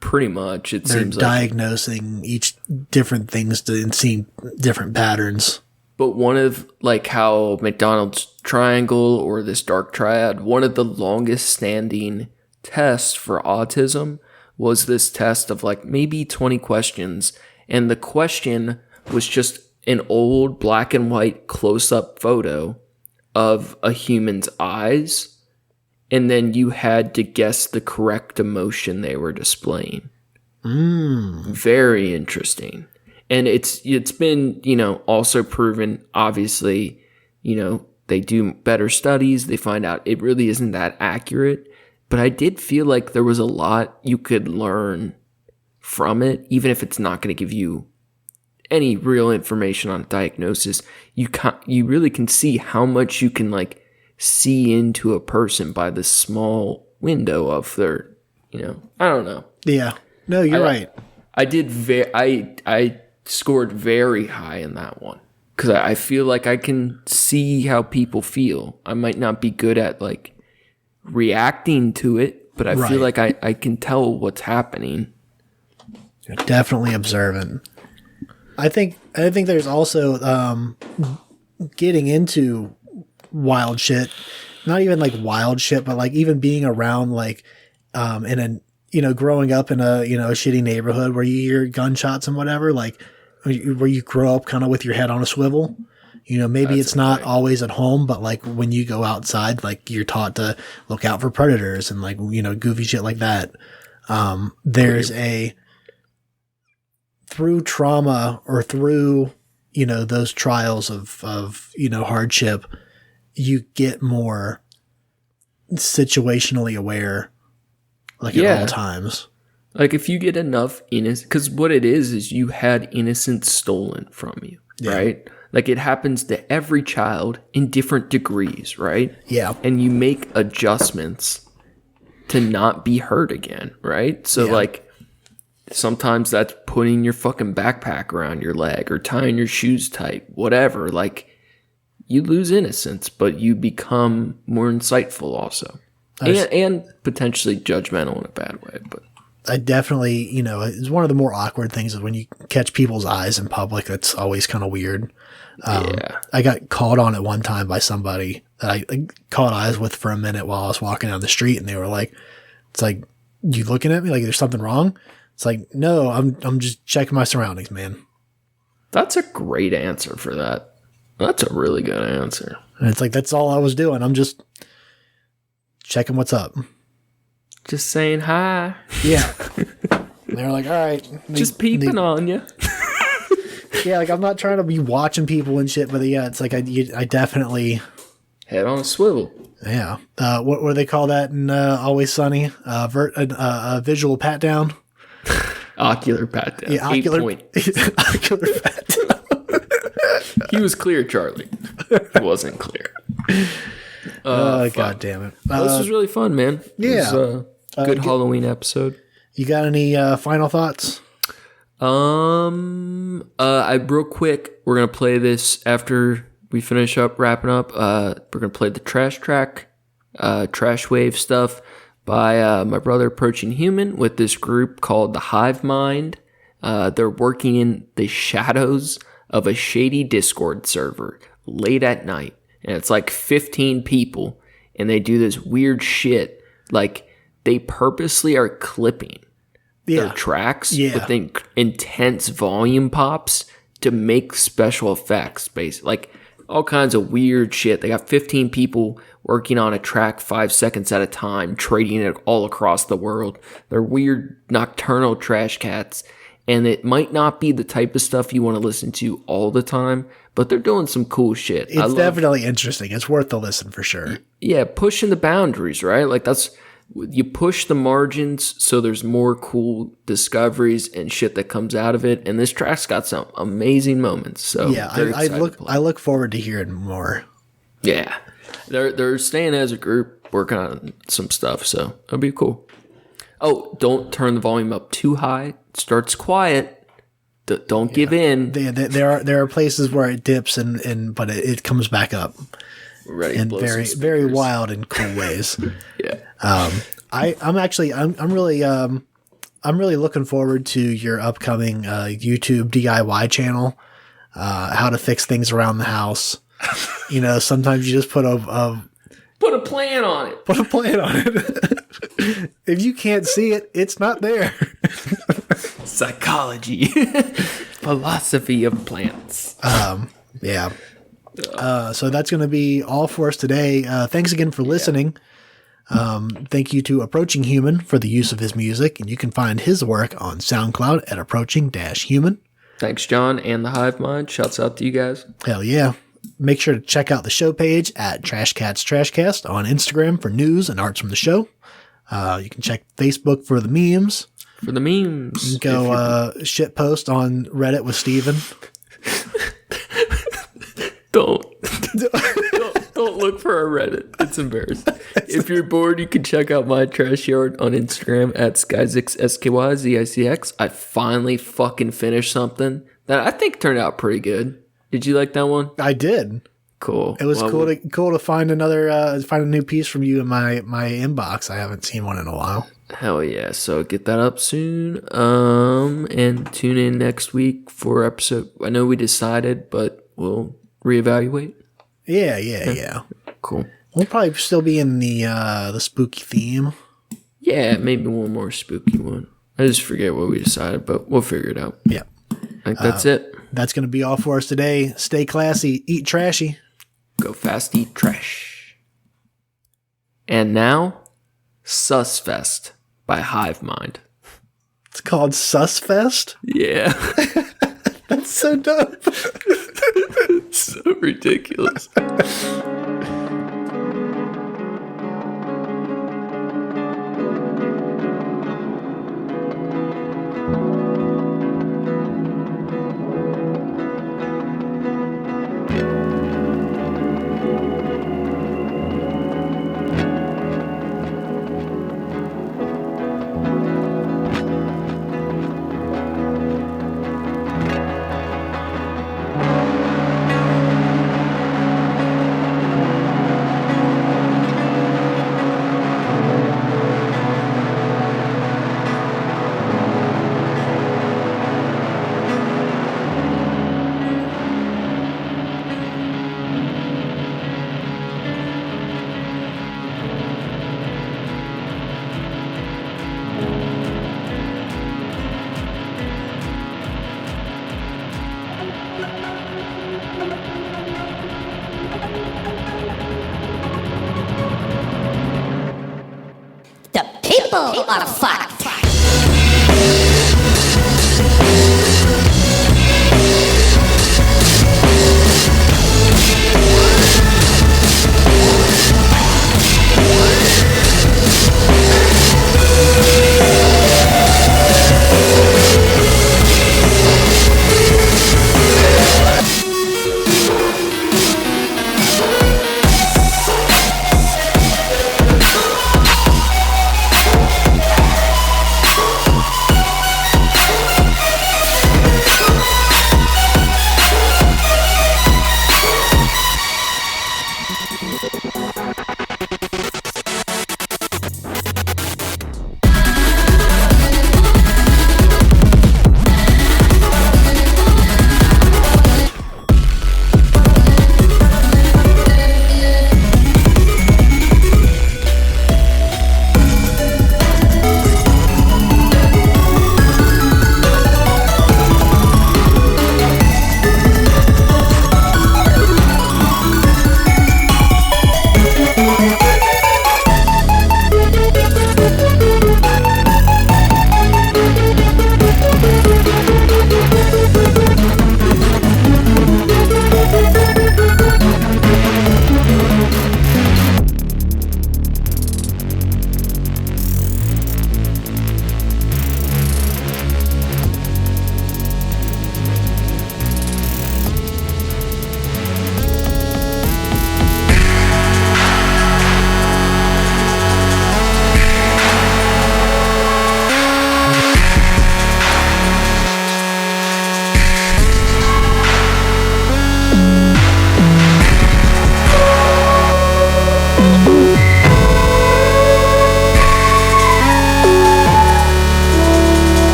Pretty much. They're seems diagnosing each different things and seeing different patterns. But one of, like, how McDonald's triangle or this dark triad, one of the longest standing tests for autism was this test of like maybe 20 questions, and the question was just an old black and white close-up photo of a human's eyes, and then you had to guess the correct emotion they were displaying. Very interesting. And it's been, also proven, obviously, they do better studies, they find out it really isn't that accurate. But I did feel like there was a lot you could learn from it, even if it's not going to give you any real information on diagnosis. You really can see how much you can like see into a person by the small window of their, I don't know. Yeah. No, you're right. I scored very high in that one because I feel like I can see how people feel. I might not be good at like reacting to it, but I feel like I can tell what's happening. You're definitely observant. I think there's also getting into wild shit, not even like wild shit, but like even being around like in a growing up in a a shitty neighborhood where you hear gunshots and whatever, like where you grow up kind of with your head on a swivel. Maybe it's not always at home, but like when you go outside, like you're taught to look out for predators and like, goofy shit like that. There's through trauma or through, those trials of hardship, you get more situationally aware, like at all times. Like if you get enough innocence, because what it is you had innocence stolen from you, right? Like it happens to every child in different degrees, right? Yeah. And you make adjustments to not be hurt again, right? So like sometimes that's putting your fucking backpack around your leg or tying your shoes tight, whatever. Like you lose innocence, but you become more insightful also. And potentially judgmental in a bad way, but I definitely, it's one of the more awkward things is when you catch people's eyes in public. That's always kind of weird. I got called on it one time by somebody that I caught eyes with for a minute while I was walking down the street, and they were like, "It's like, you looking at me like there's something wrong?" It's like, "No, I'm just checking my surroundings, man." That's a great answer for that. That's a really good answer. And it's like that's all I was doing. I'm just checking what's up. Just saying hi. Yeah. And they're like, all right. Just peeping on you. Yeah, like I'm not trying to be watching people and shit, but yeah, it's like I definitely... Head on a swivel. Yeah. What do they call that in Always Sunny? Visual pat down? Ocular pat down. Yeah, ocular pat down. He was clear, Charlie. He wasn't clear. God damn it. This was really fun, man. Yeah. It was a good Halloween episode. You got any final thoughts? Real quick, we're going to play this after we finish up, wrapping up. We're going to play the Trash Track, Trash Wave stuff by my brother Approaching Human with this group called The Hive Mind. They're working in the shadows of a shady Discord server late at night. And it's like 15 people, and they do this weird shit. Like, they purposely are clipping their tracks with intense volume pops to make special effects. Like, all kinds of weird shit. They got 15 people working on a track 5 seconds at a time, trading it all across the world. They're weird nocturnal Trashcats, and it might not be the type of stuff you want to listen to all the time, but they're doing some cool shit. It's definitely interesting. It's worth the listen for sure. Yeah, pushing the boundaries, right? Like you push the margins so there's more cool discoveries and shit that comes out of it. And this track's got some amazing moments. So yeah, I look forward to hearing more. Yeah, they're staying as a group, working on some stuff. So it'll be cool. Oh, don't turn the volume up too high. It starts quiet. Don't give in. There are places where it dips but it comes back up. Ready in very wild and cool ways. Yeah. I'm really looking forward to your upcoming YouTube DIY channel. How to fix things around the house. You know, sometimes you just put a plan on it. Put a plan on it. If you can't see it, it's not there. Psychology. Philosophy of plants. Yeah. So that's going to be all for us today. Thanks again for listening. Thank you to Approaching Human for the use of his music, and you can find his work on SoundCloud at Approaching-Human. Thanks, John, and the Hive Mind. Shouts out to you guys. Hell yeah. Make sure to check out the show page at Trashcats Trashcast on Instagram for news and arts from the show. You can check Facebook for the memes. For the memes. You can go shit post on Reddit with Steven. Don't look for our Reddit. It's embarrassing. If you're bored, you can check out my trash yard on Instagram at Skyzix, SKYZICX. I finally fucking finished something that I think turned out pretty good. Did you like that one? I did. Cool. It was cool to find find a new piece from you in my inbox. I haven't seen one in a while. Hell yeah. So get that up soon. And tune in next week for episode. I know we decided, but we'll reevaluate. Yeah. Cool. We'll probably still be in the spooky theme. Yeah, maybe one more spooky one. I just forget what we decided, but we'll figure it out. Yeah. I think that's it. That's going to be all for us today. Stay classy, eat trashy. Go fast, eat trash. And now, Susfest by Hive Mind. It's called Susfest? Yeah. That's so dope. So ridiculous. The people are fucked.